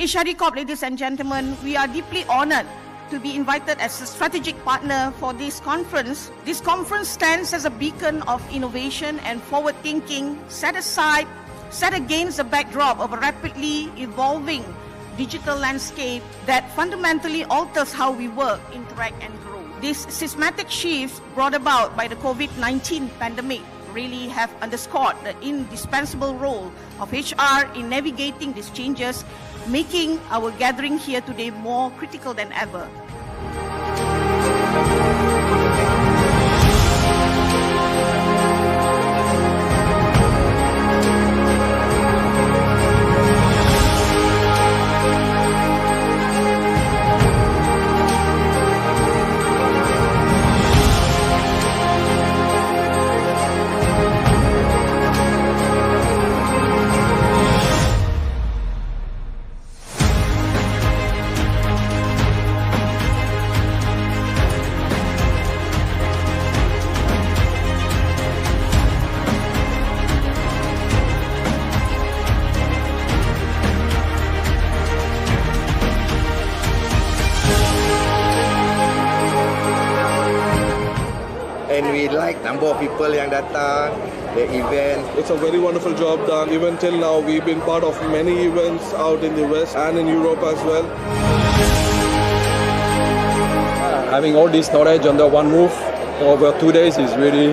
Ishari Corp, ladies and gentlemen, we are deeply honored to be invited as a strategic partner for this conference. This conference stands as a beacon of innovation and forward thinking, set against the backdrop of a rapidly evolving digital landscape that fundamentally alters how we work, interact, and grow. These systematic shifts brought about by the COVID-19 pandemic really have underscored the indispensable role of HR in navigating these changes, making our gathering here today more critical than ever. And we like number of people yang datang, the event. It's a very wonderful job done. Even till now, we've been part of many events out in the West and in Europe as well. Having all this knowledge under one roof over 2 days is really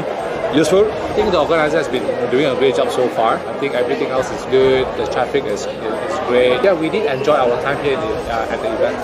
useful. I think the organizer has been doing a great job so far. I think everything else is good. The traffic is great. Yeah, we did enjoy our time here at the event.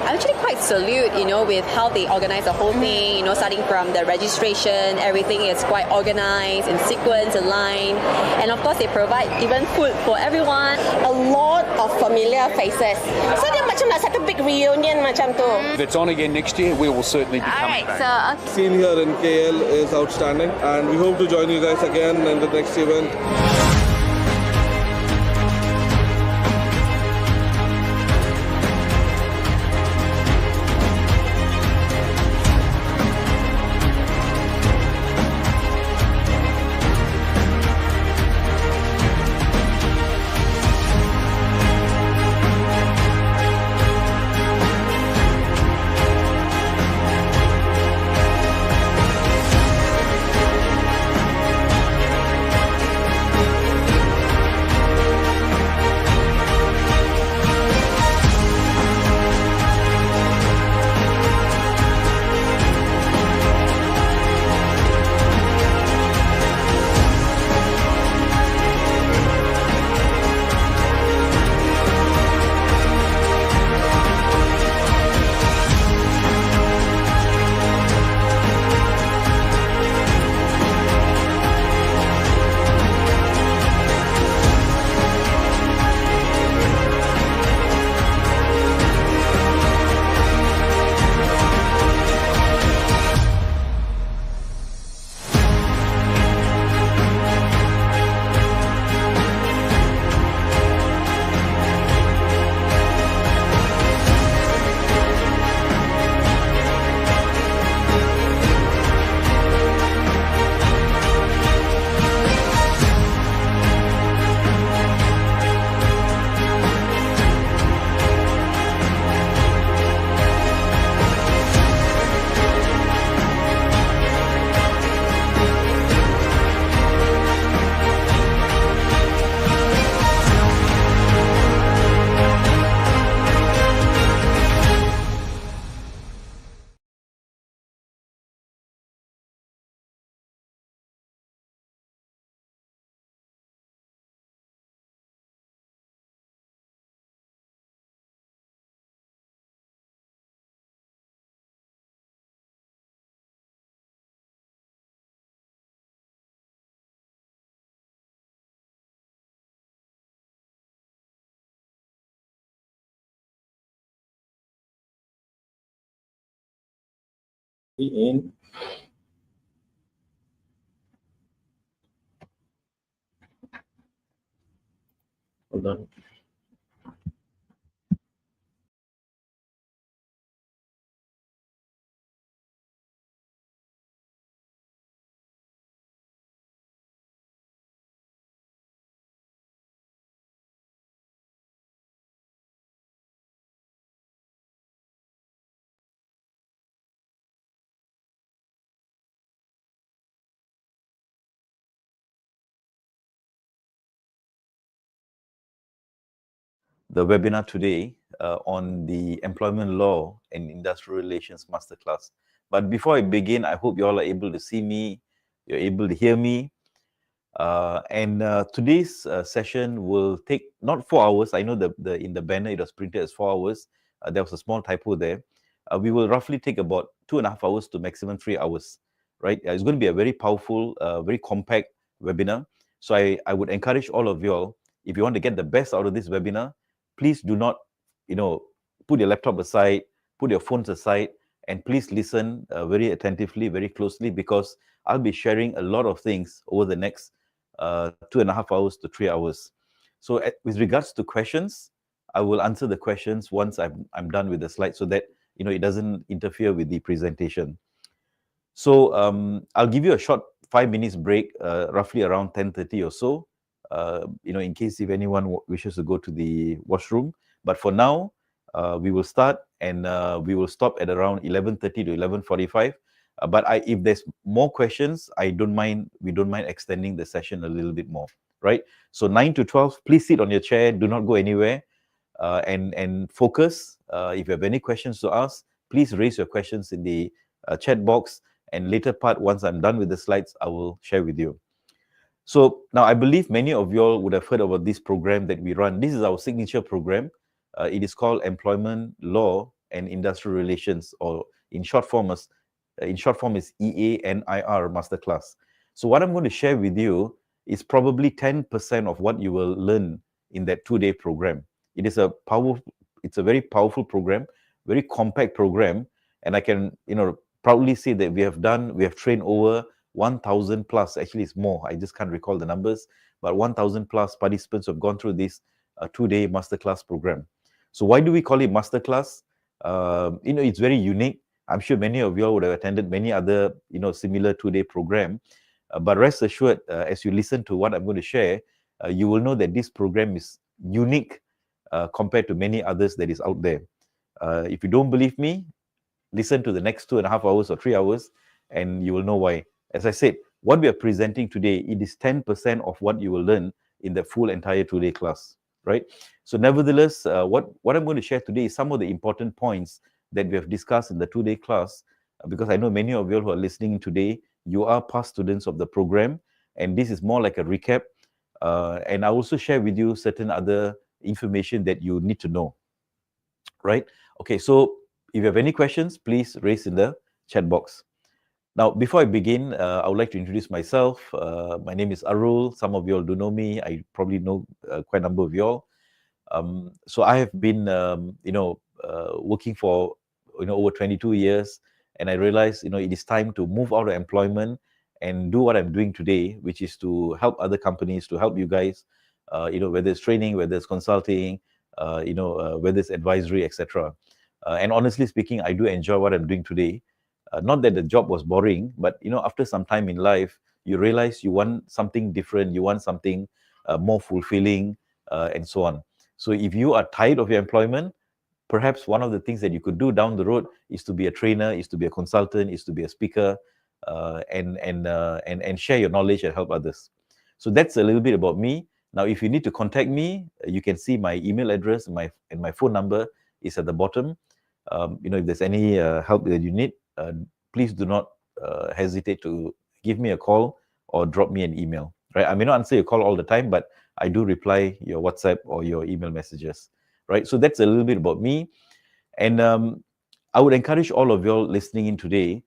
I actually quite salute, with how they organize the whole thing, starting from the registration, everything is quite organized, in sequence, in line. And of course, they provide even food for everyone. A lot of familiar faces. So dia macam nak satu big reunion macam tu. If it's on again next year, we will certainly be coming back. Scene here in KL is outstanding, and we hope to join you guys again in the next event. In hold on. the webinar today on the Employment Law and Industrial Relations Masterclass. But before I begin, I hope you all are able to see me, you're able to hear me. Today's session will take not 4 hours. I know in the banner it was printed as 4 hours. There was a small typo there. We will roughly take about 2.5 hours to maximum 3 hours, right? It's going to be a very powerful, very compact webinar. So I would encourage all of you all, if you want to get the best out of this webinar, please do not, put your laptop aside, put your phones aside, and please listen very attentively, very closely, because I'll be sharing a lot of things over the next 2.5 hours to 3 hours. So with regards to questions, I will answer the questions once I'm done with the slide, so that it doesn't interfere with the presentation. So I'll give you a short 5 minutes break, roughly around 10:30 or so, in case if anyone wishes to go to the washroom. But for now, we will start, and we will stop at around 11:30 to 11:45. But if there's more questions, we don't mind extending the session a little bit more, right? So 9 to 12, please sit on your chair, do not go anywhere, and focus. If you have any questions to ask, please raise your questions in the chat box, and later part, once I'm done with the slides, I will share with you. So now I believe many of you all would have heard about this program that we run. This is our signature program. It is called Employment Law and Industrial Relations, or in short form is EANIR Masterclass. So what I'm going to share with you is probably 10% of what you will learn in that 2-day program. It's a very powerful program, very compact program, and I can proudly say that we have trained over 1,000 plus. Actually, it's more. I just can't recall the numbers, but 1,000 plus participants have gone through this 2-day masterclass program. So why do we call it masterclass? It's very unique. I'm sure many of you all would have attended many other similar 2-day program, but rest assured, as you listen to what I'm going to share, you will know that this program is unique compared to many others that is out there. If you don't believe me, listen to the next 2.5 hours or 3 hours, and you will know why. As I said, what we are presenting today, it is 10% of what you will learn in the full entire 2-day class, right? So nevertheless, what I'm going to share today is some of the important points that we have discussed in the 2-day class, because I know many of you who are listening today, you are past students of the program, and this is more like a recap. And I also share with you certain other information that you need to know, right? Okay, so if you have any questions, please raise in the chat box. Now, before I begin, I would like to introduce myself. My name is Arul. Some of you all do know me. I probably know quite a number of you all. So I have been, working for, over 22 years, and I realized, it is time to move out of employment and do what I'm doing today, which is to help other companies, to help you guys, whether it's training, whether it's consulting, whether it's advisory, etc. And honestly speaking, I do enjoy what I'm doing today. Not that the job was boring, but after some time in life, you realize you want something different, you want something more fulfilling, and so on. So if you are tired of your employment, perhaps one of the things that you could do down the road is to be a trainer, is to be a consultant, is to be a speaker, and share your knowledge and help others. So that's a little bit about me. Now, if you need to contact me, you can see my email address and my phone number is at the bottom. If there's any help that you need, please do not hesitate to give me a call or drop me an email. Right? I may not answer your call all the time, but I do reply your WhatsApp or your email messages. Right? So that's a little bit about me. And I would encourage all of you all listening in today,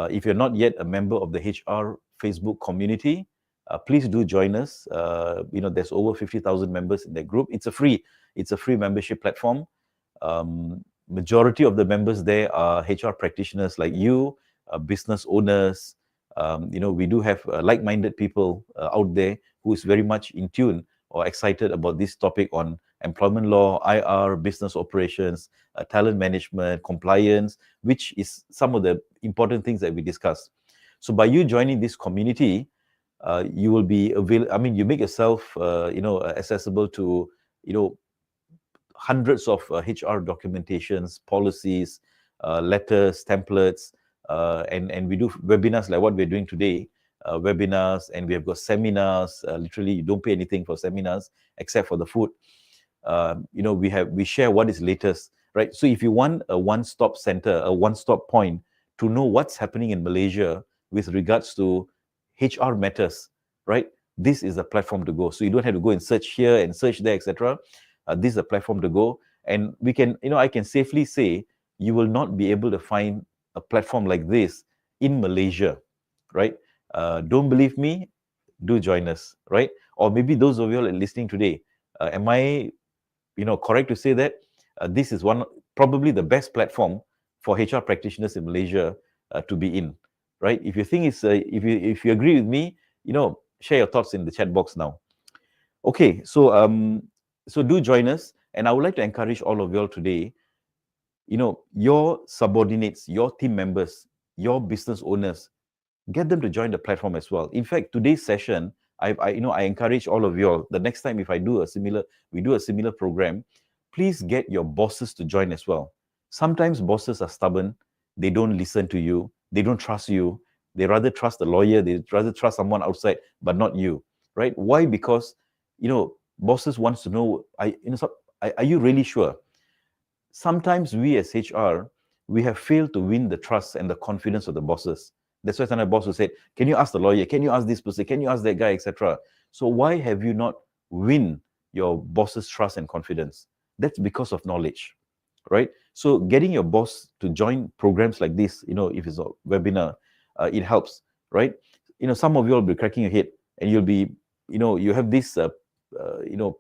if you're not yet a member of the HR Facebook community, please do join us. There's over 50,000 members in that group. It's a free membership platform. Majority of the members there are HR practitioners like you, business owners. We do have like-minded people out there who is very much in tune or excited about this topic on employment law, IR, business operations, talent management, compliance, which is some of the important things that we discussed. So by you joining this community, you will be you make yourself accessible to hundreds of HR documentations, policies, letters, templates, and we do webinars like what we're doing today, webinars, and we have got seminars. Literally, you don't pay anything for seminars except for the food. we share what is latest, right? So if you want a one-stop center, a one-stop point to know what's happening in Malaysia with regards to HR matters, right? This is a platform to go. So you don't have to go and search here and search there, etc. This is a platform to go, and we can, I can safely say you will not be able to find a platform like this in Malaysia, right? Don't believe me? Do join us, right? Or maybe those of you listening today, am I, correct to say that this is probably the best platform for HR practitioners in Malaysia to be in, right? If you think it's, if you agree with me, share your thoughts in the chat box now. Okay, so do join us, and I would like to encourage all of you all today. Your subordinates, your team members, your business owners, get them to join the platform as well. In fact, today's session, I encourage all of you all, the next time if we do a similar program, please get your bosses to join as well. Sometimes bosses are stubborn, they don't listen to you, they don't trust you, they rather trust a lawyer, they rather trust someone outside, but not you, right? Why? Because, bosses wants to know, are you really sure? Sometimes we as HR, we have failed to win the trust and the confidence of the bosses. That's why sometimes boss will say, can you ask the lawyer? Can you ask this person? Can you ask that guy, etc.? So why have you not win your boss's trust and confidence? That's because of knowledge, right? So getting your boss to join programs like this, if it's a webinar, it helps, right? Some of you will be cracking your head, and you'll be, you have this,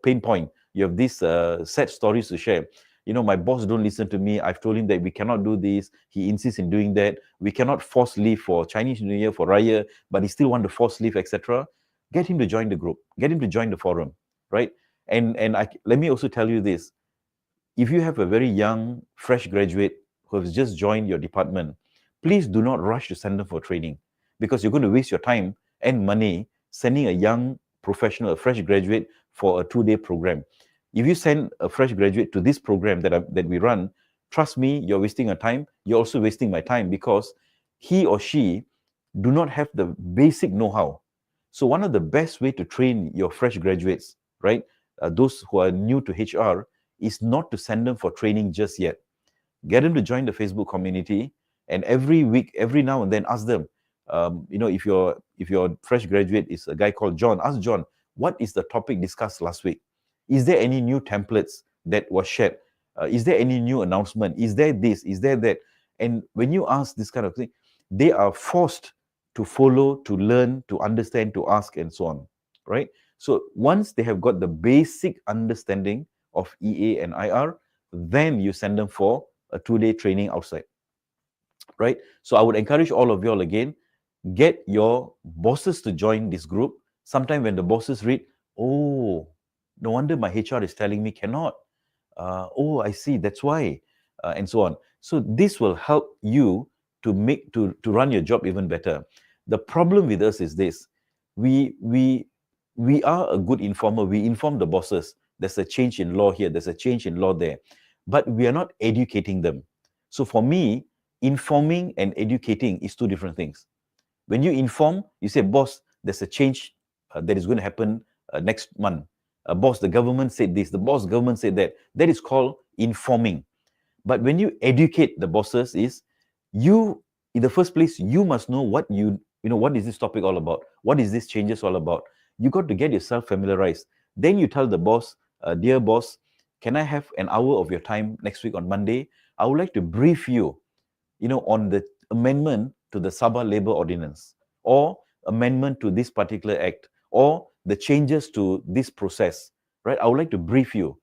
pain point. You have these sad stories to share. My boss don't listen to me. I've told him that we cannot do this. He insists in doing that. We cannot force leave for Chinese New Year, for Raya, but he still want to force leave, etc. Get him to join the group. Get him to join the forum, right? And let me also tell you this. If you have a very young, fresh graduate who has just joined your department, please do not rush to send them for training, because you're going to waste your time and money sending a young professional, a fresh graduate for a 2-day program. If you send a fresh graduate to this program that we run, trust me, you're wasting your time. You're also wasting my time, because he or she do not have the basic know-how. So one of the best way to train your fresh graduates, right, those who are new to HR, is not to send them for training just yet. Get them to join the Facebook community, and every week, every now and then, ask them, if your fresh graduate is a guy called John, ask John, what is the topic discussed last week? Is there any new templates that was shared? Is there any new announcement? Is there this? Is there that? And when you ask this kind of thing, they are forced to follow, to learn, to understand, to ask, and so on, right? So once they have got the basic understanding of EA and IR, then you send them for a 2-day training outside, right? So I would encourage all of you all again, get your bosses to join this group. Sometime when the bosses read, oh, no wonder my HR is telling me cannot. Oh, I see, that's why, and so on. So this will help you to run your job even better. The problem with us is this: we are a good informer. We inform the bosses. There's a change in law here. There's a change in law there, but we are not educating them. So for me, informing and educating is two different things. When you inform, you say, boss, there's a change that is going to happen next month. Boss, the government said this, the boss government said that. That is called informing. But when you educate the bosses, is you, in the first place, you must know what what is this topic all about? What is this changes all about? You got to get yourself familiarized. Then you tell the boss, dear boss, can I have an hour of your time next week on Monday? I would like to brief you, on the amendment to the Sabah Labour Ordinance, or amendment to this particular act, or the changes to this process, right? I would like to brief you.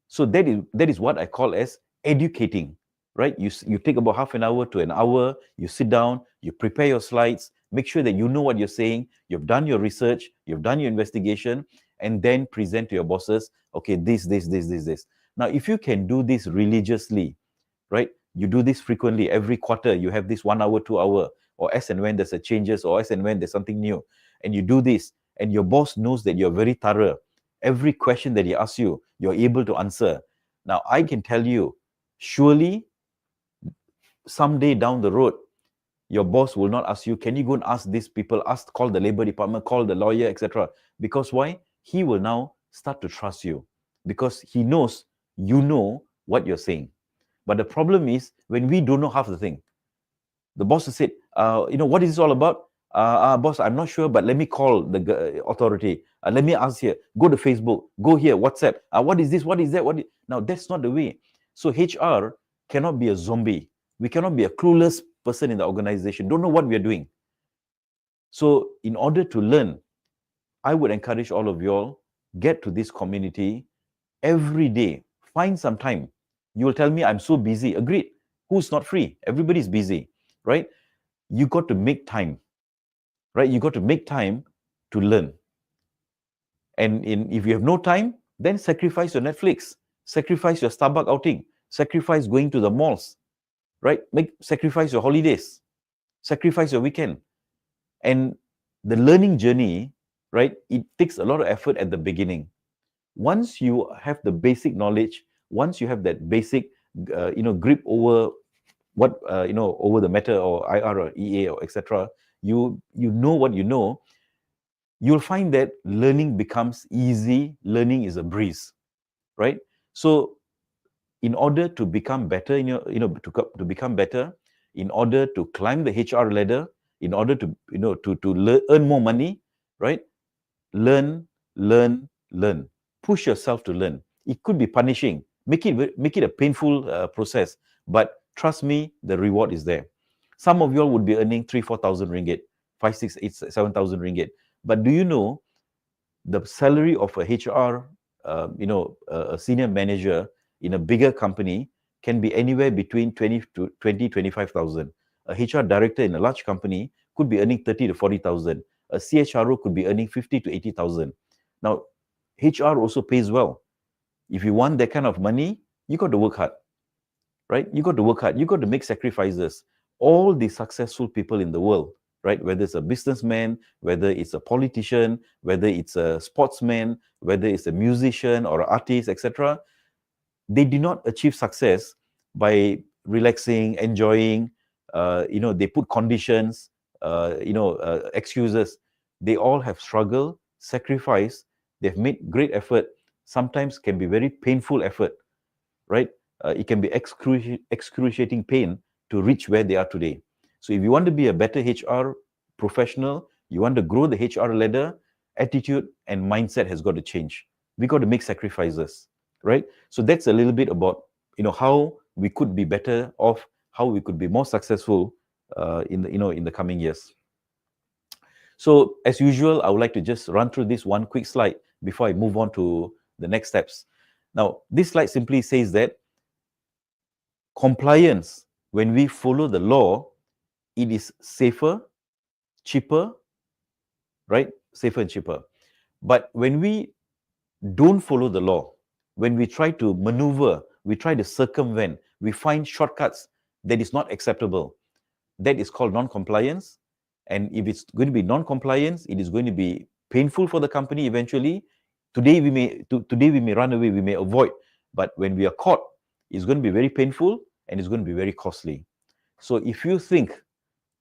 So that is what I call as educating, right? You take about half an hour to an hour, you sit down, you prepare your slides, make sure that you know what you're saying, you've done your research, you've done your investigation, and then present to your bosses, okay, this. Now, if you can do this religiously, right? You do this frequently, every quarter, you have this 1 hour, 2 hour, or as and when there's a changes, or as and when there's something new, and you do this, and your boss knows that you're very thorough. Every question that he asks you, you're able to answer. Now, I can tell you, surely, someday down the road, your boss will not ask you, can you go and ask these people, call the labor department, call the lawyer, etc. Because why? He will now start to trust you. because he knows you know what you're saying. But the problem is when we don't know half the thing. The boss has said, what is this all about? Boss, I'm not sure, but let me call the authority. Let me ask here. Go to Facebook. Go here. WhatsApp. What is this? What is that? Now, that's not the way. So HR cannot be a zombie. We cannot be a clueless person in the organization. Don't know what we are doing. So in order to learn, I would encourage all of you all, get to this community every day. Find some time. You will tell me, I'm so busy. Agreed. Who's not free? Everybody's busy, right? You got to make time, right? You got to make time to learn. And if you have no time, then sacrifice your Netflix, sacrifice your Starbucks outing, sacrifice going to the malls, right? Sacrifice your holidays, sacrifice your weekend. And the learning journey, right? It takes a lot of effort at the beginning. Once you have the basic knowledge, once you have that basic, grip over what, over the matter or IR or EA or etc., you know what you know, you'll find that learning becomes easy. Learning is a breeze, right? So in order to become better, to become better, in order to climb the HR ladder, in order to, earn more money, right? Learn. Push yourself to learn. It could be punishing. Make it a painful process, but trust me, the reward is there. Some of you all would be earning 3,000-4,000 ringgit, 5, 6, 8, 7,000 ringgit. But do you know the salary of a HR, a senior manager in a bigger company can be anywhere between 25,000. A HR director in a large company could be earning 30 to 40,000. A CHRO could be earning 50 to 80,000. Now, HR also pays well. If you want that kind of money, you got to work hard, right? You got to work hard. You got to make sacrifices. All the successful people in the world, right? Whether it's a businessman, whether it's a politician, whether it's a sportsman, whether it's a musician or an artist, etc., they did not achieve success by relaxing, enjoying. They put conditions, excuses. They all have struggled, sacrificed. They've made great effort. Sometimes can be very painful effort, right? It can be excruciating pain to reach where they are today. So if you want to be a better HR professional, you want to grow the HR ladder, attitude and mindset has got to change. We got to make sacrifices, right? So that's a little bit about, how we could be better off, how we could be more successful in the coming years. So as usual, I would like to just run through this one quick slide before I move on to the next steps. Now, this slide simply says that compliance, when we follow the law, it is safer, cheaper, right? Safer and cheaper. But when we don't follow the law, when we try to maneuver, we try to circumvent, we find shortcuts that is not acceptable, that is called non-compliance. And if it's going to be non-compliance, it is going to be painful for the company eventually. Today we may run away, we may avoid, but when we are caught, it's going to be very painful and it's going to be very costly. So if you think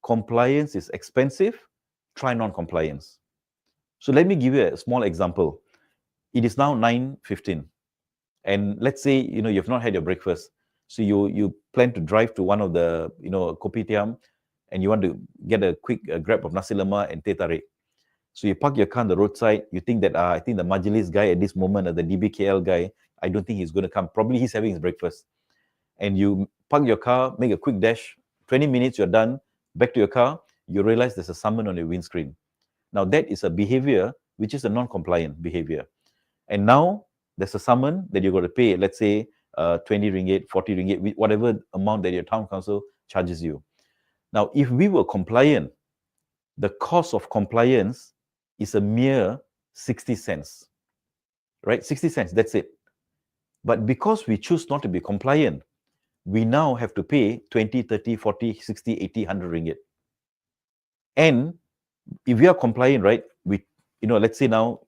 compliance is expensive, try non-compliance. So let me give you a small example. It is now 9:15, and let's say you've not had your breakfast, so you plan to drive to one of the kopitiam, and you want to get a quick grab of nasi lemak and teh tarik. So you park your car on the roadside. You think that I think the Majlis guy at this moment, the DBKL guy, I don't think he's going to come. Probably he's having his breakfast. And you park your car, make a quick dash. 20 minutes, you're done. Back to your car. You realize there's a summon on your windscreen. Now that is a behavior which is a non-compliant behavior. And now there's a summon that you're going to pay. Let's say 20 ringgit, 40 ringgit, whatever amount that your town council charges you. Now, if we were compliant, the cost of compliance is a mere 60 cents, right? 60 cents, that's it. But because we choose not to be compliant, we now have to pay 20, 30, 40, 60, 80, 100 ringgit. And if we are compliant, right, let's say now,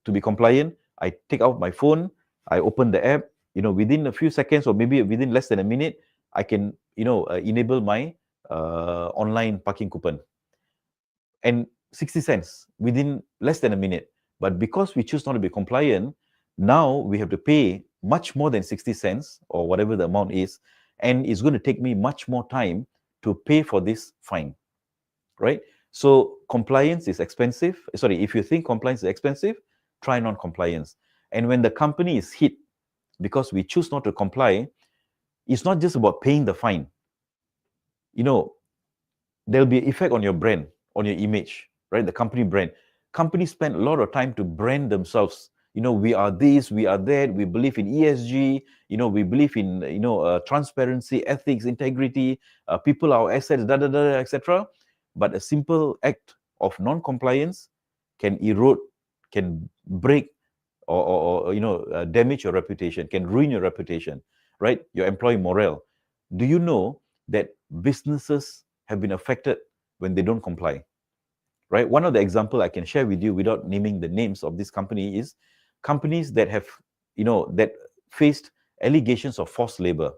to be compliant, I take out my phone, I open the app, within a few seconds or maybe within less than a minute, I can, enable my online parking coupon. And 60 cents within less than a minute. But because we choose not to be compliant, Now we have to pay much more than 60 cents or whatever the amount is, and it's going to take me much more time to pay for this fine, right? So compliance is expensive. Sorry, if you think compliance is expensive, try non-compliance. And when the company is hit because we choose not to comply, it's not just about paying the fine. You know, there'll be an effect on your brand, on your image, right? The company brand. Companies spend a lot of time to brand themselves. You know, we are this, we are that, we believe in ESG, you know, we believe in, transparency, ethics, integrity, people, our assets, etc. But a simple act of non-compliance can erode, can break, or damage your reputation, can ruin your reputation, right? Your employee morale. Do you know that businesses have been affected when they don't comply, right? One of the example I can share with you without naming the names of this company is companies that have, that faced allegations of forced labor.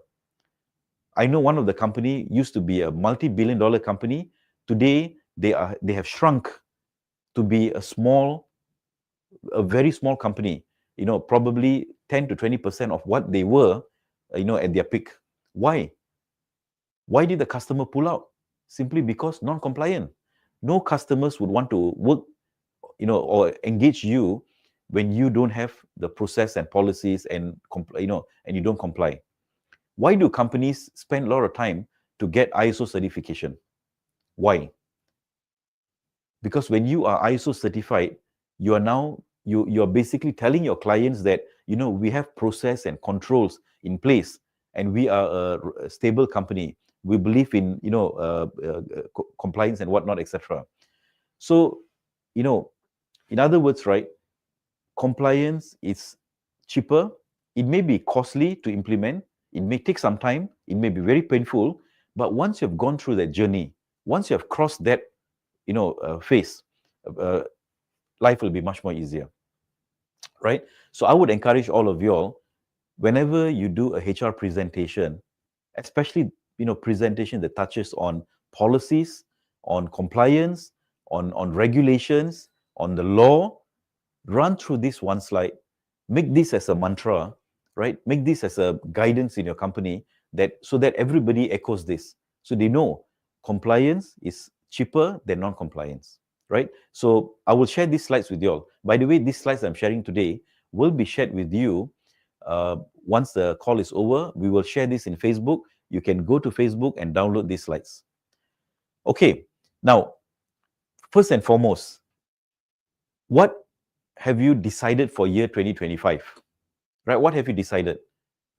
I know one of the company used to be a multi-billion-dollar company. Today, they have shrunk to be a very small company, probably 10 to 20% of what they were, at their peak. Why? Why did the customer pull out? Simply because non-compliant. No customers would want to work, or engage you when you don't have the process and policies and and you don't comply. Why do companies spend a lot of time to get ISO certification? Why? Because when you are ISO certified, you are now you're basically telling your clients that we have process and controls in place, and we are a stable company. We believe in compliance and whatnot, etc. So, in other words, right, compliance is cheaper. It may be costly to implement. It may take some time. It may be very painful. But once you've gone through that journey, once you have crossed that, phase, life will be much more easier, right? So I would encourage all of you all, whenever you do a HR presentation, especially presentation that touches on policies, on compliance, on regulations, on the law, run through this one slide. Make this as a mantra, right? Make this as a guidance in your company, so that everybody echoes this, so they know compliance is cheaper than non-compliance, right? So I will share these slides with you all. By the way, these slides I'm sharing today will be shared with you once the call is over. We will share this in Facebook. You can go to Facebook and download these slides. Okay, now, first and foremost, what have you decided for year 2025? Right? What have you decided?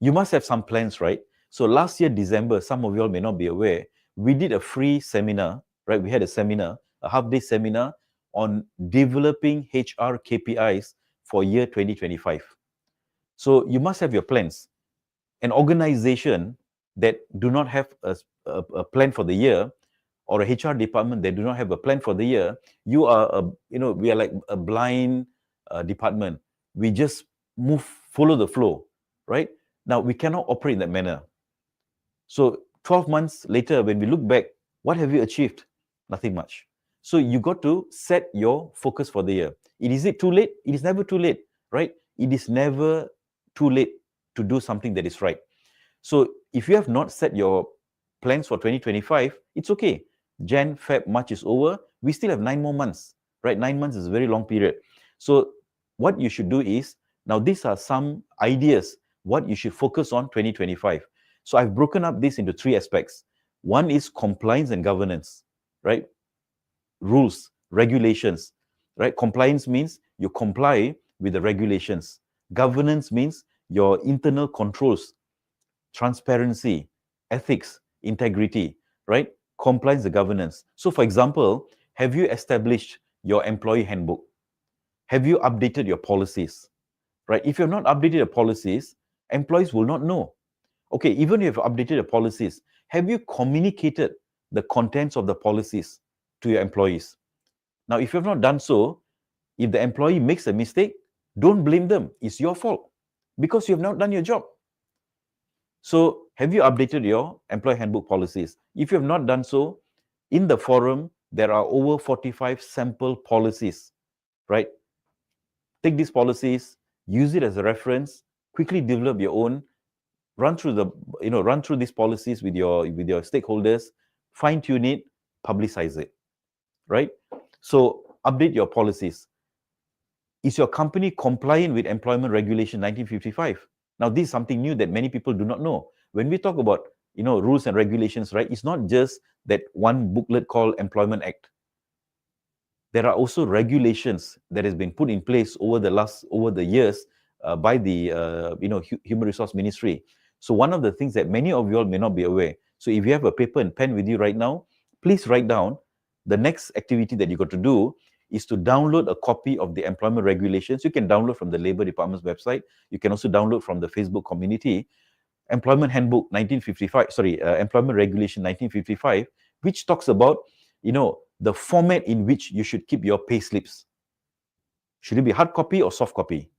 You must have some plans, right? So last year, December, some of you all may not be aware, we did a free seminar, right? We had a seminar, a half-day seminar on developing HR KPIs for year 2025. So you must have your plans. An organization that do not have a plan for the year, or a HR department that do not have a plan for the year, we are like a blind department. We just follow the flow, right? Now, we cannot operate in that manner. So 12 months later, when we look back, what have you achieved? Nothing much. So you got to set your focus for the year. Is it too late? It is never too late, right? It is never too late to do something that is right. So if you have not set your plans for 2025, it's okay. Jan, Feb, March is over. We still have 9 more months, right? 9 months is a very long period. So what you should do is, now these are some ideas, what you should focus on 2025. So I've broken up this into 3 aspects. One is compliance and governance, right? Rules, regulations, right? Compliance means you comply with the regulations. Governance means your internal controls, transparency, ethics, integrity, right? Compliance and governance. So for example, have you established your employee handbook? Have you updated your policies, right? If you've not updated your policies, employees will not know. Okay, even if you've updated your policies, have you communicated the contents of the policies to your employees? Now, if you've not done so, if the employee makes a mistake, don't blame them. It's your fault because you have not done your job. So have you updated your employee handbook policies? If you have not done so, in the forum, there are over 45 sample policies, right? Take these policies, use it as a reference, quickly develop your own, run through these policies with your stakeholders, fine tune it, publicize it, right? So update your policies. Is your company compliant with Employment Regulation 1955? Now, this is something new that many people do not know. When we talk about rules and regulations, right, it's not just that one booklet called Employment Act. There are also regulations that has been put in place over the years by the Human Resource Ministry. So one of the things that many of you all may not be aware. So if you have a paper and pen with you right now, please write down the next activity that you got to do is to download a copy of the employment regulations. You can download from the Labour Department's website. You can also download from the Facebook community. Employment Handbook 1955, Employment Regulation 1955, which talks about, the format in which you should keep your pay slips. Should it be hard copy or soft copy?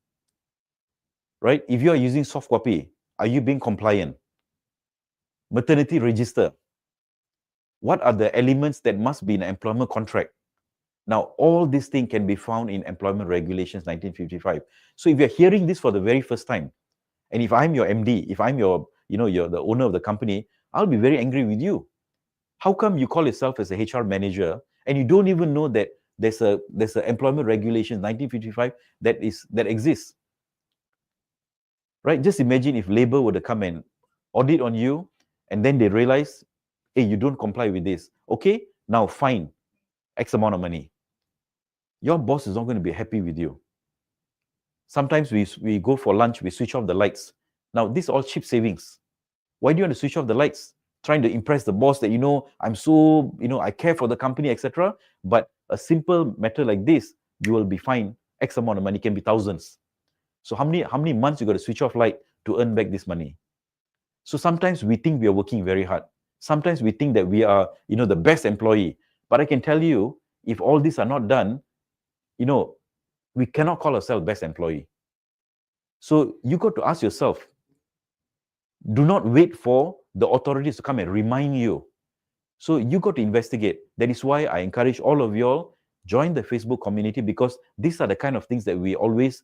Right? If you are using soft copy, are you being compliant? Maternity register. What are the elements that must be in an employment contract? Now, all these things can be found in Employment Regulations 1955. So if you're hearing this for the very first time, and if I'm your MD, if I'm you're the owner of the company, I'll be very angry with you. How come you call yourself as a HR manager and you don't even know that there's a Employment Regulations 1955 that exists? Right? Just imagine if Labour were to come and audit on you, and then they realize, hey, you don't comply with this. Okay, now fine X amount of money. Your boss is not going to be happy with you. Sometimes we go for lunch, we switch off the lights. Now, these are all cheap savings. Why do you want to switch off the lights? Trying to impress the boss that, I'm so, I care for the company, etc. But a simple matter like this, you will be fined X amount of money, can be thousands. So how many months you got to switch off light to earn back this money? So sometimes we think we are working very hard. Sometimes we think that we are, the best employee. But I can tell you, if all these are not done, we cannot call ourselves best employee. So you got to ask yourself, do not wait for the authorities to come and remind you. So you got to investigate. That is why I encourage all of you all, join the Facebook community, because these are the kind of things that we always,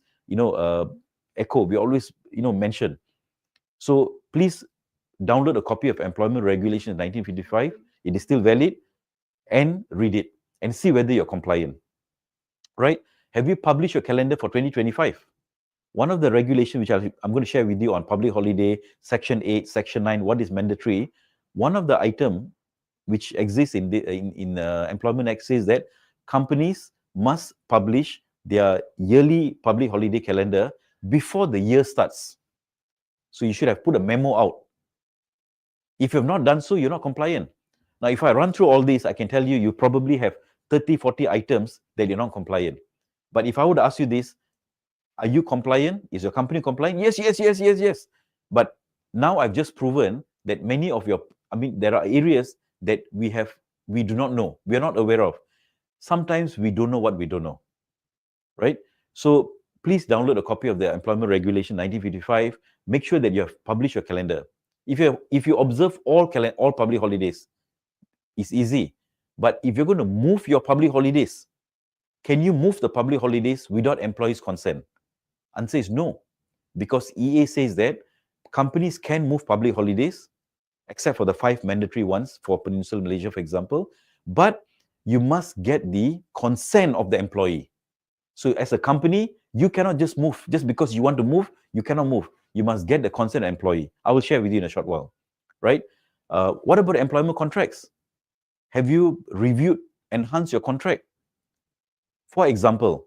echo, we always, mention. So please download a copy of Employment Regulations 1955. It is still valid, and read it and see whether you're compliant. Right? Have you published your calendar for 2025? One of the regulations which I'm going to share with you on public holiday, Section 8, Section 9, what is mandatory, one of the items which exists in Employment Act says that companies must publish their yearly public holiday calendar before the year starts. So you should have put a memo out. If you have not done so, you're not compliant. Now, if I run through all these, I can tell you, you probably have 30, 40 items that you're not compliant. But if I would ask you this, are you compliant? Is your company compliant? Yes. But now I've just proven that many of there are areas that we do not know, we are not aware of. Sometimes we don't know what we don't know, right? So please download a copy of the Employment Regulation 1955. Make sure that you have published your calendar. If you observe all public holidays, it's easy. But if you're going to move your public holidays, can you move the public holidays without employees' consent? Answer is no, because EA says that companies can move public holidays, except for the 5 mandatory ones for Peninsular Malaysia, for example, but you must get the consent of the employee. So as a company, you cannot just move. Just because you want to move, you cannot move. You must get the consent of the employee. I will share with you in a short while, right? What about employment contracts? Have you reviewed, enhanced your contract? For example,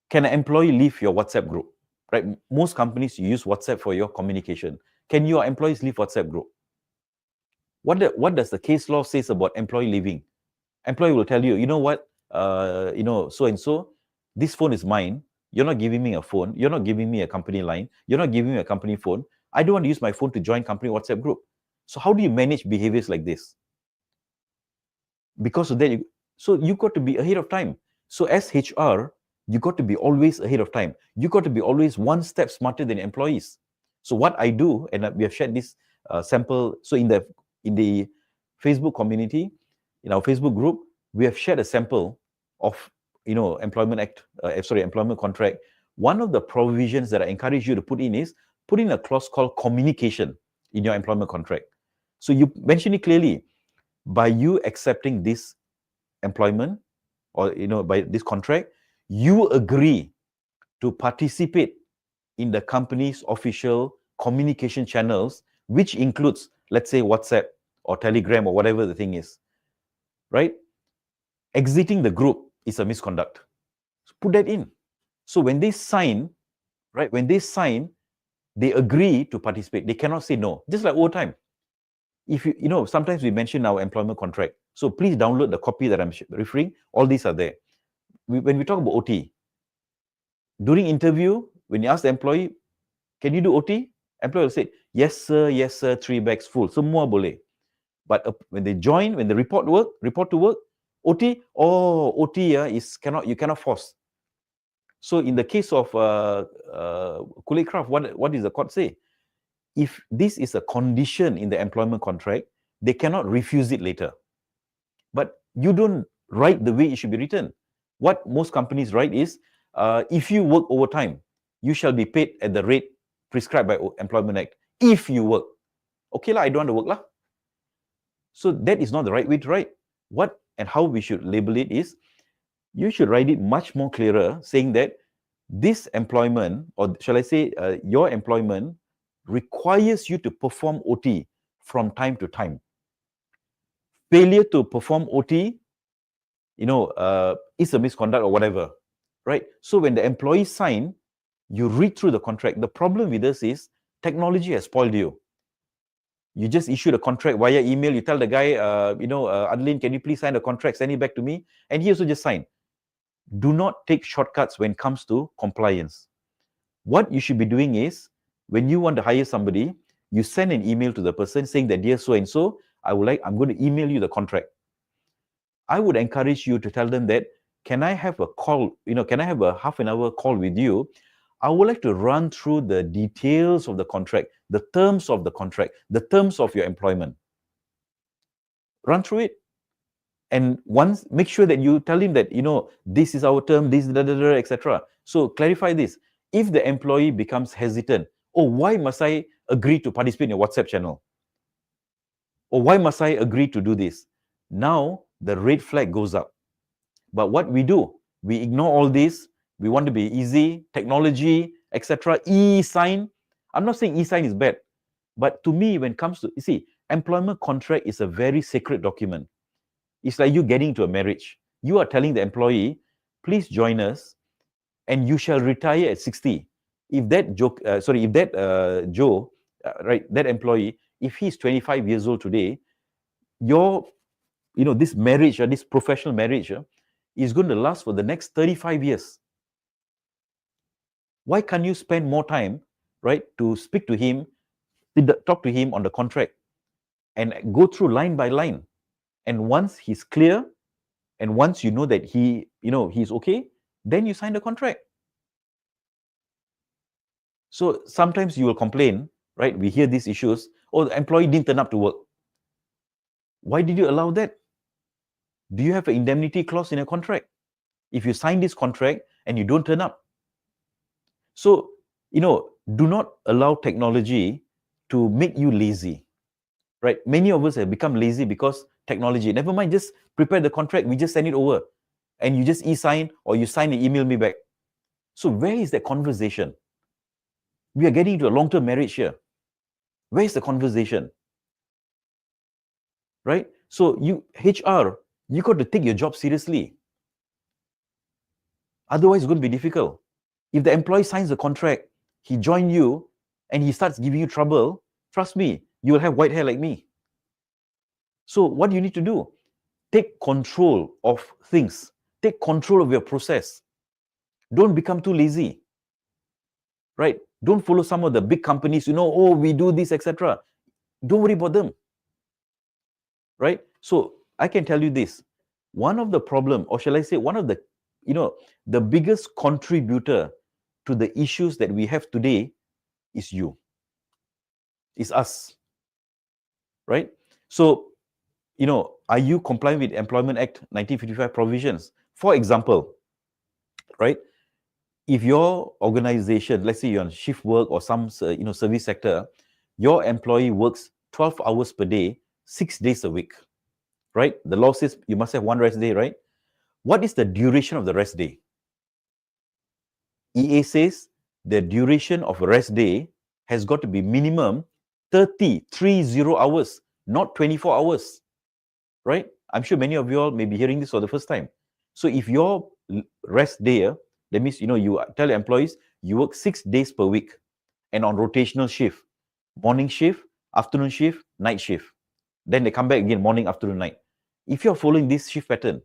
can an employee leave your WhatsApp group? Right? Most companies, you use WhatsApp for your communication. Can your employees leave WhatsApp group? What does the case law says about employee leaving? Employee will tell you, you know what, so and so, this phone is mine. You're not giving me a phone. You're not giving me a company line. You're not giving me a company phone. I don't want to use my phone to join company WhatsApp group. So how do you manage behaviors like this? Because of that, you got to be ahead of time. So as HR, you got to be always ahead of time. You got to be always one step smarter than employees. So what I do, and we have shared this sample. So in the Facebook community, in our Facebook group, we have shared a sample of employment contract, one of the provisions that I encourage you to put in is put in a clause called communication in your employment contract. So you mention it clearly. By you accepting this employment or by this contract, you agree to participate in the company's official communication channels, which includes, let's say, WhatsApp or Telegram or whatever the thing is, right? Exiting the group is a misconduct. So put that in. So when they sign, right, they agree to participate. They cannot say no. Just like overtime. If sometimes we mention our employment contract. So please download the copy that I'm referring. All these are there. When we talk about OT, during interview, when you ask the employee, can you do OT? Employee will say, yes sir, 3 bags full. Semua boleh. But when they join, when they report to work, OT, you cannot force. So in the case of Kulit Craft, what does the court say? If this is a condition in the employment contract, they cannot refuse it later. But you don't write the way it should be written. What most companies write is, if you work overtime, you shall be paid at the rate prescribed by Employment Act. If you work. Okay lah, I don't want to work lah. So that is not the right way to write. What and how we should label it is, you should write it much more clearer, saying that this employment, or shall I say, your employment requires you to perform OT from time to time. Failure to perform OT, is a misconduct or whatever, right? So when the employee sign, you read through the contract. The problem with this is technology has spoiled you. You just issued a contract via email. You tell the guy, Adeline, can you please sign the contract? Send it back to me. And he also just signed. Do not take shortcuts when it comes to compliance. What you should be doing is, when you want to hire somebody, you send an email to the person saying that, dear so-and-so, I'm going to email you the contract. I would encourage you to tell them that, can I have a call, can I have a half an hour call with you? I would like to run through the details of the contract, the terms of the contract, the terms of your employment. Run through it. And once, make sure that you tell him that, this is our term, this, etc. So clarify this. If the employee becomes hesitant, why must I agree to participate in your WhatsApp channel? Or why must I agree to do this? Now, the red flag goes up. But what we do, we ignore all this. We want to be easy, technology, etc. E-sign. I'm not saying e-sign is bad. But to me, when it comes to, employment contract is a very sacred document. It's like you getting into a marriage. You are telling the employee, please join us, and you shall retire at 60. If that that employee, if he's 25 years old today, this marriage, this professional marriage, is going to last for the next 35 years. Why can't you spend more time, right, to speak to him, talk to him on the contract, and go through line by line? And once he's clear, and once you know that he's okay, then you sign the contract. So sometimes you will complain, right? We hear these issues. The employee didn't turn up to work. Why did you allow that? Do you have an indemnity clause in a contract? If you sign this contract and you don't turn up. So, do not allow technology to make you lazy, right? Many of us have become lazy because technology. Never mind, just prepare the contract. We just send it over. And you just e-sign, or you sign and email me back. So where is that conversation? We are getting into a long-term marriage here. Where is the conversation? Right? So HR, you got to take your job seriously. Otherwise, it's going to be difficult. If the employee signs the contract, he joins you, and he starts giving you trouble, trust me, you will have white hair like me. So what do you need to do? Take control of things. Take control of your process. Don't become too lazy. Right? Don't follow some of the big companies, we do this, etc. Don't worry about them. Right? So I can tell you this. One of the problem, or shall I say, one of the, the biggest contributor to the issues that we have today is you. Is us. Right? So, are you complying with Employment Act 1955 provisions? For example, right? if your organization, let's say you're on shift work or some service sector, your employee works 12 hours per day, 6 days a week, right? The law says you must have one rest day, right? What is the duration of the rest day? EA says the duration of a rest day has got to be minimum 30 hours, not 24 hours, right? I'm sure many of you all may be hearing this for the first time. So if your rest day, that means, you tell your employees you work 6 days per week and on rotational shift, morning shift, afternoon shift, night shift. Then they come back again, morning, afternoon, night. If you're following this shift pattern,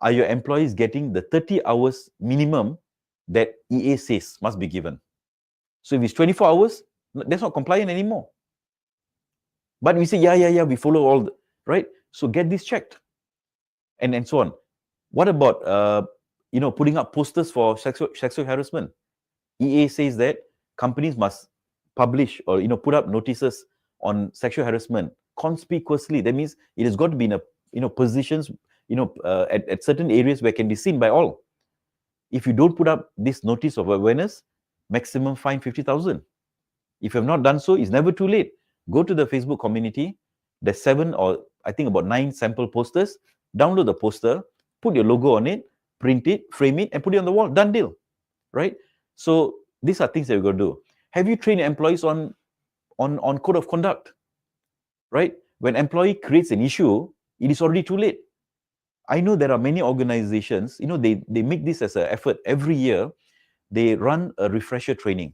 are your employees getting the 30 hours minimum that EA says must be given? So if it's 24 hours, that's not compliant anymore. But we say, yeah, we follow all, right? So get this checked. And so on. What about, putting up posters for sexual harassment? EA says that companies must publish or, put up notices on sexual harassment conspicuously. That means it has got to be in a, positions, at certain areas where it can be seen by all. If you don't put up this notice of awareness, maximum fine 50,000. If you have not done so, it's never too late. Go to the Facebook community. There's 7 or I think about 9 sample posters. Download the poster, put your logo on it, print it, frame it, and put it on the wall. Done deal, right? So these are things that we're going to do. Have you trained employees on code of conduct, right? When employee creates an issue, it is already too late. I know there are many organizations, they make this as an effort. Every year, they run a refresher training,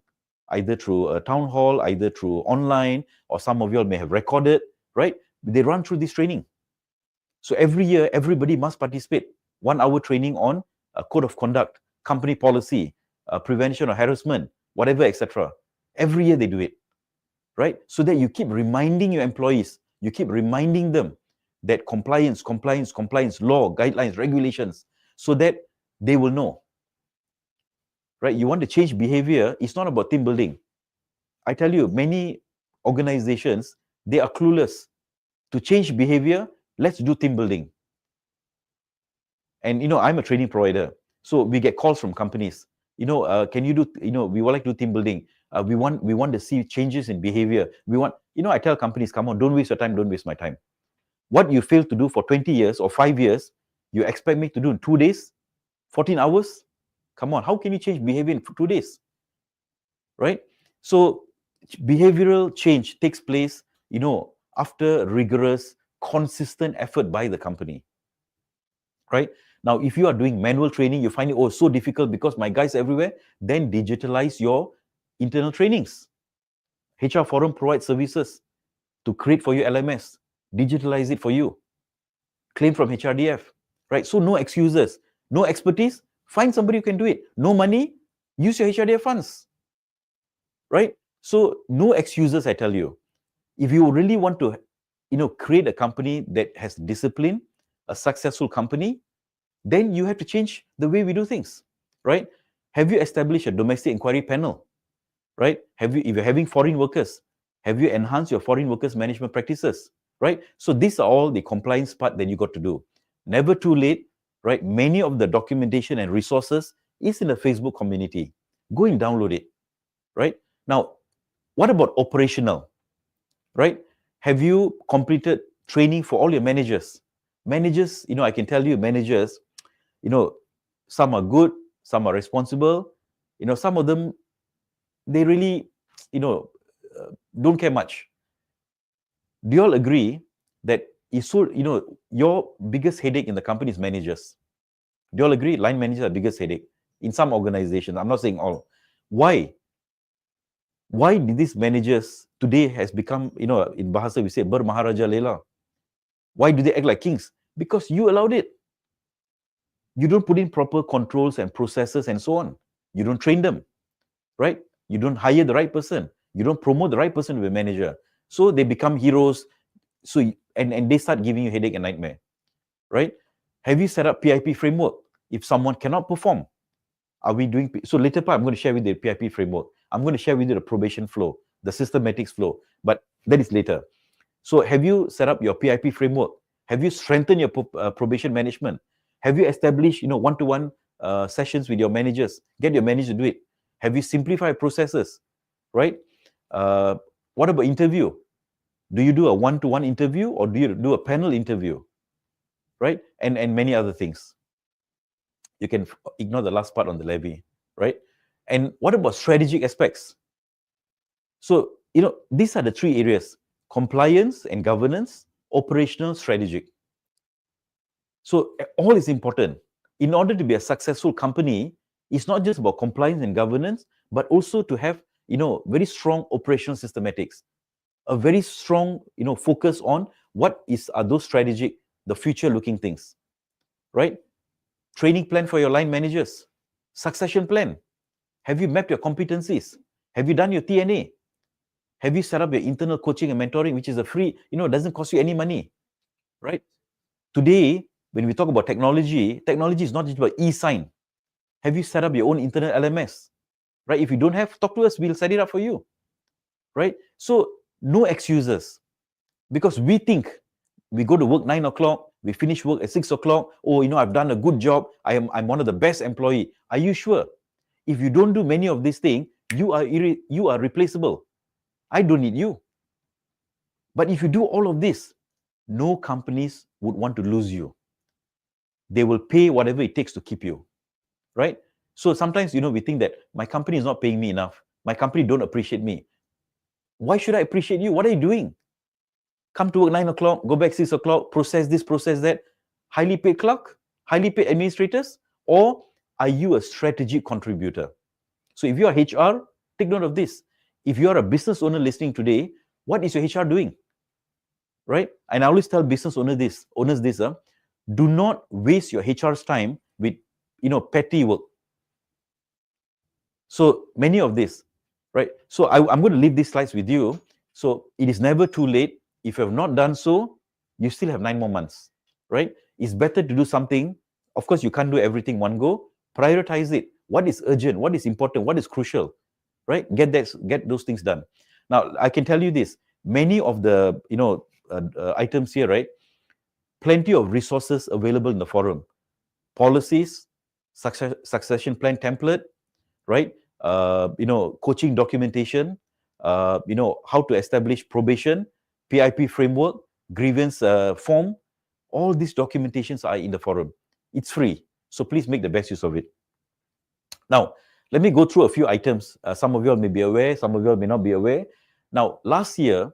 either through a town hall, either through online, or some of you all may have recorded, right? They run through this training. So every year, everybody must participate. 1 hour training on a code of conduct, company policy, prevention of harassment, whatever, etc. Every year they do it, right? So that you keep reminding your employees, you keep reminding them that compliance, law, guidelines, regulations, so that they will know, right? You want to change behavior, it's not about team building. I tell you, many organizations, they are clueless. To change behavior, let's do team building. And, I'm a training provider. So we get calls from companies. Can you do, we would like to do team building. We want to see changes in behavior. We want, I tell companies, come on, don't waste your time, don't waste my time. What you failed to do for 20 years or 5 years, you expect me to do in 2 days, 14 hours? Come on, how can you change behavior in 2 days? Right? So behavioral change takes place, after rigorous, consistent effort by the company. Right? Now, if you are doing manual training, you find it so difficult because my guys everywhere, then digitalize your internal trainings. HR Forum provides services to create for you LMS, digitalize it for you, claim from HRDF, right? So no excuses, no expertise, find somebody who can do it. No money, use your HRDF funds, right? So no excuses, I tell you. If you really want to, create a company that has discipline, a successful company, then you have to change the way we do things, right? Have you established a domestic inquiry panel, right? If you're having foreign workers, have you enhanced your foreign workers management practices, right? So these are all the compliance part that you got to do. Never too late, right? Many of the documentation and resources is in the Facebook community. Go and download it, right? Now, what about operational, right? Have you completed training for all your managers? Managers, I can tell you, managers, some are good, some are responsible, some of them, they really, don't care much. Do you all agree that your biggest headache in the company is managers? Do you all agree? Line managers are the biggest headache in some organizations. I'm not saying all. Why? Why did these managers today has become, in Bahasa we say, Bermaharaja Lela? Why do they act like kings? Because you allowed it. You don't put in proper controls and processes and so on. You don't train them, right? You don't hire the right person. You don't promote the right person to be a manager. So they become heroes. So and they start giving you headache and nightmare, right? Have you set up PIP framework? If someone cannot perform, are we doing? So later part, I'm going to share with you the PIP framework. I'm going to share with you the probation flow, the systematics flow, but that is later. So have you set up your PIP framework? Have you strengthened your probation management? Have you established, one-to-one sessions with your managers. Get your manager to do it. Have you simplified processes, right? What about interview? Do you do a one-to-one interview or do you do a panel interview, right? And many other things. You can ignore the last part on the levy, right? And what about strategic aspects? So, these are the three areas: compliance and governance, operational, strategic. So all is important. In order to be a successful company, it's not just about compliance and governance, but also to have, very strong operational systematics, a very strong, focus on what are those strategic, the future-looking things, right? Training plan for your line managers, succession plan. Have you mapped your competencies? Have you done your TNA? Have you set up your internal coaching and mentoring, which is a free, doesn't cost you any money, right? Today, when we talk about technology is not just about e-sign. Have you set up your own internal LMS, right? If you don't have, talk to us, we'll set it up for you, right? So no excuses, because we think we go to work 9 o'clock, we finish work at 6 o'clock. Oh, I've done a good job. I'm one of the best employee. Are you sure? If you don't do many of these things, you are replaceable. I don't need you. But if you do all of this, no companies would want to lose you. They will pay whatever it takes to keep you, right? So sometimes, we think that my company is not paying me enough. My company don't appreciate me. Why should I appreciate you? What are you doing? Come to work 9 o'clock, go back 6 o'clock, process this, process that. Highly paid clerk, highly paid administrators, or are you a strategic contributor? So if you are HR, take note of this. If you are a business owner listening today, what is your HR doing? Right? And I always tell business owners this, do not waste your HR's time with, petty work. So many of this, right? So I'm going to leave these slides with you. So it is never too late. If you have not done so, you still have 9 more months, right? It's better to do something. Of course, you can't do everything one go. Prioritize it. What is urgent? What is important? What is crucial, right? Get those things done. Now, I can tell you this. Many of the, items here, right? Plenty of resources available in the forum. Policies, succession plan template, right? Coaching documentation, how to establish probation, PIP framework, grievance form. All these documentations are in the forum. It's free. So please make the best use of it. Now, let me go through a few items. Some of you all may be aware, some of you all may not be aware. Now, last year,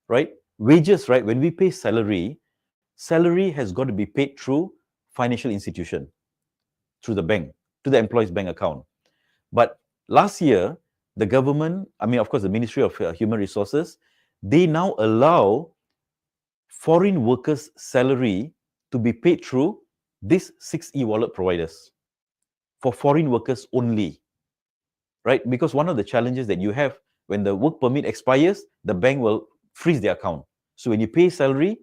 right, wages, right, when we pay salary has got to be paid through financial institution, through the bank, to the employee's bank account. But last year, the government, of course, the Ministry of Human Resources, they now allow foreign workers' salary to be paid through these 6 e-wallet providers for foreign workers only, right? Because one of the challenges that you have when the work permit expires, the bank will freeze the account. So when you pay salary,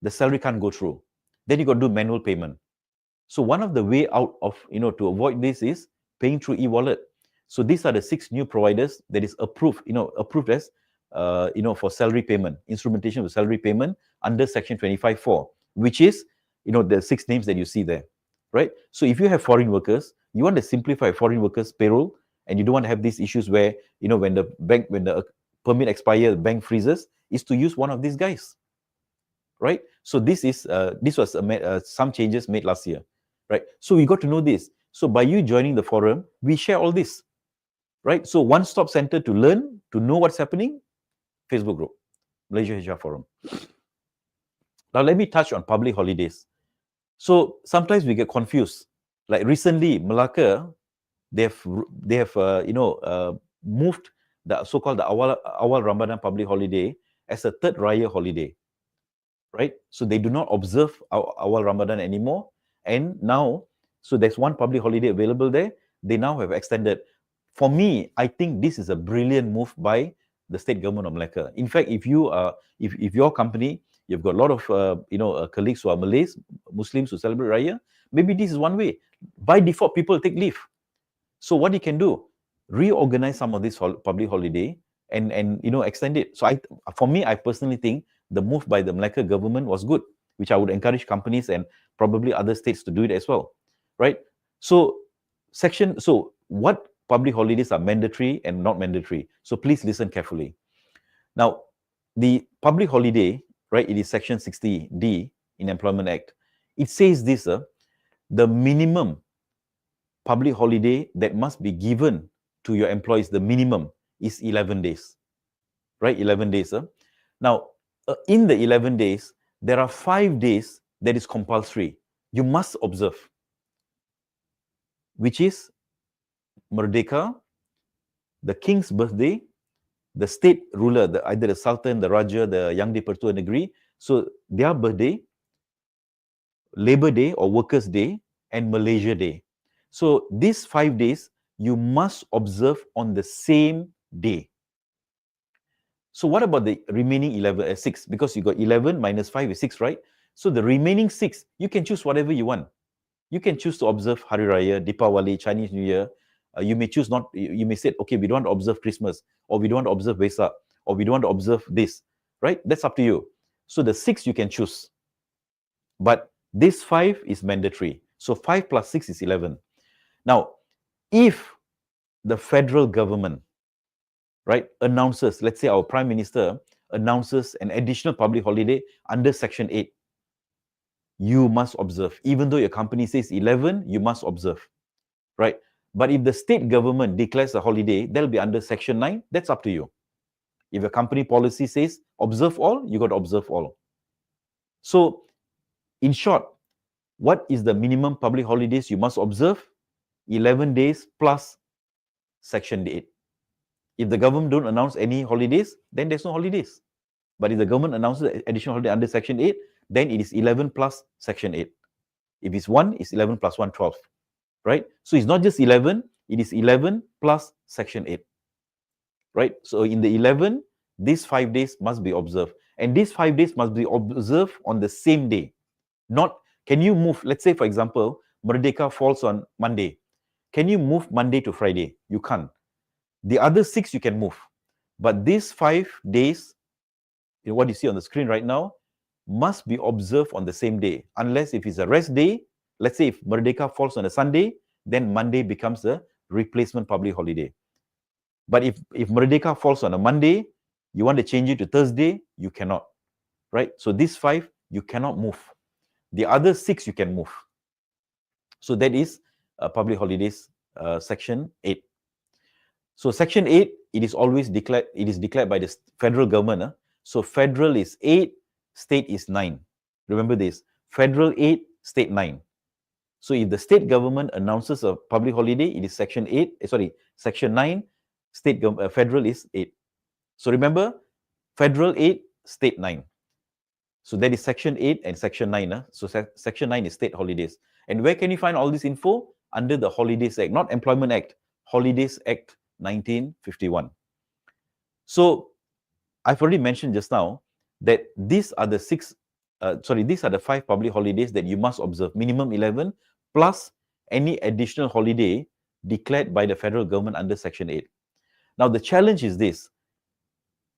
the salary can't go through. Then you got to do manual payment. So one of the way out of, to avoid this is paying through e-wallet. So these are the 6 new providers that is approved as, for salary payment, instrumentation of salary payment under Section 25(4), which is, the 6 names that you see there, right? So if you have foreign workers, you want to simplify foreign workers' payroll, and you don't want to have these issues where, when the permit expires, the bank freezes, is to use one of these guys, right? So this was some changes made last year, right? So we got to know this. So by you joining the forum, we share all this, right? So one-stop center to learn, to know what's happening, Facebook group, Malaysia HR Forum. Now let me touch on public holidays. So sometimes we get confused. Like recently, Malacca, they have moved the so-called the Awal Ramadan public holiday as a third Raya holiday, right? So they do not observe Awal Ramadan anymore. And now, so there's one public holiday available there. They now have extended. For me, I think this is a brilliant move by the state government of Malacca. In fact, if your company, you've got a lot of colleagues who are Malays, Muslims who celebrate Raya, maybe this is one way. By default, people take leave. So what you can do, reorganize some of this public holiday and extend it. So for me, I personally think the move by the Malacca government was good, which I would encourage companies and probably other states to do it as well, right? So So what public holidays are mandatory and not mandatory? So please listen carefully. Now, the public holiday, right, it is section 60D in Employment Act. It says this, the minimum public holiday that must be given to your employees, the minimum is 11 days, right? 11 days. Now, in the 11 days, there are 5 days that is compulsory. You must observe, which is Merdeka, the king's birthday, the state ruler, either the Sultan, the Raja, the Yang di-Pertua Negeri, so their birthday, Labor Day or Workers' Day, and Malaysia Day. So these 5 days, you must observe on the same day. So what about the remaining 6? Because you got 11 minus 5 is 6, right? So the remaining 6, you can choose whatever you want. You can choose to observe Hari Raya, Deepawali, Chinese New Year. You may choose not, you may say, okay, we don't want to observe Christmas, or we don't want to observe Vesak, or we don't want to observe this, right? That's up to you. So the 6 you can choose. But this 5 is mandatory. So 5 plus 6 is 11. Now, if the federal government, right, announces, let's say our Prime Minister announces an additional public holiday under Section 8, you must observe. Even though your company says 11, you must observe, right? But if the state government declares a holiday, that'll be under Section 9. That's up to you. If a company policy says observe all, you got to observe all. So, in short, what is the minimum public holidays you must observe? 11 days plus Section 8. If the government don't announce any holidays, then there's no holidays. But if the government announces additional holiday under Section 8, then it is 11 plus Section 8. If it's 1, it's 11 plus 1, 12. Right? So it's not just 11, it is 11 plus Section 8. Right? So in the 11, these 5 days must be observed. And these 5 days must be observed on the same day. Not, can you move, let's say for example, Merdeka falls on Monday. Can you move Monday to Friday? You can't. The other 6 you can move. But these 5 days, what you see on the screen right now, must be observed on the same day. Unless if it's a rest day, let's say if Merdeka falls on a Sunday, then Monday becomes a replacement public holiday. But if Merdeka falls on a Monday, you want to change it to Thursday, you cannot. Right? So these 5, you cannot move. The other 6 you can move. So that is public holidays, Section 8. So Section 8, it is always declared, it is declared by the federal government. So federal is 8, state is 9. Remember this, federal 8, state 9. So if the state government announces a public holiday, it is Section 9, federal is 8. So remember, federal 8, state 9. So that is Section 8 and Section 9. So Section 9 is state holidays. And where can you find all this info? Under the Holidays Act, not Employment Act, Holidays Act 1951. So I've already mentioned just now that these are the 5 public holidays that you must observe, minimum 11, plus any additional holiday declared by the federal government under Section 8. Now the challenge is this.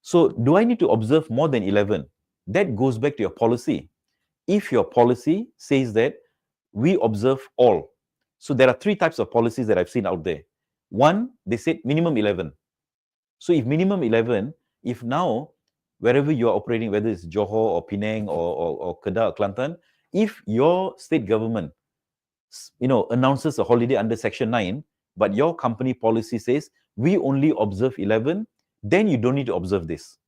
So do I need to observe more than 11? That goes back to your policy. If your policy says that we observe all, so there are 3 types of policies that I've seen out there. One, they said minimum 11. So if minimum 11, if now, wherever you are operating, whether it's Johor or Penang or Kedah or Kelantan, if your state government, announces a holiday under Section 9, but your company policy says we only observe 11, then you don't need to observe this.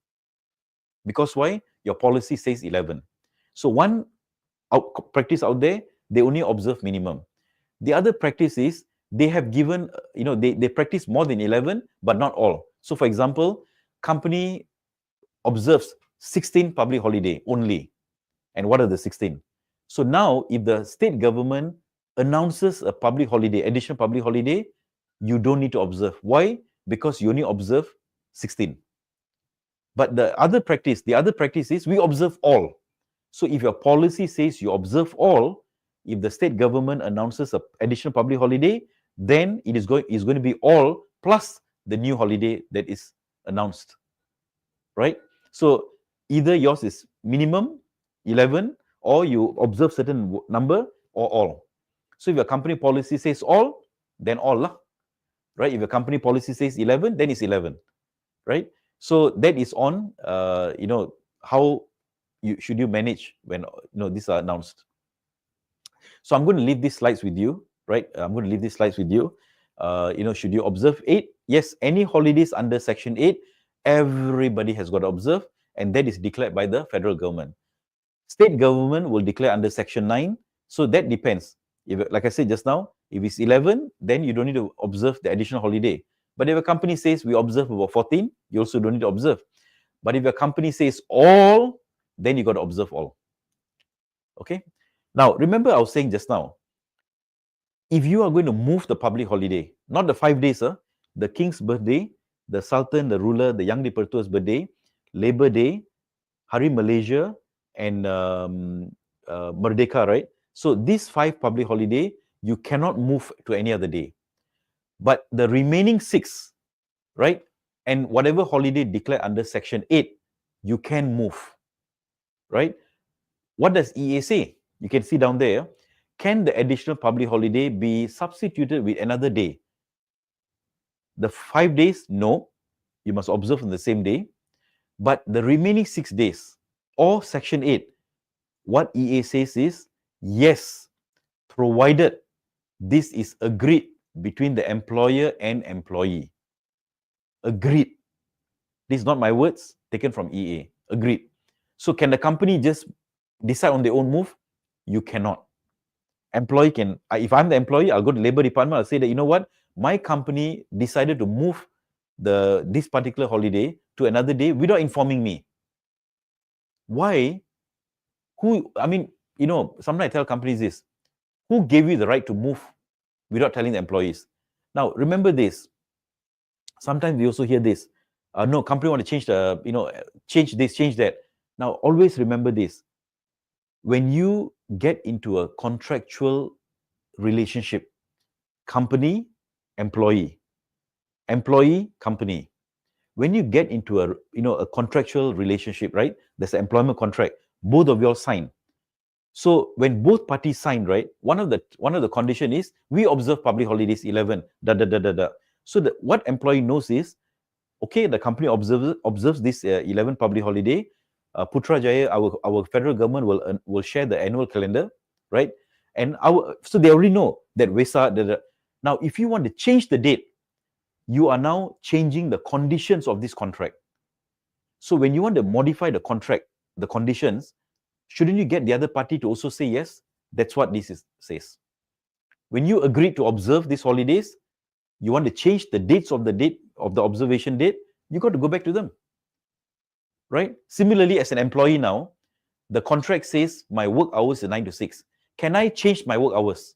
Because why? Your policy says 11. So one practice out there, they only observe minimum. The other practice is they have given, they practice more than 11, but not all. So for example, company observes 16 public holiday only. And what are the 16? So now, if the state government announces a public holiday, additional public holiday, you don't need to observe. Why? Because you only observe 16. But the other practice is we observe all. So if your policy says you observe all, if the state government announces an additional public holiday, then it is going to be all plus the new holiday that is announced. Right? So either yours is minimum 11, or you observe certain number, or all. So if your company policy says all, then all lah, right? If your company policy says 11, then it's 11, right? So that is on, how should you manage when these are announced. So I'm going to leave these slides with you, right? I'm going to leave these slides with you. Should you observe 8? Yes, any holidays under Section 8, everybody has got to observe, and that is declared by the federal government. State government will declare under Section 9. So that depends. If, like I said just now, if it's 11, then you don't need to observe the additional holiday. But if a company says we observe about 14, you also don't need to observe. But if a company says all, then you got to observe all. Okay? Now, remember I was saying just now, if you are going to move the public holiday, not the 5 days, the king's birthday, the sultan, the ruler, the Yang di-Pertua's birthday, Labor Day, Hari Malaysia, and Merdeka, right? So these 5 public holiday, you cannot move to any other day. But the remaining 6, right? And whatever holiday declared under Section 8, you can move, right? What does EA say? You can see down there. Can the additional public holiday be substituted with another day? The 5 days, no. You must observe on the same day. But the remaining 6 days, or Section 8, what EA says is, yes, provided this is agreed between the employer and employee. Agreed. These are not my words, taken from EA. Agreed. So can the company just decide on their own move? You cannot. Employee can, if I'm the employee, I'll go to Labor Department, I'll say that, you know what, my company decided to move this particular holiday to another day without informing me. Why? Sometimes I tell companies this, who gave you the right to move without telling the employees? Now, remember this. Sometimes we also hear this. No, company want to change change this, change that. Now, always remember this. When you get into a contractual relationship, company, employee, employee, company. When you get into a contractual relationship, right? There's an employment contract. Both of you all sign. So when both parties sign, right? One of the condition is we observe public holidays 11. So what employee knows is, okay, the company observes this 11 public holiday. Putrajaya, our federal government will share the annual calendar, right? And so they already know that Wesak. Now, if you want to change the date, you are now changing the conditions of this contract. So when you want to modify the contract, the conditions, shouldn't you get the other party to also say yes? That's what this says. When you agree to observe these holidays, you want to change the dates of the observation date, you got to go back to them. Right? Similarly, as an employee now, the contract says my work hours are 9 to 6. Can I change my work hours?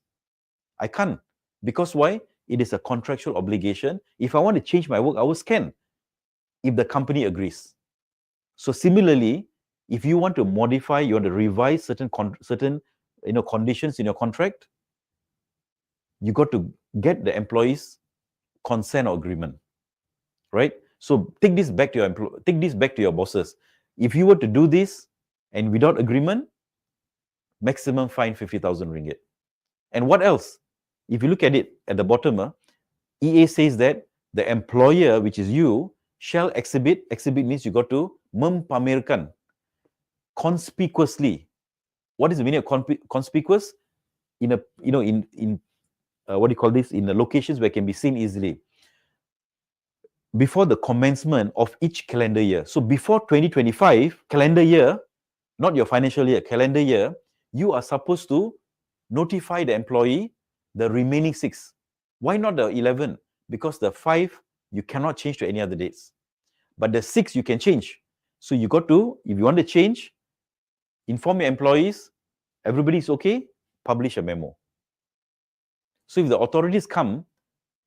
I can't. Because why? It is a contractual obligation. If I want to change my work hours, can. If the company agrees. So similarly, if you want to modify, you want to revise certain conditions in your contract, you got to get the employee's consent or agreement. Right? So take this back to your bosses. If you were to do this and without agreement, maximum fine 50,000 ringgit. And what else? If you look at it at the bottom, EA says that the employer, which is you, shall exhibit. Exhibit means you got to mempamerkan conspicuously. What is the meaning of conspicuous? In what do you call this? In the locations where it can be seen easily. Before the commencement of each calendar year. So before 2025 calendar year, not your financial year, calendar year, you are supposed to notify the employee the remaining 6. Why not the 11? Because the 5 you cannot change to any other dates. But the 6 you can change. So you got to, if you want to change, inform your employees, everybody is okay, publish a memo. So if the authorities come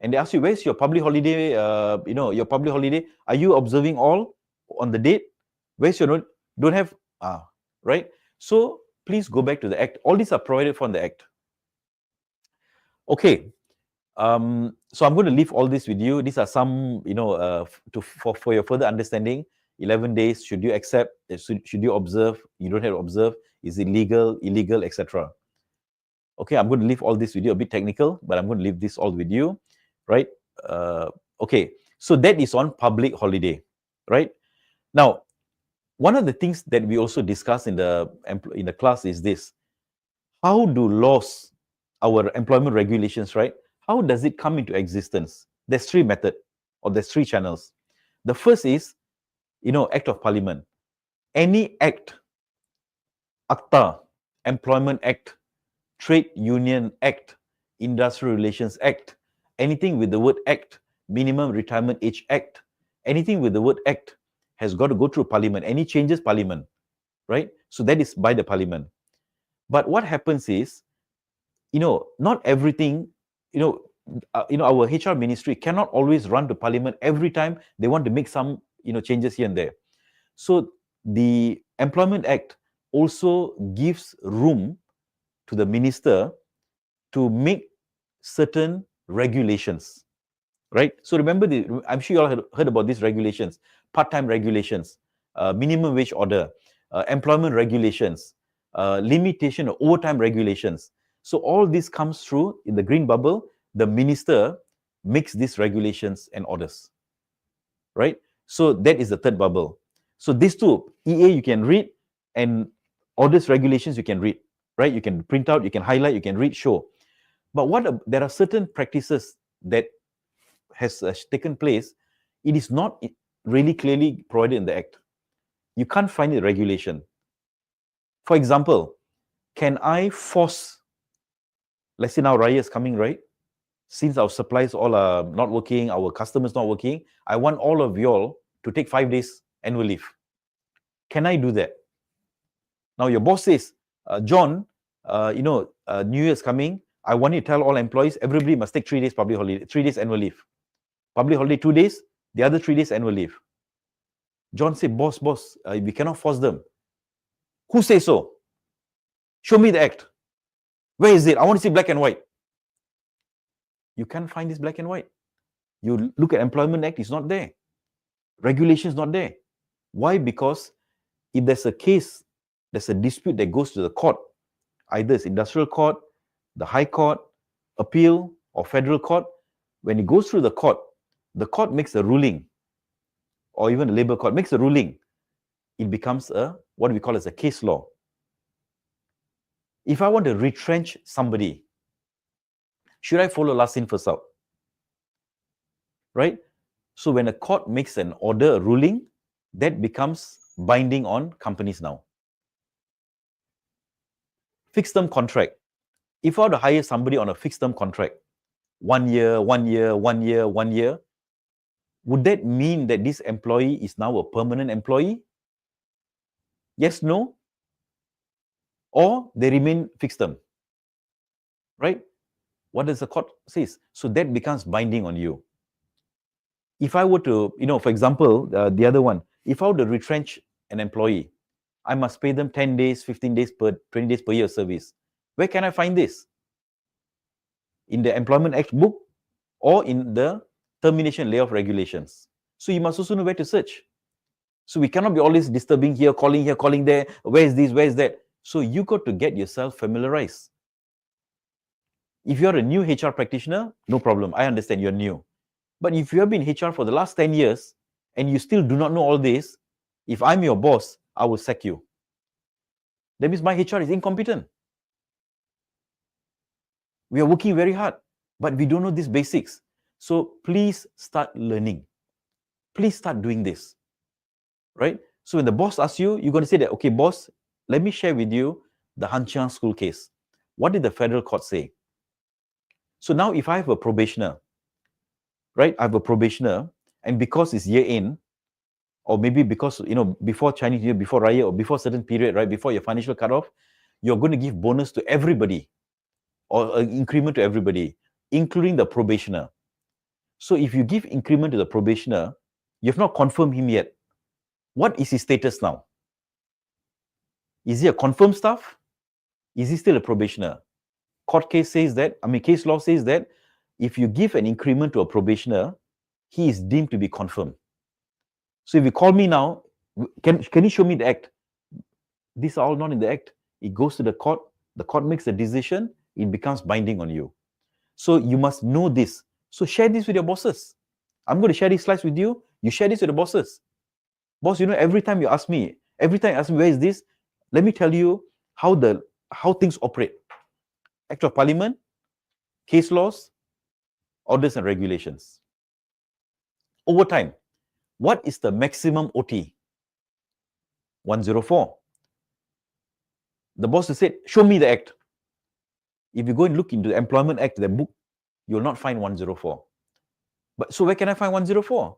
and they ask you, where's your public holiday, your public holiday, are you observing all on the date? Where's your note? Don't have, right? So please go back to the Act. All these are provided for in the Act. Okay. So I'm going to leave all this with you. These are some, for your further understanding. 11 days, should you accept, should you observe, you don't have to observe, is it legal, illegal, etc. Okay, I'm going to leave all this with you, a bit technical, but I'm going to leave this all with you, right? Okay, so that is on public holiday, right? Now, one of the things that we also discussed in the class is this: how do laws, our employment regulations, right? How does it come into existence? There's three methods, or there's three channels. The first is, Act of Parliament. Any act, ACTA, Employment Act, Trade Union Act, Industrial Relations Act, anything with the word Act, Minimum Retirement Age Act, anything with the word Act has got to go through Parliament. Any changes, Parliament, right? So that is by the Parliament. But what happens is, not everything, our HR ministry cannot always run to Parliament every time they want to make some, changes here and there. So the Employment Act also gives room to the minister to make certain regulations, right? So remember, I'm sure you all had heard about these regulations: part-time regulations, minimum wage order, employment regulations, limitation of overtime regulations. So all this comes through in the green bubble. The minister makes these regulations and orders, right? So that is the third bubble. So these two, EA you can read, and orders, regulations you can read, right? You can print out, you can highlight, you can read, show. But there are certain practices that has taken place. It is not really clearly provided in the Act. You can't find the regulation. For example, can I force, let's say now Raya is coming, right? Since our supplies all are not working, our customers not working, I want all of y'all to take 5 days annual leave. Can I do that? Now your boss says, John, New Year's coming, I want you to tell all employees, everybody must take 3 days public holiday, 3 days annual leave. Public holiday 2 days, the other 3 days annual leave. John said, boss, we cannot force them. Who says so? Show me the Act. Where is it? I want to see black and white. You can't find this black and white. You look at Employment Act, it's not there. Regulations not there. Why? Because if there's a case, there's a dispute that goes to the court, either it's industrial court, the High Court, appeal, or federal court. When it goes through the court makes a ruling, or even the labor court makes a ruling. It becomes what we call as a case law. If I want to retrench somebody, should I follow last in, first out? Right? So when a court makes an order, a ruling, that becomes binding on companies now. Fixed term contract. If I were to hire somebody on a fixed term contract, 1 year, 1 year, 1 year, 1 year, would that mean that this employee is now a permanent employee? Yes, no? Or they remain fixed term, right? What does the court say? So that becomes binding on you. If I were to, for example, the other one, if I were to retrench an employee, I must pay them 10 days, 15 days 20 days per year of service. Where can I find this? In the Employment Act book or in the Termination Layoff Regulations. So you must also know where to search. So we cannot be always disturbing here, calling there. Where is this? Where is that? So you got to get yourself familiarized. If you're a new HR practitioner, no problem. I understand you're new. But if you have been in HR for the last 10 years and you still do not know all this, if I'm your boss, I will sack you. That means my HR is incompetent. We are working very hard, but we don't know these basics. So please start learning. Please start doing this, right? So when the boss asks you, you're going to say that, okay, boss, let me share with you the Han Chiang school case. What did the federal court say? So now if I have a probationer, right? I have a probationer, and because it's year end, or maybe because, before Chinese New Year, before Raya, or before a certain period, right? Before your financial cutoff, you're going to give bonus to everybody, or an increment to everybody, including the probationer. So if you give increment to the probationer, you have not confirmed him yet. What is his status now? Is he a confirmed staff? Is he still a probationer? Case law says that if you give an increment to a probationer, he is deemed to be confirmed. So if you call me now, can you show me the Act? These are all not in the Act. It goes to the court makes a decision, it becomes binding on you. So you must know this. So share this with your bosses. I'm going to share these slides with you. You share this with the bosses. Boss, every time you ask me, where is this? Let me tell you how things operate. Act of Parliament, case laws, orders and regulations. Overtime. What is the maximum OT? 104. The boss will say, show me the act. If you go and look into the Employment Act, the book, you will not find 104. But so where can I find 104?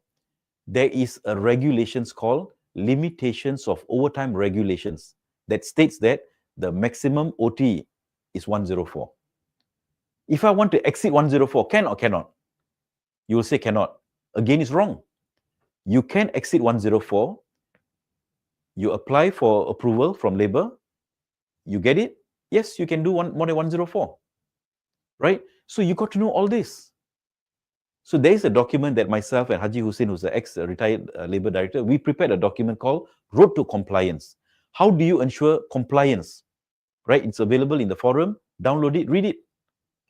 There is a regulations called Limitations of Overtime Regulations that states that the maximum OT is 104. If I want to exceed 104, can or cannot? You will say cannot. Again, it's wrong. You can exceed 104. You apply for approval from labor. You get it? Yes, you can do more than 104. Right? So you got to know all this. So there is a document that myself and Haji Hussein, who's the ex-retired labor director, we prepared a document called Road to Compliance. How do you ensure compliance? Right? It's available in the forum. Download it, read it.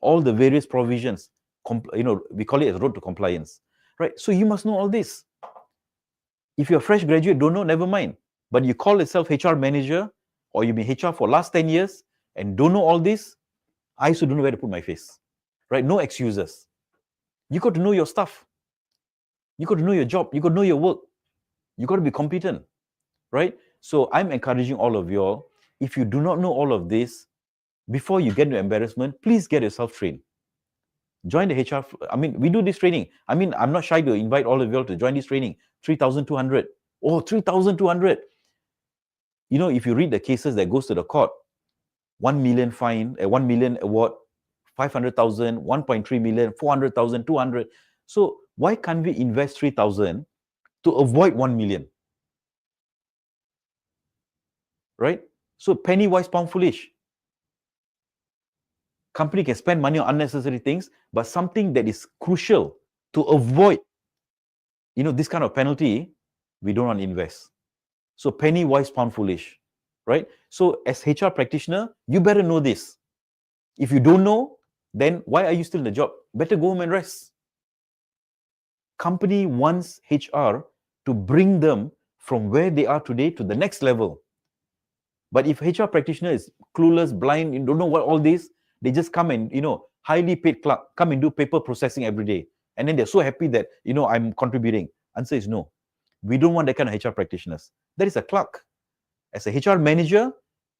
All the various provisions. We call it as Road to Compliance. Right? So you must know all this. If you're a fresh graduate, don't know, never mind. But you call yourself HR manager, or you've been HR for last 10 years and don't know all this, I also don't know where to put my face. Right? No excuses. You got to know your stuff. You got to know your job. You got to know your work. You got to be competent. Right? So I'm encouraging all of you all, if you do not know all of this, before you get into embarrassment, please get yourself trained. Join the HR. We do this training. I'm not shy to invite all of you all to join this training. 3,200. Oh, 3,200. If you read the cases that goes to the court, 1 million fine, 1 million award, 500,000, 1.3 million, 400,000, 200. So why can't we invest 3,000 to avoid 1 million? Right? So penny wise, pound foolish. Company can spend money on unnecessary things, but something that is crucial to avoid, this kind of penalty, we don't want to invest. So penny wise, pound foolish, right? So as HR practitioner, you better know this. If you don't know, then why are you still in the job? Better go home and rest. Company wants HR to bring them from where they are today to the next level. But if HR practitioner is clueless, blind, you don't know what all this, they just come and, highly paid clerk, come and do paper processing every day. And then they're so happy that, I'm contributing. Answer is no. We don't want that kind of HR practitioners. That is a clerk. As a HR manager,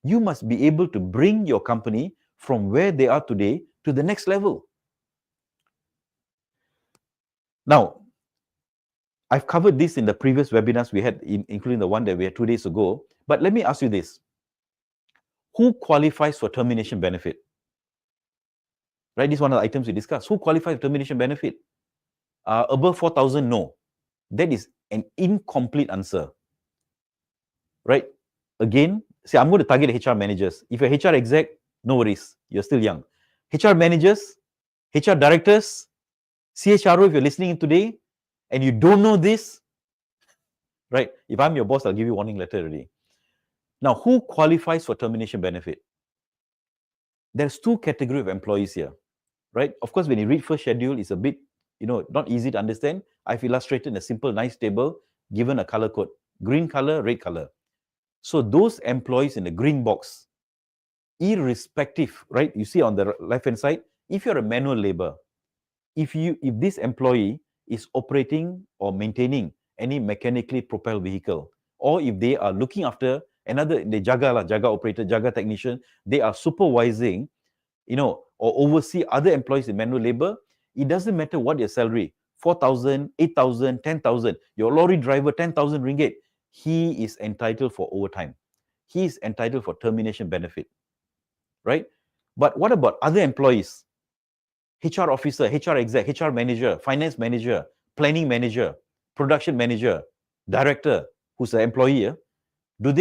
you must be able to bring your company from where they are today to the next level. Now, I've covered this in the previous webinars we had, including the one that we had 2 days ago. But let me ask you this. Who qualifies for termination benefit? Right, this is one of the items we discussed. Who qualifies for termination benefit? Above 4,000, no. That is an incomplete answer. Right? Again, see, I'm going to target HR managers. If you're HR exec, no worries. You're still young. HR managers, HR directors, CHRO, if you're listening in today, and you don't know this, right? If I'm your boss, I'll give you a warning letter already. Now, who qualifies for termination benefit? There's two categories of employees here, right? Of course, when you read first schedule, it's a bit, not easy to understand. I've illustrated in a simple, nice table, given a color code, green color, red color. So those employees in the green box, irrespective, right? You see on the left-hand side, if you're a manual labor, if this employee is operating or maintaining any mechanically propelled vehicle, or if they are looking after the jaga operator, jaga technician, they are supervising, or oversee other employees in manual labor, it doesn't matter what your salary, 4,000, 8,000, 10,000, your lorry driver, 10,000 ringgit, he is entitled for overtime. He is entitled for termination benefit, right? But what about other employees? HR officer, HR exec, HR manager, finance manager, planning manager, production manager, director, who's an employee, are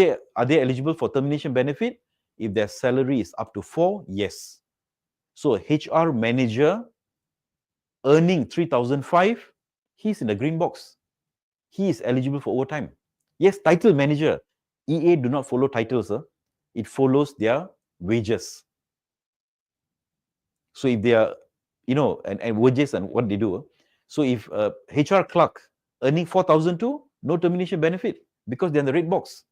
they eligible for termination benefit? If their salary is up to 4, yes. So HR manager earning 3,005, he's in the green box. He is eligible for overtime. Yes, title manager. EA do not follow titles. It follows their wages. So if they are, and wages and what they do. So if HR clerk earning 4,000 too, no termination benefit because they're in the red box.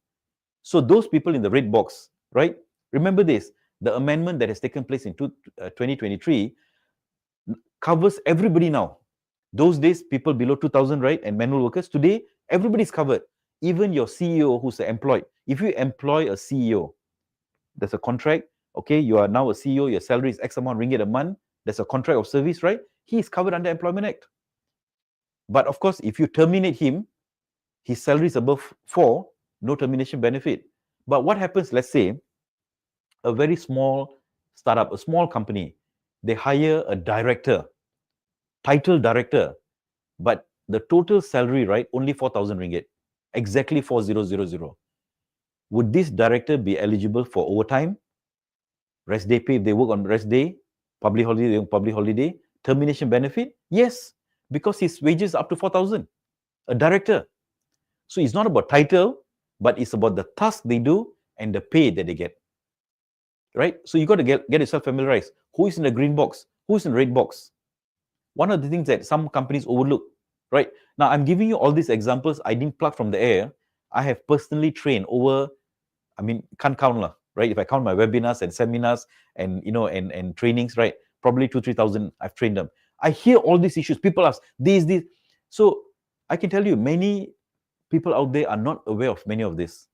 So those people in the red box, right? Remember this, the amendment that has taken place in 2023 covers everybody now. Those days, people below 2,000, right? And manual workers. Today, everybody's covered. Even your CEO who's employed. If you employ a CEO, there's a contract. Okay, you are now a CEO, your salary is X amount ringgit a month. There's a contract of service, right? He is covered under Employment Act. But of course, if you terminate him, his salary is above 4, no termination benefit. But what happens, let's say, a very small startup, a small company, they hire a director, title director, but the total salary, right, only 4,000 ringgit, exactly 4,000. Would this director be eligible for overtime, rest day pay if they work on rest day, public holiday, termination benefit? Yes, because his wages are up to 4,000, a director. So it's not about title, but it's about the task they do and the pay that they get. Right? So you got to get yourself familiarized. Who is in the green box? Who is in the red box? One of the things that some companies overlook, right? Now, I'm giving you all these examples. I didn't pluck from the air. I have personally trained over, can't count, right? If I count my webinars and seminars and, and trainings, right? Probably 2,000-3,000, I've trained them. I hear all these issues. People ask, this. So I can tell you, many people out there are not aware of many of this.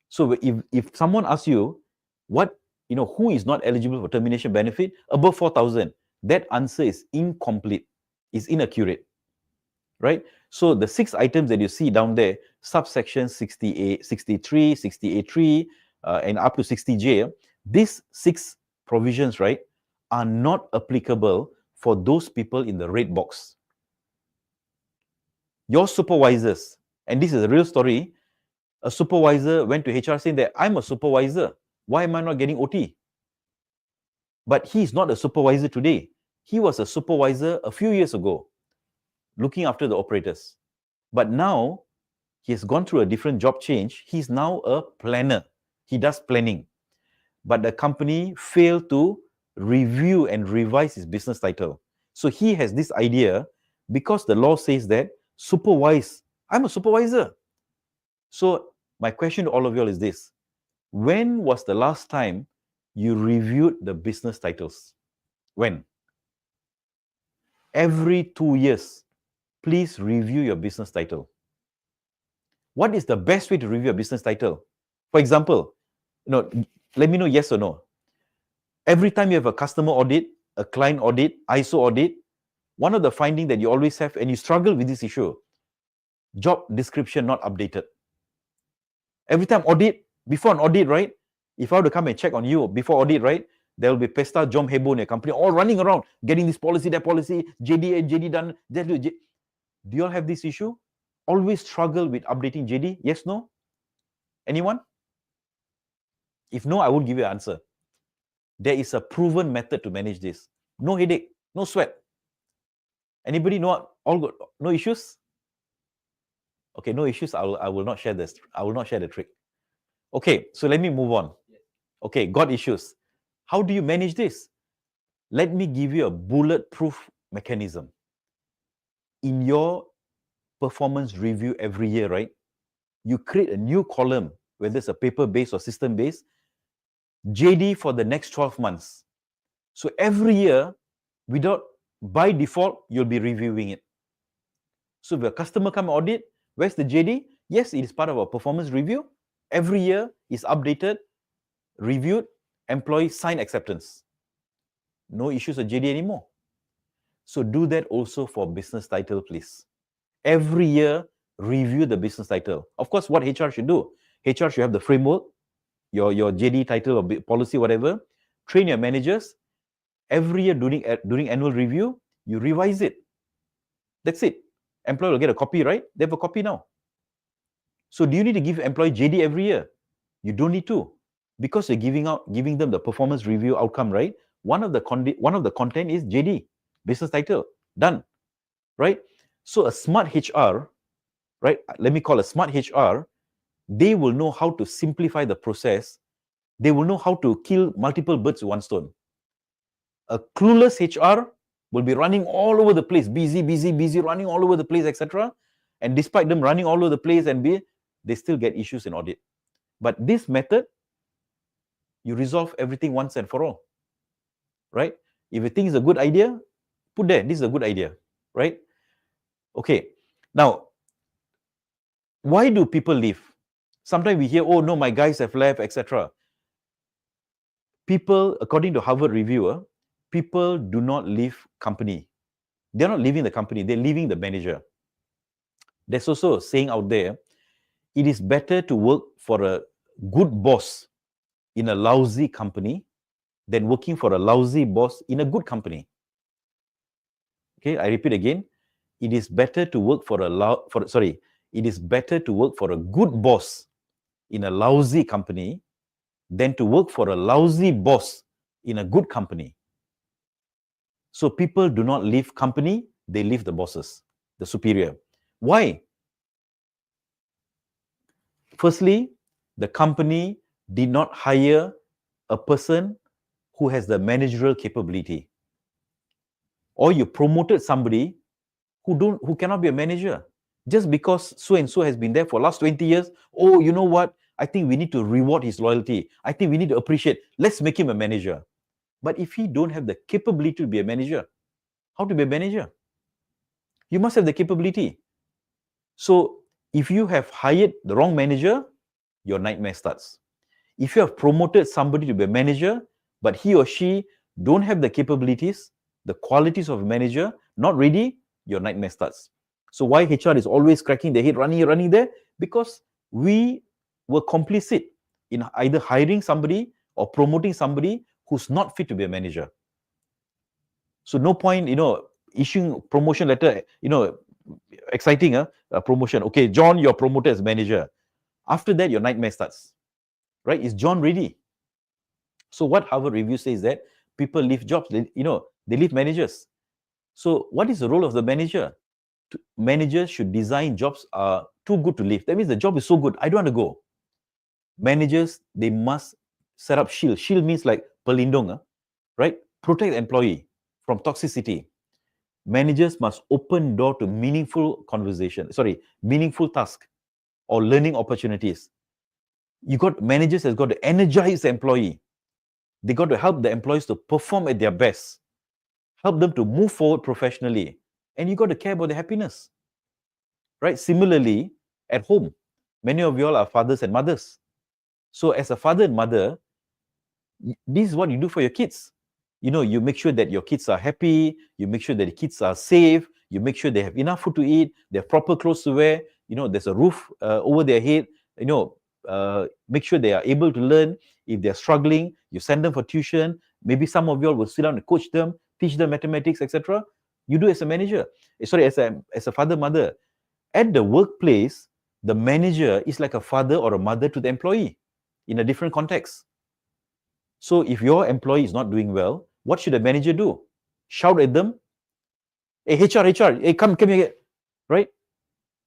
So if someone asks you, who is not eligible for termination benefit above 4,000, that answer is incomplete, is inaccurate, right? So the 6 items that you see down there, subsection 68, 63, 68.3, and up to 60J, these 6 provisions, right, are not applicable for those people in the red box. Your supervisors, and this is a real story, a supervisor went to HR saying that I'm a supervisor. Why am I not getting OT? But he's not a supervisor today. He was a supervisor a few years ago, looking after the operators. But now, he has gone through a different job change. He's now a planner. He does planning. But the company failed to review and revise his business title. So he has this idea, because the law says that, supervise. I'm a supervisor. So my question to all of you all is this. When was the last time you reviewed the business titles? When? Every 2 years, please review your business title. What is the best way to review a business title? For example, let me know yes or no. Every time you have a customer audit, a client audit, ISO audit, one of the findings that you always have, and you struggle with this issue, job description not updated. Every time audit, before an audit, right? If I were to come and check on you before audit, right? There will be Pesta, Jom Hebo in your company, all running around, getting this policy, that policy, JD done, that. Do you all have this issue? Always struggle with updating JD? Yes, no? Anyone? If no, I will give you an answer. There is a proven method to manage this. No headache, no sweat. Anybody know? All good? No issues? Okay, no issues. I will not share this. I will not share the trick. Okay, so let me move on. Okay, got issues. How do you manage this? Let me give you a bulletproof mechanism. In your performance review every year, right? You create a new column, whether it's a paper-based or system-based, JD for the next 12 months. So every year, by default, you'll be reviewing it. So if a customer come audit, where's the JD? Yes, it is part of our performance review. Every year is updated, reviewed, employee sign acceptance. No issues with JD anymore. So do that also for business title, please. Every year, review the business title. Of course, what HR should do? HR should have the framework, your JD title or policy, whatever. Train your managers. Every year during annual review, you revise it. That's it. Employee will get a copy, right? They have a copy now. So do you need to give employee JD every year? You don't need to, because you're giving them the performance review outcome, right? One of the content is JD, business title, done, right? So a smart HR, right? Let me call a smart HR. They will know how to simplify the process. They will know how to kill multiple birds with one stone. A clueless HR will be running all over the place, busy, running all over the place, etc. And despite them running all over the place they still get issues in audit. But this method, you resolve everything once and for all, right? If you think it's a good idea, put there, this is a good idea, right? Okay, now, why do people leave? Sometimes we hear, oh no, my guys have left, etc. People, according to Harvard Reviewer, people do not leave company. They're not leaving the company, they're leaving the manager. There's also a saying out there, it is better to work for a good boss in a lousy company than working for a lousy boss in a good company. Okay, I repeat again. It is better to work for it is better to work for a good boss in a lousy company than to work for a lousy boss in a good company. So people do not leave company, they leave the bosses, the superior. Why? Firstly, the company did not hire a person who has the managerial capability. Or you promoted somebody who cannot be a manager. Just because so and so has been there for last 20 years, oh, you know what? I think we need to reward his loyalty. I think we need to appreciate. Let's make him a manager. But if he don't have the capability to be a manager, how to be a manager? You must have the capability. So if you have hired the wrong manager, your nightmare starts. If you have promoted somebody to be a manager, but he or she don't have the capabilities, the qualities of a manager, not ready, your nightmare starts. So why HR is always cracking their head, running there? Because we were complicit in either hiring somebody or promoting somebody who's not fit to be a manager. So no point, issuing promotion letter, exciting promotion. Okay, John, you're promoted as manager. After that, your nightmare starts, right? Is John ready? So what Harvard Review says that people leave jobs, they leave managers. So what is the role of the manager? Managers should design jobs are too good to leave. That means the job is so good, I don't want to go. Managers, they must set up shield. Shield means like pelindung, right? Protect the employee from toxicity. Managers must open door to meaningful task or learning opportunities. Managers has got to energize the employee. They got to help the employees to perform at their best, help them to move forward professionally, and you got to care about their happiness, right? Similarly, at home, many of you all are fathers and mothers. So as a father and mother, this is what you do for your kids. You make sure that your kids are happy, you make sure that the kids are safe, you make sure they have enough food to eat, they have proper clothes to wear, there's a roof over their head, make sure they are able to learn. If they're struggling, you send them for tuition. Maybe some of you all will sit down and coach them, teach them mathematics, etc. You do as a manager, as a father, mother. At the workplace, the manager is like a father or a mother to the employee in a different context. So if your employee is not doing well, what should a manager do? Shout at them, hey, HR, hey, come here, right?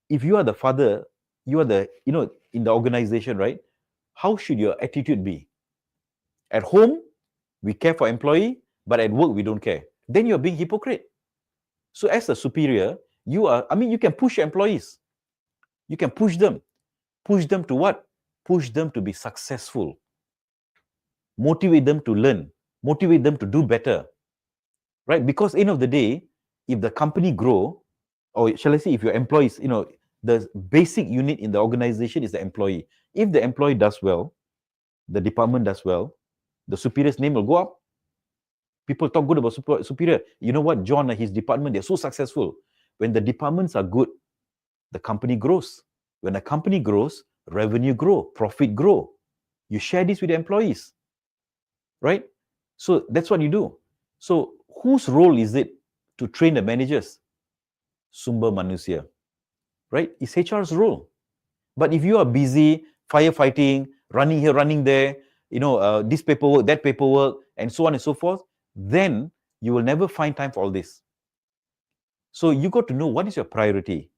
If you are the father, you are the, in the organization, right? How should your attitude be? At home, we care for employee, but at work, we don't care. Then you're being hypocrite. So as a superior, you can push your employees. You can push them. Push them to what? Push them to be successful. Motivate them to learn. Motivate them to do better. Right? Because end of the day, if the company grow, or shall I say, if your employees, the basic unit in the organization is the employee. If the employee does well, the department does well, the superior's name will go up. People talk good about superior. You know what, John and his department, they're so successful. When the departments are good, the company grows. When a company grows, revenue grow, profit grow. You share this with the employees, right? So that's what you do. So whose role is it to train the managers? Sumber manusia, right? It's HR's role. But if you are busy firefighting, running here, running there, this paperwork, that paperwork, and so on and so forth, then you will never find time for all this. So you got to know what is your priority.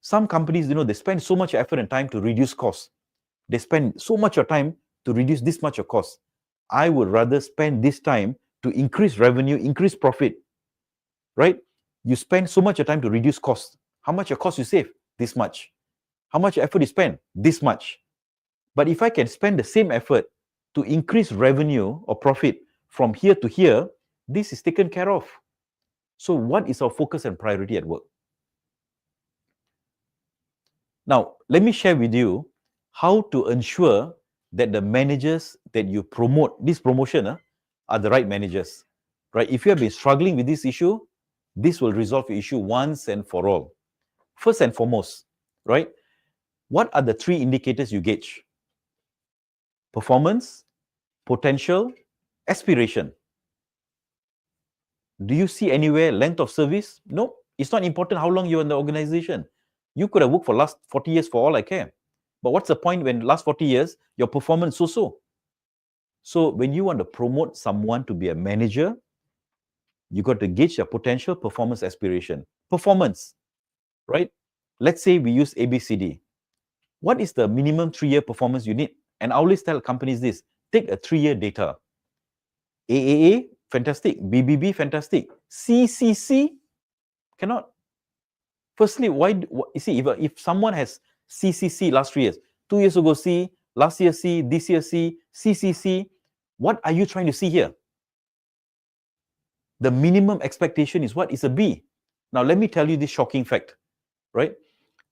Some companies, they spend so much effort and time to reduce costs. They spend so much of time to reduce this much of cost. I would rather spend this time to increase revenue, increase profit, right? You spend so much time to reduce costs. How much your cost you save? This much. How much effort you spend? This much. But if I can spend the same effort to increase revenue or profit from here to here, this is taken care of. So what is our focus and priority at work? Now, let me share with you how to ensure that the managers that you promote, this promotion, are the right managers, right? If you have been struggling with this issue, this will resolve the issue once and for all. First and foremost, right? What are the 3 indicators you gauge? Performance, potential, aspiration. Do you see anywhere length of service? No, it's not important how long you're in the organization. You could have worked for last 40 years for all I care. But what's the point when last 40 years, your performance so-so? So when you want to promote someone to be a manager, you got to gauge their potential, performance, aspiration. Performance, right? Let's say we use ABCD. What is the minimum 3-year performance you need? And I always tell companies this, take a 3-year data. AAA, fantastic. BBB, fantastic. CCC, cannot. Firstly, you see, if someone has CCC last 3 years, 2 years ago C, last year C, this year C, CCC, what are you trying to see here? The minimum expectation is what? It's a B. Now, let me tell you this shocking fact, right?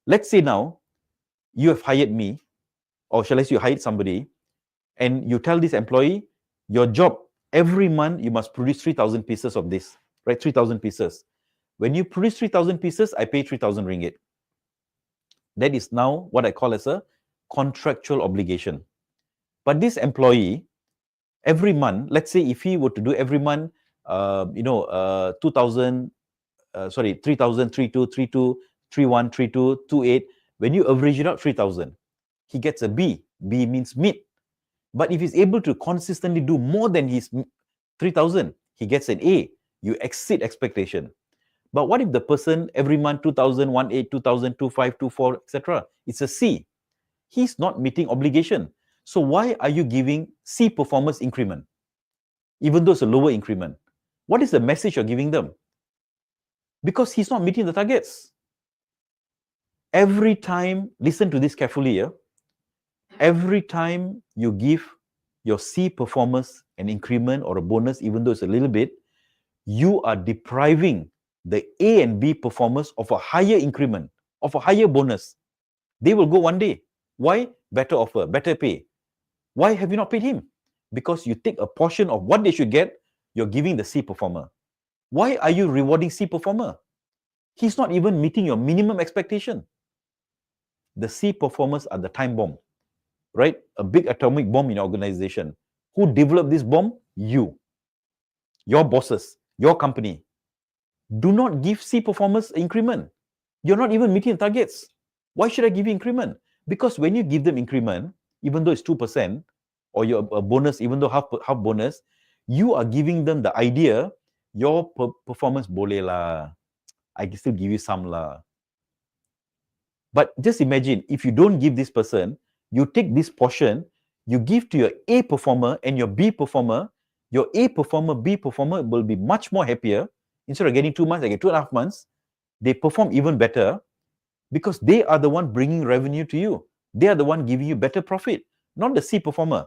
Let's say now, you have hired me, or shall I say you hired somebody, and you tell this employee, your job, every month, you must produce 3,000 pieces of this, right? 3,000 pieces. When you produce 3,000 pieces, I pay 3,000 ringgit. That is now what I call as a contractual obligation. But this employee, every month, let's say if he were to do every month, 3,000, 32, 32, 31, 32, 28, when you average it out, 3,000, he gets a B. B means meet. But if he's able to consistently do more than his 3,000, he gets an A. You exceed expectation. But what if the person every month 2,000, 1,800, 2,000, 2,500, 2,400, etc. It's a C. He's not meeting obligation. So why are you giving C performance increment, even though it's a lower increment? What is the message you're giving them? Because he's not meeting the targets. Every time, listen to this carefully here, every time you give your C performance an increment or a bonus, even though it's a little bit, you are depriving the A and B performers of a higher increment, of a higher bonus. They will go one day. Why? Better offer, better pay. Why have you not paid him? Because you take a portion of what they should get, you're giving the C performer. Why are you rewarding C performer? He's not even meeting your minimum expectation. The C performers are the time bomb, right? A big atomic bomb in your organization. Who developed this bomb? You. Your bosses, your company. Do not give C performers increment. You're not even meeting targets. Why should I give you increment? Because when you give them increment, even though it's 2%, or your bonus, even though half bonus, you are giving them the idea, your performance boleh lah. I can still give you some lah. But just imagine, if you don't give this person, you take this portion, you give to your A performer and your B performer, your A performer, B performer will be much more happier. Instead of getting 2 months, they get 2.5 months. They perform even better because they are the one bringing revenue to you. They are the one giving you better profit, not the C performer.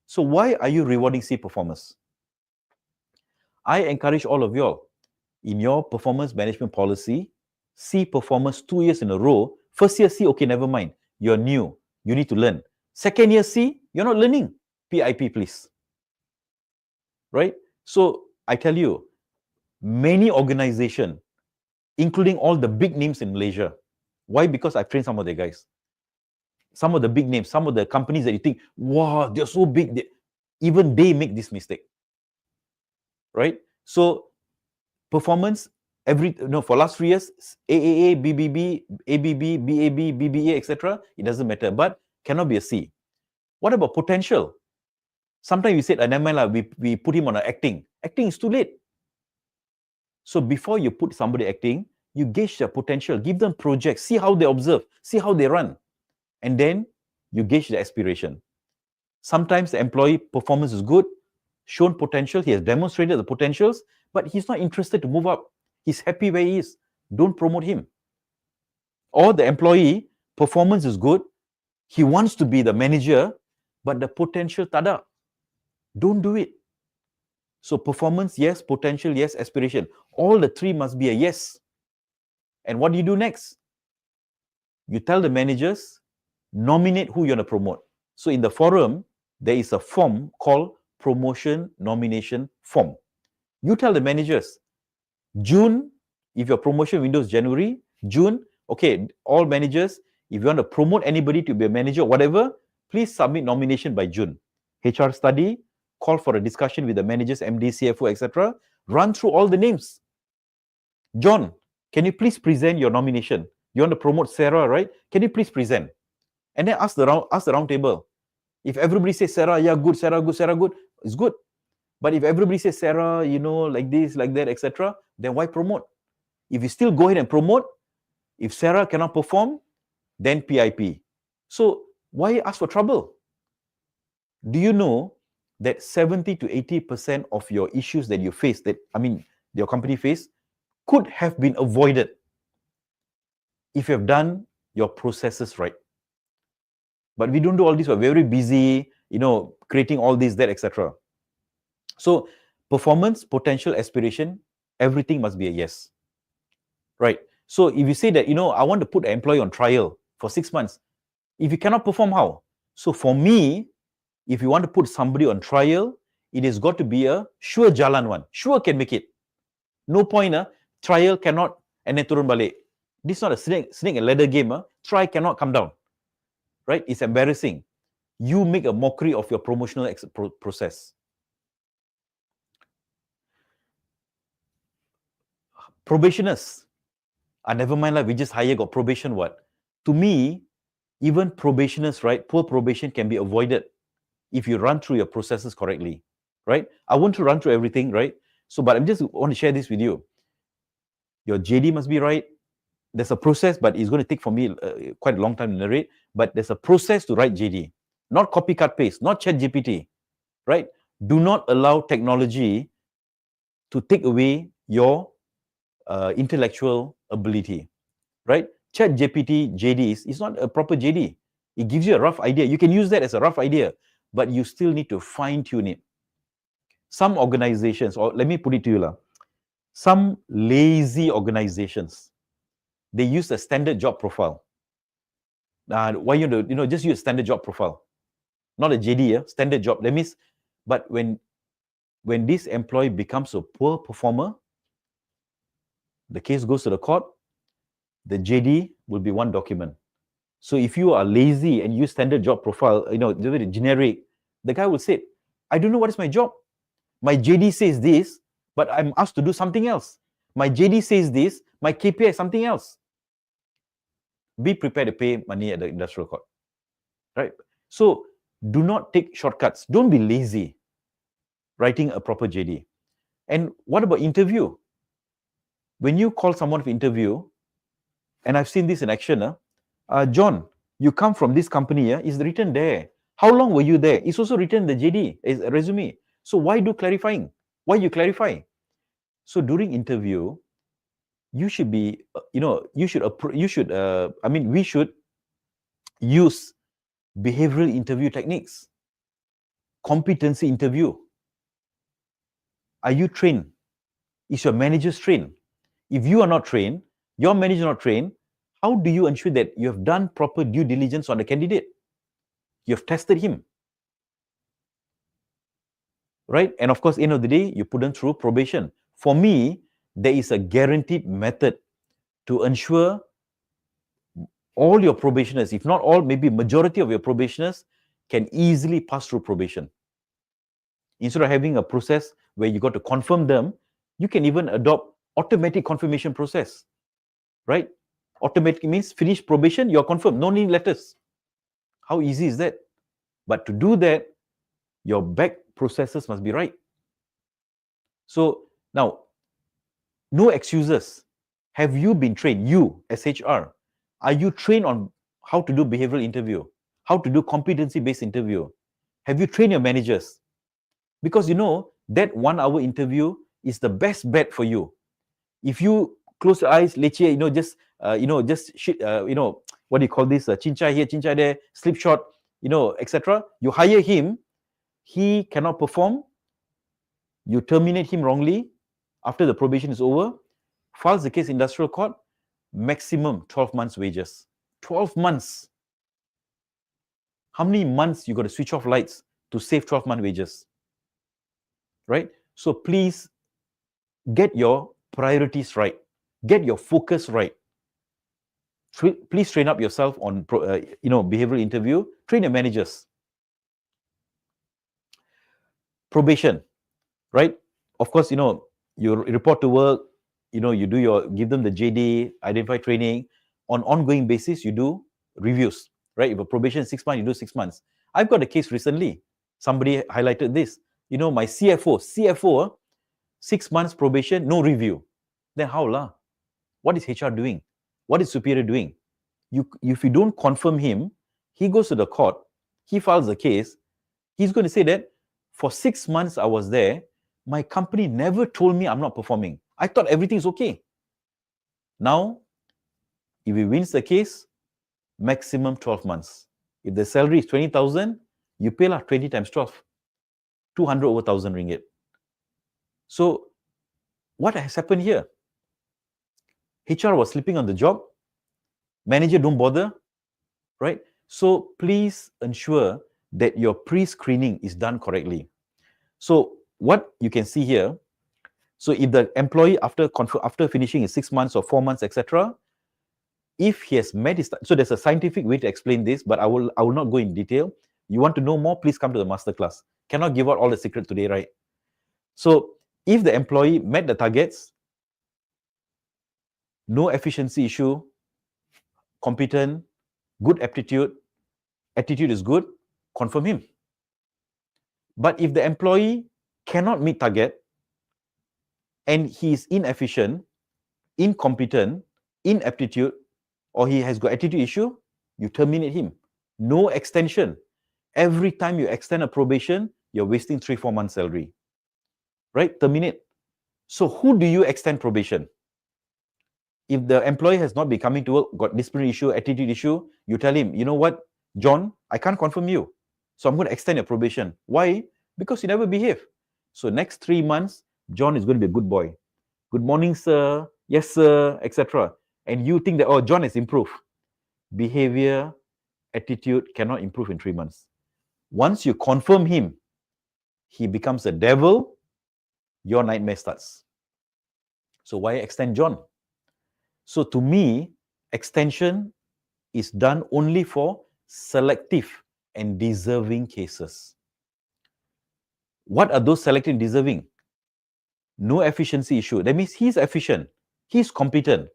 So why are you rewarding C performers? I encourage all of y'all, in your performance management policy, C performers 2 years in a row. First year C, okay, never mind. You're new. You need to learn. Second year C, you're not learning. PIP, please. Right? So I tell you, many organizations, including all the big names in Malaysia. Why? Because I've trained some of the guys. Some of the big names, some of the companies that you think, wow, they're so big. Even they make this mistake. Right? So performance, for last 3 years, AAA, BBB, ABB, BAB, BBA, etc. It doesn't matter, but cannot be a C. What about potential? Sometimes we said, never mind, we put him on acting. Acting is too late. So before you put somebody acting, you gauge their potential, give them projects, see how they observe, see how they run. And then you gauge the aspiration. Sometimes the employee performance is good, shown potential, he has demonstrated the potentials, but he's not interested to move up. He's happy where he is. Don't promote him. Or the employee performance is good, he wants to be the manager, but the potential tada. Don't do it. So performance, yes. Potential, yes. Aspiration. All the three must be a yes. And what do you do next? You tell the managers, nominate who you want to promote. So in the forum, there is a form called promotion nomination form. You tell the managers, June, if your promotion window is January, June, okay, all managers, if you want to promote anybody to be a manager, whatever, please submit nomination by June. HR study, call for a discussion with the managers, MD, CFO, etc. Run through all the names. John, can you please present your nomination? You want to promote Sarah, right? Can you please present? And then ask the round table. If everybody says Sarah, yeah, good, Sarah, good, Sarah, good, it's good. But if everybody says Sarah, you know, like this, like that, etc., then why promote? If you still go ahead and promote, if Sarah cannot perform, then PIP. So why ask for trouble? Do you know that 70 to 80% of your issues that you face, your company face, could have been avoided if you have done your processes right? But we don't do all this. We're very busy, creating all this, that, etc. So performance, potential, aspiration, everything must be a yes, right? So if you say that, I want to put an employee on trial for 6 months, if you cannot perform, how? So for me, if you want to put somebody on trial, it has got to be a sure jalan one. Sure can make it. No point, trial cannot, and then turun balik. This is not a snake and ladder game. Try cannot come down, right? It's embarrassing. You make a mockery of your promotional process. Probationers. Never mind, we just hire, got probation, what? To me, even probationers, right? Poor probation can be avoided if you run through your processes correctly, right? I want to run through everything, right? So, but I just want to share this with you. Your JD must be right. There's a process, but it's going to take for me quite a long time to narrate. But there's a process to write JD, not copy, cut, paste, not ChatGPT, right? Do not allow technology to take away your intellectual ability, right? ChatGPT JD is not a proper JD. It gives you a rough idea. You can use that as a rough idea, but you still need to fine-tune it. Some organizations, or let me put it to you, some lazy organizations, they use a standard job profile. Why just use a standard job profile, not a JD, standard job. That means, but when this employee becomes a poor performer, the case goes to the court, the JD will be one document. So if you are lazy and use standard job profile, very generic, the guy will say, I don't know what is my job. My JD says this, but I'm asked to do something else. My JD says this, my KPI is something else. Be prepared to pay money at the industrial court, right? So do not take shortcuts. Don't be lazy writing a proper JD. And what about interview? When you call someone for interview, and I've seen this in action, John, you come from this company, it's written there. How long were you there? It's also written in the JD, is a resume. So why do clarifying? Why you clarify? So during interview, you should be, we should use behavioral interview techniques, competency interview. Are you trained? Is your manager trained? If you are not trained, your manager is not trained, how do you ensure that you have done proper due diligence on the candidate? You have tested him, right? And of course, end of the day, you put them through probation. For me, there is a guaranteed method to ensure all your probationers, if not all, maybe majority of your probationers can easily pass through probation. Instead of having a process where you got to confirm them, you can even adopt automatic confirmation process, right? Automatic means finish probation, you're confirmed, no need letters. How easy is that? But to do that, your back processes must be right. So now, no excuses. Have you been trained, you as HR? Are you trained on how to do behavioral interview? How to do competency-based interview? Have you trained your managers? Because you know, that 1 hour interview is the best bet for you. If you close your eyes, leceh, just shit, what do you call this? Chinchai here, chinchai there, slip shot, etc. You hire him, he cannot perform, you terminate him wrongly after the probation is over, files the case industrial court, maximum 12 months wages. 12 months. How many months you got to switch off lights to save 12-month wages? Right? So please get your priorities right. Get your focus right. Please train up yourself on behavioral interview. Train your managers. Probation, right? Of course, you report to work, you give them the JD, identify training. On ongoing basis, you do reviews, right? If a probation is 6 months, you do 6 months. I've got a case recently. Somebody highlighted this. My CFO, 6 months probation, no review. Then how lah? What is HR doing? What is superior doing? If you don't confirm him, he goes to the court, he files a case, he's going to say that for 6 months I was there, my company never told me I'm not performing. I thought everything is okay. Now, if he wins the case, maximum 12 months. If the salary is 20,000, you pay 20 times 12, 200 over 1,000 ringgit. So, what has happened here? HR was sleeping on the job. Manager don't bother, right? So please ensure that your pre-screening is done correctly. So what you can see here, so if the employee after finishing his 6 months or 4 months, etc., if he has met his, so there's a scientific way to explain this, but I will not go in detail. You want to know more, please come to the masterclass. Cannot give out all the secret today, right? So if the employee met the targets, no efficiency issue, competent, good aptitude, attitude is good, confirm him. But if the employee cannot meet target and he is inefficient, incompetent, inaptitude, or he has got attitude issue, you terminate him. No extension. Every time you extend a probation, you're wasting 3-4 months salary. Right? Terminate. So who do you extend probation? If the employee has not been coming to work, got disciplinary issue, attitude issue, you tell him, you know what, John, I can't confirm you. So I'm going to extend your probation. Why? Because you never behave. So next 3 months, John is going to be a good boy. Good morning, sir. Yes, sir, etc. And you think that, oh, John has improved. Behavior, attitude cannot improve in 3 months. Once you confirm him, he becomes a devil, your nightmare starts. So why extend John? So to me, extension is done only for selective and deserving cases. What are those selective and deserving? No efficiency issue. That means he's efficient, he's competent,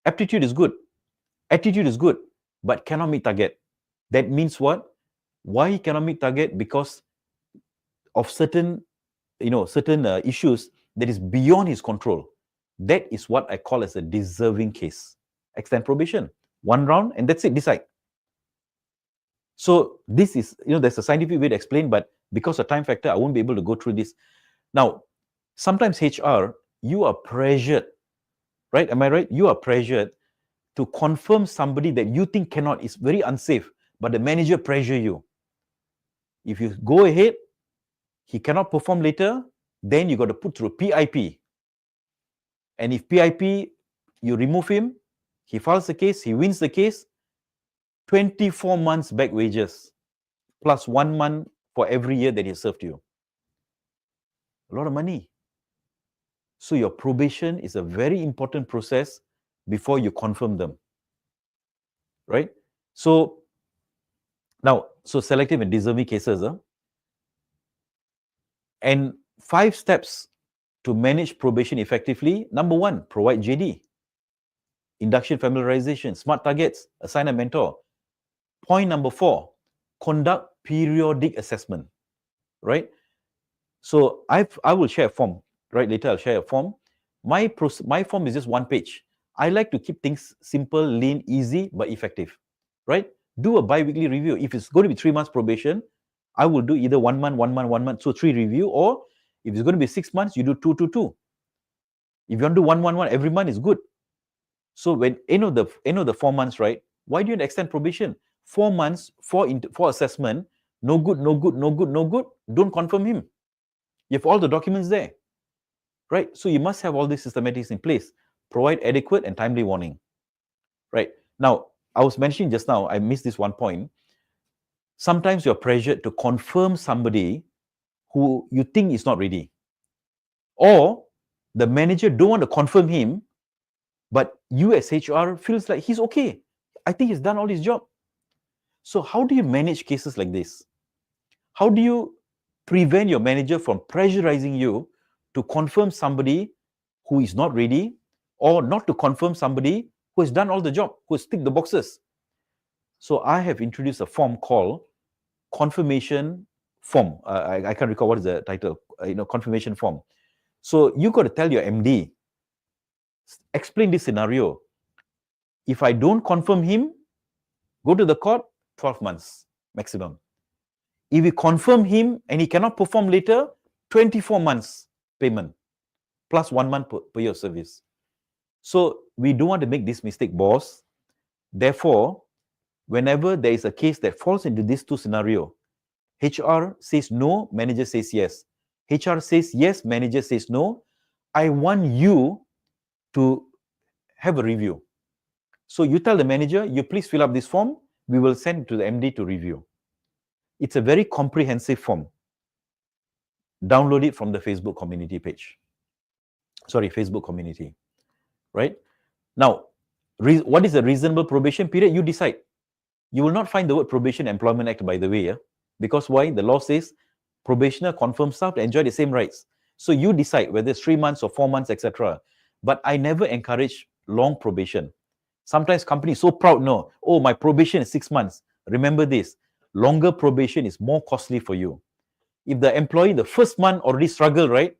aptitude is good, attitude is good, but cannot meet target. That means what? Why he cannot meet target? Because of certain issues that is beyond his control. That is what I call as a deserving case. Extend probation. 1 round and that's it, decide. So this is, there's a scientific way to explain, but because of time factor, I won't be able to go through this. Now, sometimes HR, you are pressured, right? Am I right? You are pressured to confirm somebody that you think cannot, is very unsafe, but the manager pressure you. If you go ahead, he cannot perform later, then you got to put through PIP. And if PIP, you remove him, he files the case, he wins the case, 24 months back wages, plus 1 month for every year that he served you. A lot of money. So your probation is a very important process before you confirm them. Right? So, now, selective and deserving cases. And 5 steps to manage probation effectively. Number 1, provide JD. Induction familiarization, smart targets, assign a mentor. Point number 4, conduct periodic assessment. Right? So I will share a form. Right? Later I'll share a form. My form is just 1 page. I like to keep things simple, lean, easy, but effective. Right? Do a bi-weekly review. If it's going to be 3 months probation, I will do either 1 month, 1 month, 1 month, so 3 review, or if it's going to be 6 months, you do 2, 2, 2. If you want to do 1, 1, 1 every month is good. So when end of the 4 months, right? Why do you extend probation? 4 months, 4 assessment, no good, no good, no good, no good. Don't confirm him. You have all the documents there, right? So you must have all these systematics in place. Provide adequate and timely warning, right? Now, I was mentioning just now, I missed this one point. Sometimes you're pressured to confirm somebody who you think is not ready. Or the manager don't want to confirm him, but you as HR feels like he's okay. I think he's done all his job. So how do you manage cases like this? How do you prevent your manager from pressurizing you to confirm somebody who is not ready, or not to confirm somebody who has done all the job, who has ticked the boxes? So I have introduced a form called confirmation form. I can't recall what is the title, confirmation form. So you got to tell your MD, explain this scenario. If I don't confirm him, go to the court, 12 months maximum. If you confirm him and he cannot perform later, 24 months payment, plus 1 month per year of service. So we don't want to make this mistake, boss. Therefore, whenever there is a case that falls into these two scenarios, HR says no, manager says yes. HR says yes, manager says no. I want you to have a review. So you tell the manager, you please fill up this form. We will send it to the MD to review. It's a very comprehensive form. Download it from the Facebook community page. Sorry, Facebook community, right? Now, what is a reasonable probation period? You decide. You will not find the word Probation Employment Act, by the way, yeah? Because why? The law says probationer confirmed staff to enjoy the same rights. So you decide whether it's 3 months or 4 months, etc. But I never encourage long probation. Sometimes companies so proud, no, oh, my probation is 6 months. Remember this, longer probation is more costly for you. If the employee, the first month already struggled, right?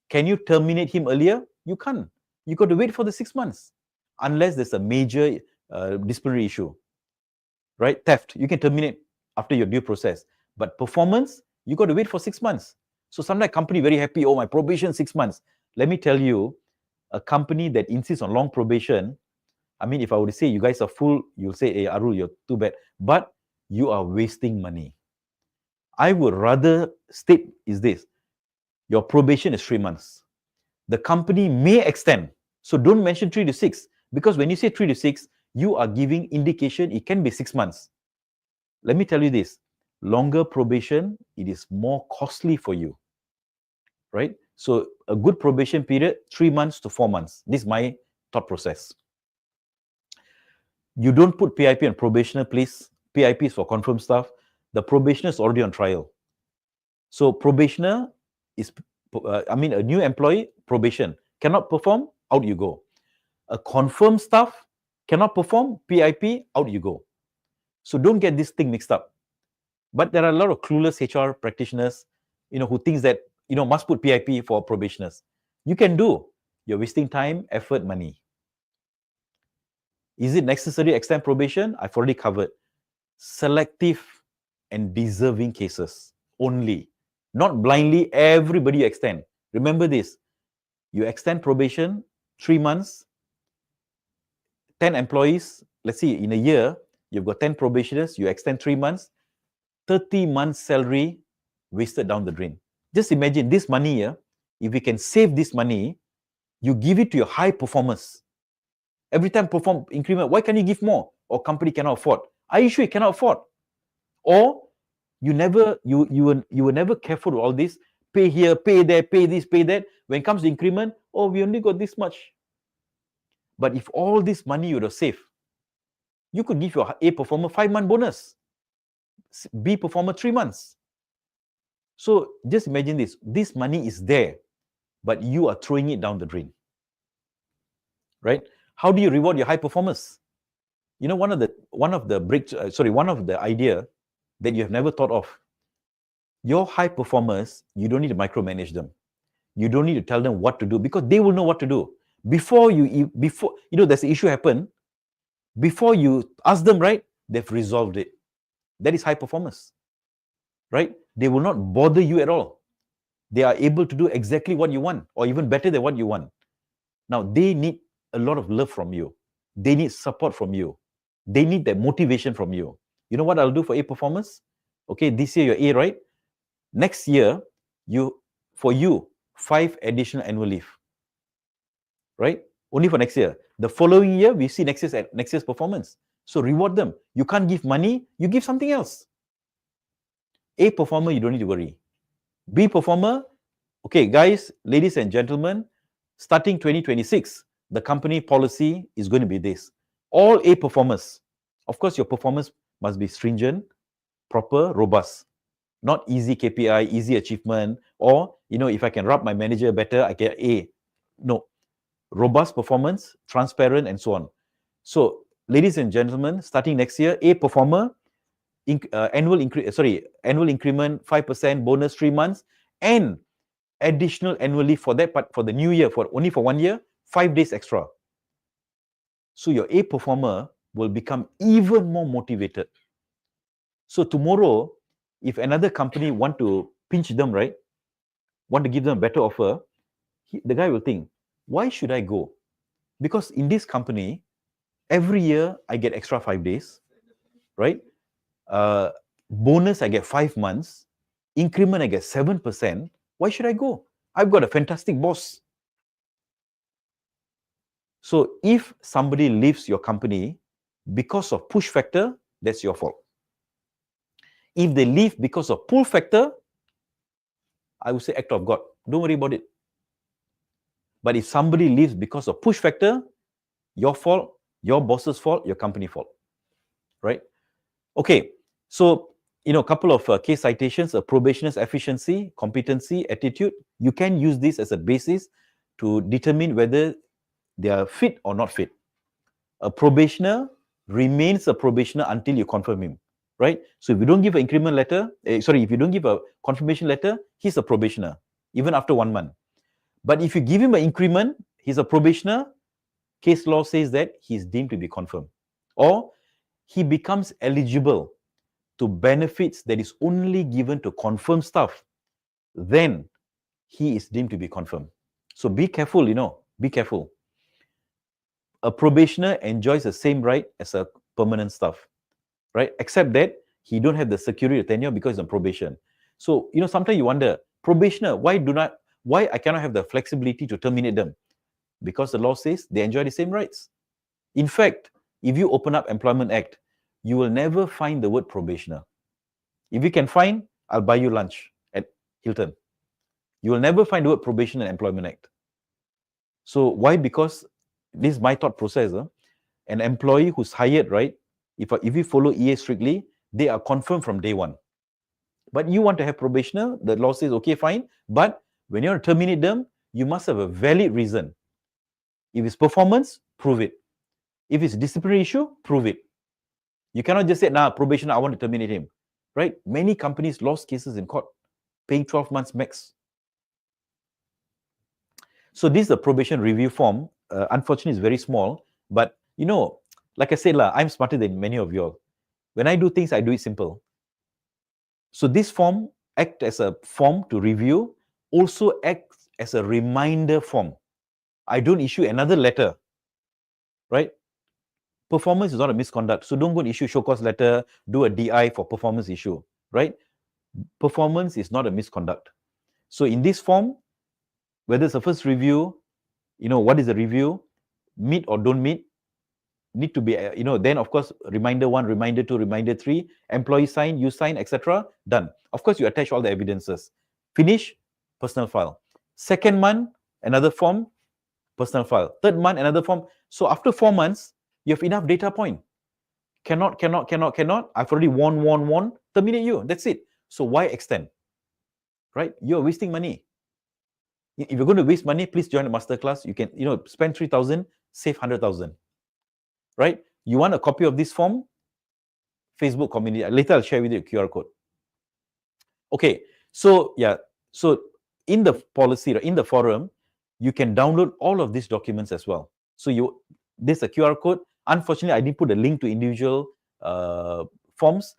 Can you terminate him earlier? You can't. You got to wait for the 6 months. Unless there's a major disciplinary issue, right? Theft, you can terminate after your due process. But performance, you got to wait for 6 months. So sometimes company very happy, oh, my probation 6 months. Let me tell you, a company that insists on long probation, I mean, if I were to say you guys are full, you'll say, hey, Arul, you're too bad. But you are wasting money. I would rather state is this, your probation is 3 months. The company may extend. So don't mention 3 to 6. Because when you say 3 to 6, you are giving indication it can be 6 months. Let me tell you this, longer probation, it is more costly for you, right? So a good probation period, 3 months to 4 months. This is my thought process. You don't put PIP on probationer, please. PIP is for confirmed staff. The probationer is already on trial. So probationer is, a new employee, probation. Cannot perform, out you go. A confirmed staff cannot perform, PIP, out you go. So don't get this thing mixed up. But there are a lot of clueless HR practitioners, who thinks that, must put PIP for probationers. You can do. You're wasting time, effort, money. Is it necessary to extend probation? I've already covered. Selective and deserving cases only. Not blindly, everybody you extend. Remember this. You extend probation, 3 months, 10 employees. Let's see, in a year, you've got 10 probationers, you extend 3 months, 30 months salary wasted down the drain. Just imagine this money here, if you can save this money, you give it to your high performers. Every time perform increment, why can't you give more? Or company cannot afford. Are you sure you cannot afford? Or you were never careful with all this, pay here, pay there, pay this, pay that. When it comes to increment, oh, we only got this much. But if all this money you would have saved, you could give your A performer 5-month bonus, B performer 3 months. So just imagine this. This money is there, but you are throwing it down the drain. Right? How do you reward your high performers? One of the idea that you have never thought of. Your high performers, you don't need to micromanage them. You don't need to tell them what to do because they will know what to do. Before there's an issue happen, before you ask them, right, they've resolved it. That is high performance. right? They will not bother you at all. They are able to do exactly what you want, or even better than what you want. Now, they need a lot of love from you. They need support from you. They need that motivation from you. You know what I'll do for A performers? Okay, this year you're A, right? Next year, for you, 5 additional annual leave, right? Only for next year. The following year, we see next year's performance. So reward them. You can't give money, you give something else. A performer, you don't need to worry. B performer, okay, guys, ladies and gentlemen, starting 2026, the company policy is going to be this. All A performers, of course, your performance must be stringent, proper, robust. Not easy KPI, easy achievement, or, if I can rub my manager better, I get A. No. Robust performance, transparent, and so on. So, ladies and gentlemen, starting next year, A performer, annual increment, 5% bonus, 3 months, and additional annual leave for that part for the new year, only for 1 year, 5 days extra. So your A performer will become even more motivated. So tomorrow, if another company want to pinch them, right, want to give them a better offer, the guy will think, why should I go? Because in this company, every year I get extra 5 days, right? Bonus, I get 5 months. Increment, I get 7%. Why should I go? I've got a fantastic boss. So if somebody leaves your company because of push factor, that's your fault. If they leave because of pull factor, I would say act of God. Don't worry about it. But if somebody leaves because of push factor, your fault, your boss's fault, your company fault, right? Okay, so, a couple of case citations, a probationer's efficiency, competency, attitude. You can use this as a basis to determine whether they are fit or not fit. A probationer remains a probationer until you confirm him, right? So if you don't give an increment letter, if you don't give a confirmation letter, he's a probationer, even after 1 month. But if you give him an increment, he's a probationer, case law says that he's deemed to be confirmed. Or he becomes eligible to benefits that is only given to confirmed staff, then he is deemed to be confirmed. So be careful, be careful. A probationer enjoys the same right as a permanent staff, right? Except that he don't have the security of tenure because he's on probation. So, sometimes you wonder, probationer, why I cannot have the flexibility to terminate them? Because the law says they enjoy the same rights. In fact, if you open up Employment Act, you will never find the word probationer. If you can find, I'll buy you lunch at Hilton. You will never find the word probation and Employment Act. So why? Because this is my thought process. An employee who's hired, right? If you follow EA strictly, they are confirmed from day one. But you want to have probationer, the law says, okay, fine. But when you want to terminate them, you must have a valid reason. If it's performance, prove it. If it's disciplinary issue, prove it. You cannot just say, probationer, I want to terminate him. Right? Many companies lost cases in court, paying 12 months max. So this is the probation review form. Unfortunately, it's very small. But, like I said, I'm smarter than many of you all. When I do things, I do it simple. So this form acts as a form to review, also acts as a reminder form. I don't issue another letter, right? Performance is not a misconduct. So don't go and issue show cause letter, do a DI for performance issue, right? Performance is not a misconduct. So in this form, whether it's a first review, what is the review, meet or don't meet, need to be, then of course, reminder 1, reminder 2, reminder 3, employee sign, you sign, etc. Done. Of course, you attach all the evidences. Finish, personal file. Second month, another form, personal file. Third month, another form. So after 4 months, you have enough data point. Cannot. I've already won, terminate you. That's it. So why extend? Right? You're wasting money. If you're going to waste money, please join the masterclass. You can, spend 3,000, save 100,000. Right? You want a copy of this form? Facebook community. Later, I'll share with you a QR code. Okay. So, yeah. So, in the policy, in the forum, you can download all of these documents as well. So, there's a QR code. Unfortunately, I didn't put a link to individual forms.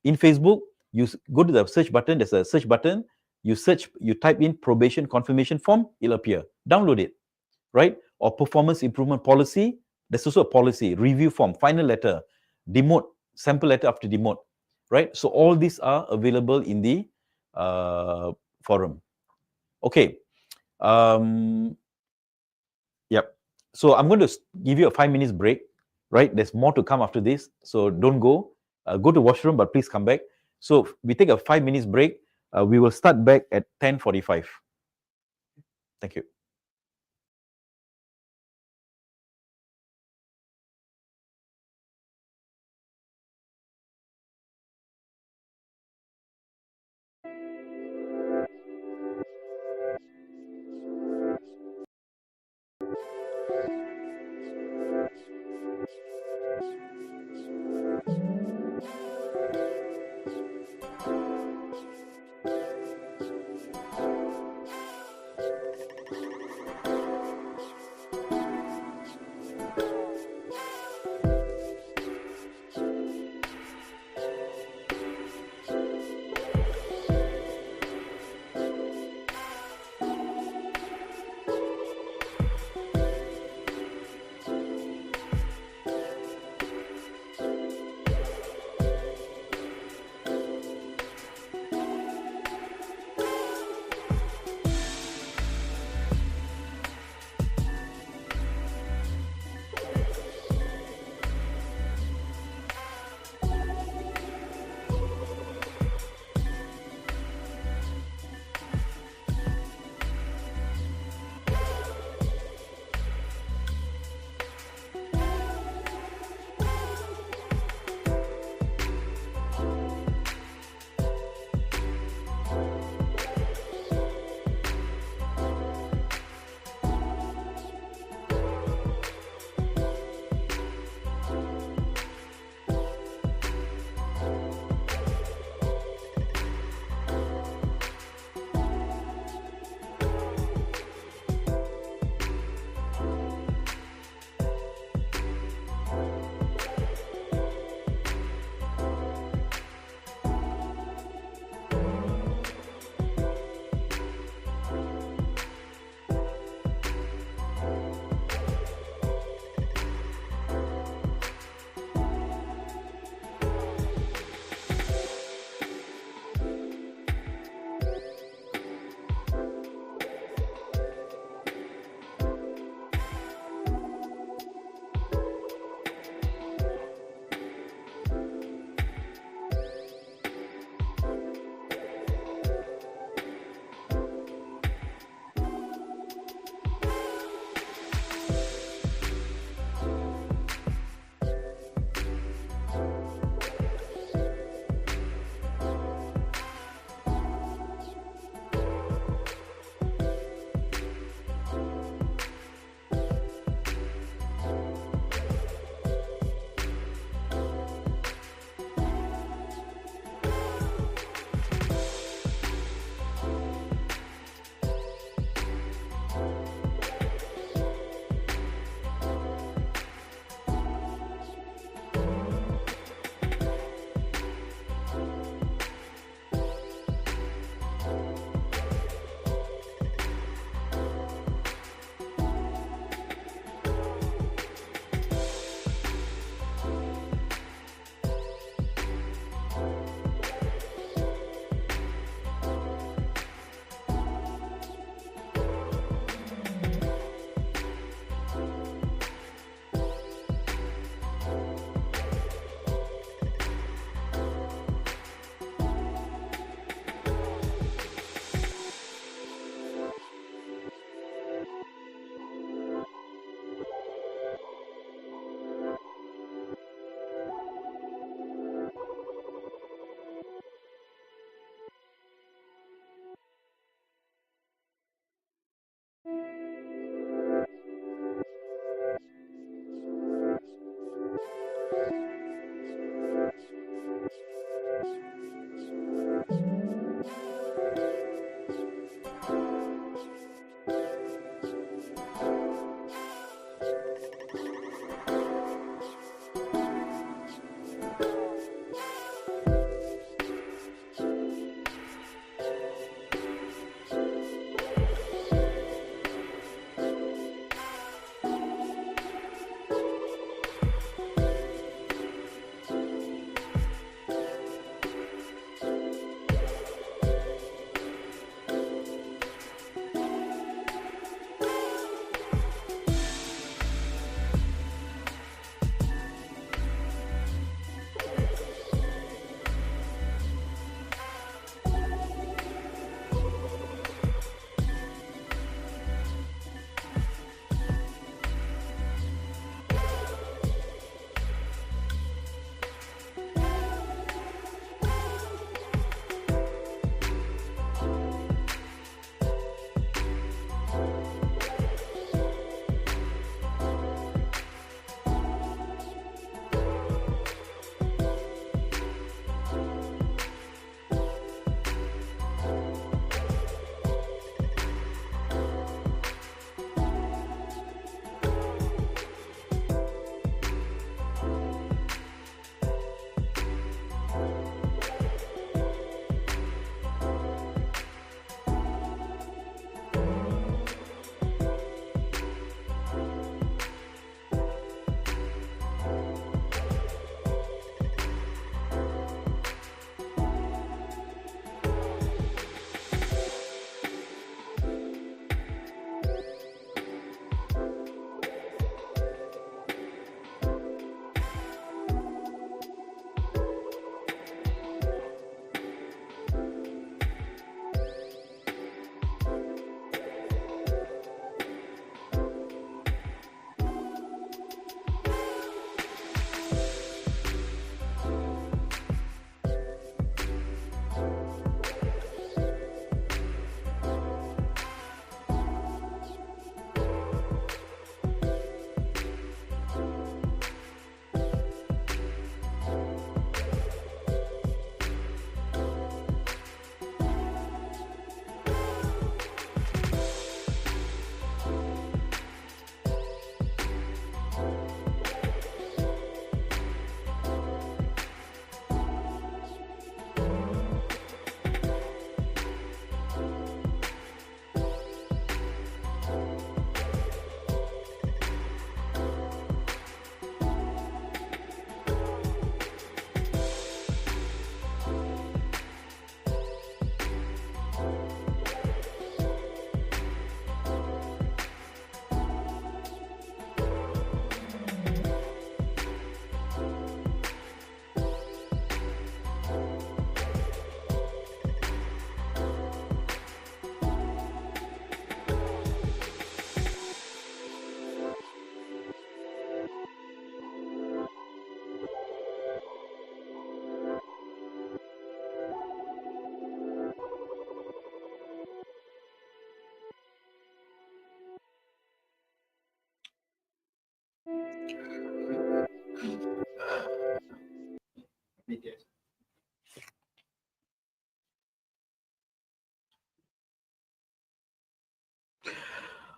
In Facebook, You go to the search button. There's a search button. You search. You type in probation confirmation form. It'll appear. Download it, right? Or performance improvement policy. There's also a policy review form, final letter, demote, sample letter after demote, right? So all these are available in the forum. Okay. Yep. So I'm going to give you a 5 minutes break, right? There's more to come after this. So don't go. Go to washroom, but please come back. So we take a 5 minutes break. We will start back at 10:45. Thank you.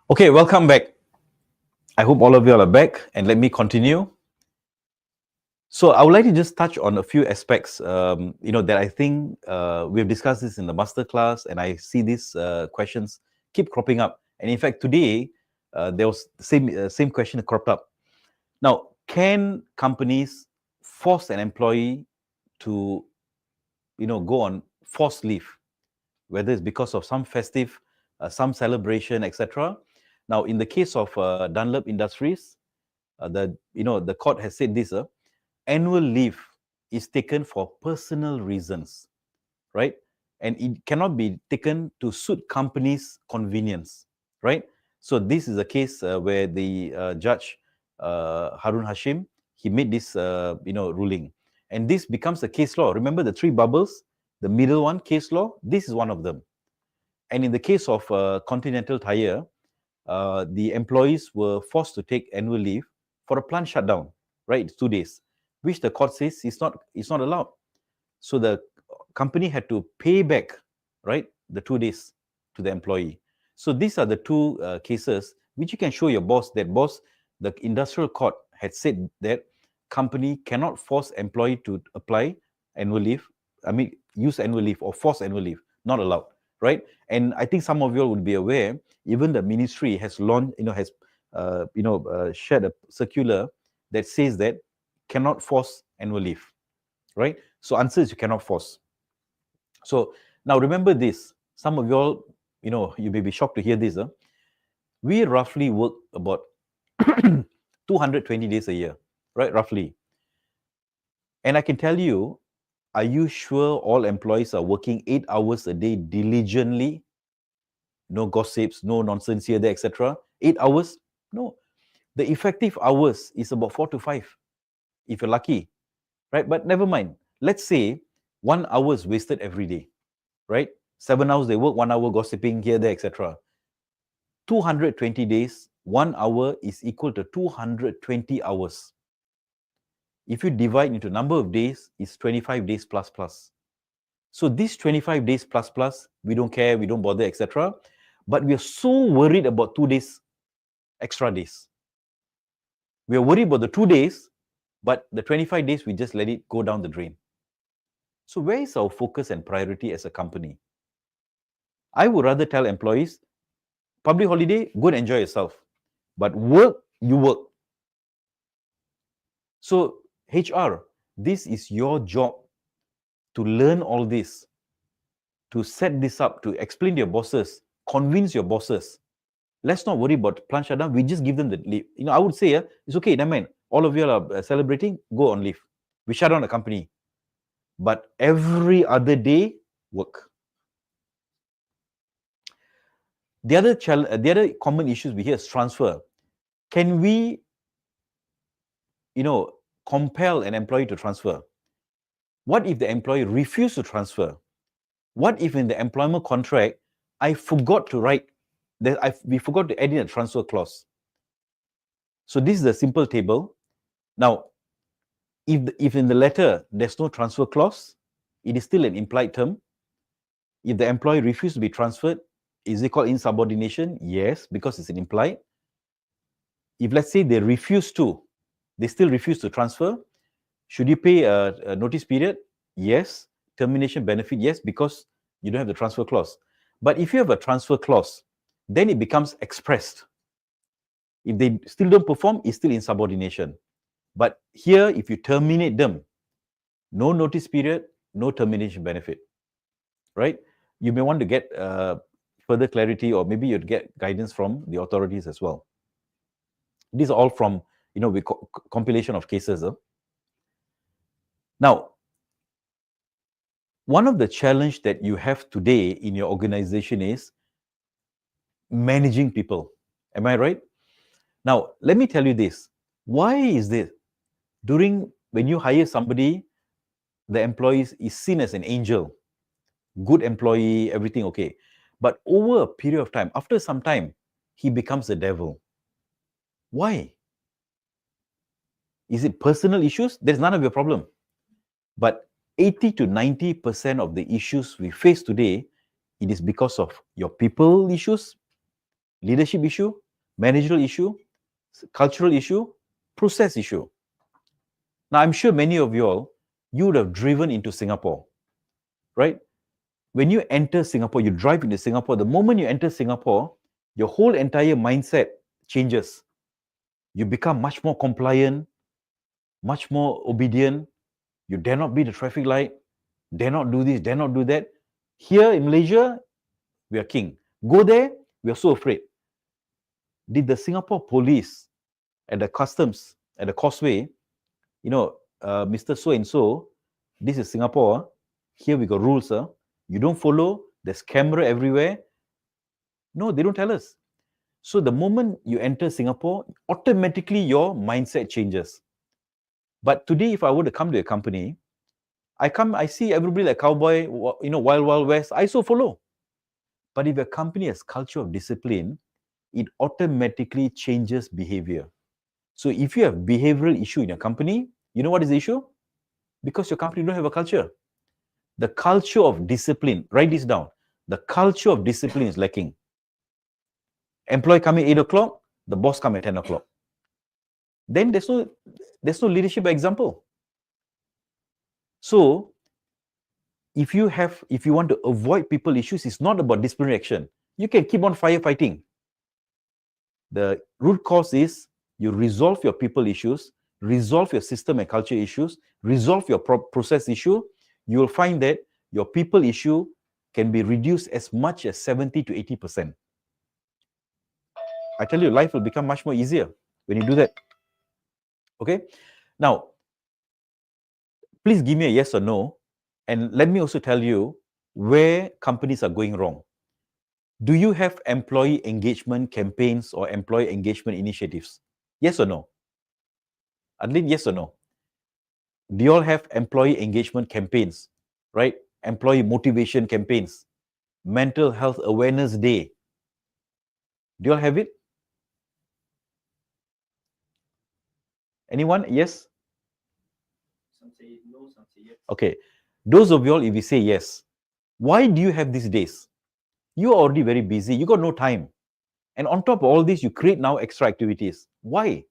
Okay, welcome back. I hope all of you all are back, and let me continue. So I would like to just touch on a few aspects, that I think we've discussed this in the masterclass, and I see these questions keep cropping up. And in fact, today there was the same question cropped up. Now, can companies force an employee to, go on forced leave, whether it's because of some festive, some celebration, etc.? Now, in the case of Dunlop Industries, the court has said this: annual leave is taken for personal reasons, right? And it cannot be taken to suit companies' convenience, right? So this is a case where the judge Harun Hashim, he made this ruling, and this becomes a case law. Remember the three bubbles, the middle one, case law. This is one of them. And in the case of Continental Tire, the employees were forced to take annual leave for a plant shutdown, right? It's 2 days, which the court says is not allowed. So the company had to pay back, right, the 2 days to the employee. So these are the two cases which you can show your boss that, boss, the industrial court had said that company cannot force employee to apply annual leave. I mean, use annual leave or force annual leave, not allowed, right? And I think some of you all would be aware, even the ministry has launched, shared a circular that says that cannot force annual leave, right? So answer is you cannot force. So now remember this. Some of you all, you may be shocked to hear this. We roughly work about 220 days a year, right? Roughly. And I can tell you, are you sure all employees are working 8 hours a day diligently? No gossips, no nonsense here, there, etc. 8 hours? No. The effective hours is about 4 to 5, if you're lucky, right? But never mind. Let's say 1 hour is wasted every day, right? 7 hours they work, 1 hour gossiping here, there, etc. 220 days, 1 hour is equal to 220 hours. If you divide into number of days, it's 25 days plus plus. So these 25 days plus plus, we don't care, we don't bother, etc. But we are so worried about 2 days, extra days. We are worried about the 2 days, but the 25 days, we just let it go down the drain. So where is our focus and priority as a company? I would rather tell employees, public holiday, go and enjoy yourself. But work, you work. So HR, this is your job to learn all this, to set this up, to explain to your bosses, convince your bosses. Let's not worry about plant shutdown. We just give them the leave. I would say, it's okay, never mind. All of you are celebrating, go on leave. We shut down the company. But every other day, work. The other common issues we hear is transfer. Can we, compel an employee to transfer? What if the employee refuses to transfer? What if in the employment contract, I forgot to write, we forgot to add in a transfer clause? So this is a simple table. Now, if in the letter there's no transfer clause, it is still an implied term. If the employee refuses to be transferred, is it called insubordination? Yes, because it's an implied. If let's say they still refuse to transfer, should you pay a notice period? Yes. Termination benefit? Yes, because you don't have the transfer clause. But if you have a transfer clause, then it becomes expressed. If they still don't perform, it's still insubordination. But here, if you terminate them, no notice period, no termination benefit, right? You may want to get further clarity, or maybe you'd get guidance from the authorities as well. These are all from, compilation of cases. Now, one of the challenge that you have today in your organization is managing people. Am I right? Now, let me tell you this. Why is this? When you hire somebody, the employee is seen as an angel, good employee, everything okay. But over a period of time, after some time, he becomes the devil. Why? Is it personal issues? There's none of your problem. But 80 to 90% of the issues we face today, it is because of your people issues, leadership issue, managerial issue, cultural issue, process issue. Now, I'm sure many of you all, you would have driven into Singapore, right? When you enter Singapore, you drive into Singapore, the moment you enter Singapore, your whole entire mindset changes. You become much more compliant, much more obedient. You dare not be the traffic light, dare not do this, dare not do that. Here in Malaysia, we are king. Go there, we are so afraid. Did the Singapore police at the customs, at the causeway, Mr. So-and-so, this is Singapore, here we got rules, you don't follow, there's camera everywhere. No, they don't tell us. So the moment you enter Singapore, automatically your mindset changes. But today, if I were to come to a company, I see everybody like cowboy, wild west, I so follow. But if a company has culture of discipline, it automatically changes behavior. So if you have behavioral issue in your company, you know what is the issue? Because your company don't have a culture. The culture of discipline, write this down. The culture of discipline is lacking. Employee come at 8 o'clock, the boss come at 10 o'clock. Then there's no leadership example. So if you want to avoid people issues, it's not about disciplinary action. You can keep on firefighting. The root cause is you resolve your people issues, resolve your system and culture issues, resolve your process issue. You will find that your people issue can be reduced as much as 70 to 80%. I tell you, life will become much more easier when you do that. Okay? Now, please give me a yes or no, and let me also tell you where companies are going wrong. Do you have employee engagement campaigns or employee engagement initiatives? Yes or no? Adeline, yes or no? Do you all have employee engagement campaigns, right? Employee motivation campaigns, mental health awareness day. Do you all have it? Anyone? Yes? Some say no, some say yes. Okay. Those of you all, if you say yes, why do you have these days? You're already very busy. You got no time. And on top of all this, you create now extra activities. Why?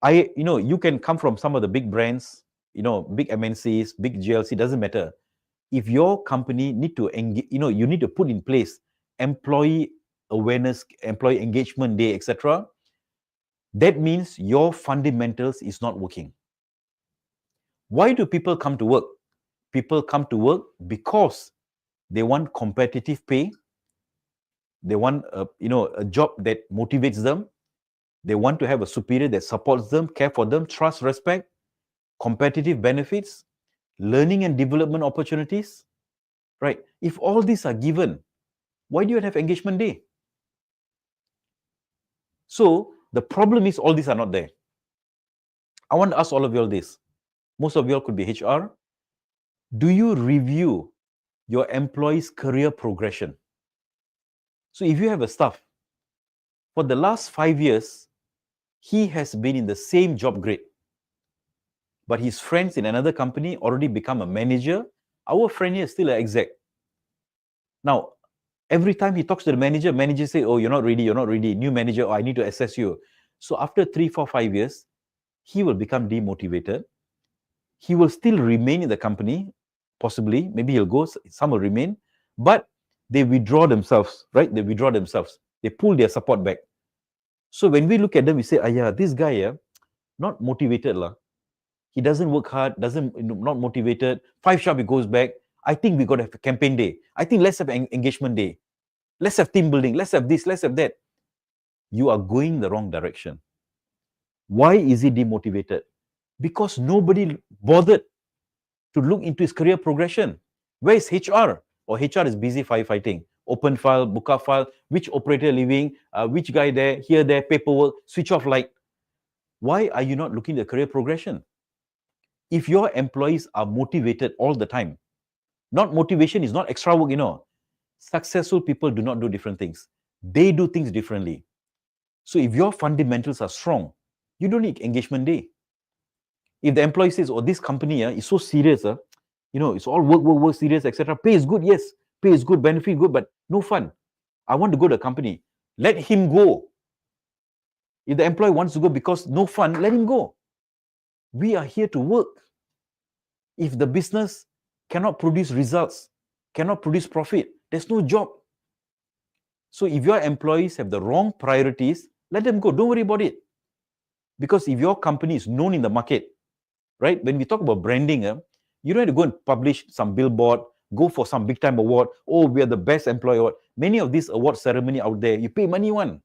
You can come from some of the big brands, big MNCs, big GLC, doesn't matter. If your company need to engage, you need to put in place employee awareness, employee engagement day, etc. That means your fundamentals is not working. Why do people come to work? People come to work because they want competitive pay. They want a job that motivates them. They want to have a superior that supports them, care for them, trust, respect, competitive benefits, learning and development opportunities. Right? If all these are given, why do you have engagement day? So the problem is all these are not there. I want to ask all of you all this. Most of you all could be HR. Do you review your employee's career progression? So if you have a staff, for the last 5 years, he has been in the same job grade, but his friends in another company already become a manager. Our friend here is still an exec. Now, every time he talks to the manager, manager say, oh, you're not ready. New manager, oh, I need to assess you. So after 3, 4, 5 years, he will become demotivated. He will still remain in the company, possibly. Maybe he'll go, some will remain. But they withdraw themselves, right? They withdraw themselves. They pull their support back. So when we look at them, we say, this guy, not motivated. He doesn't work hard, not motivated. 5 sharp, he goes back. I think we got to have a campaign day. I think let's have an engagement day. Let's have team building. Let's have this, let's have that. You are going the wrong direction. Why is he demotivated? Because nobody bothered to look into his career progression. Where is HR? Or HR is busy firefighting. Open file, buka file, which operator leaving, which guy there, here, there, paperwork, switch off light. Why are you not looking at career progression? If your employees are motivated all the time, not motivation is not extra work, Successful people do not do different things. They do things differently. So if your fundamentals are strong, you don't need engagement day. If the employee says, oh, this company is so serious, it's all work, serious, etc. Pay is good, yes. Pay is good, benefit good, but no fun. I want to go to a company. Let him go. If the employee wants to go because no fun, let him go. We are here to work. If the business cannot produce results, cannot produce profit, there's no job. So if your employees have the wrong priorities, let them go. Don't worry about it. Because if your company is known in the market, right? When we talk about branding, you don't have to go and publish some billboard, go for some big time award. Oh, we are the best employer award. Many of these award ceremony out there, you pay money one,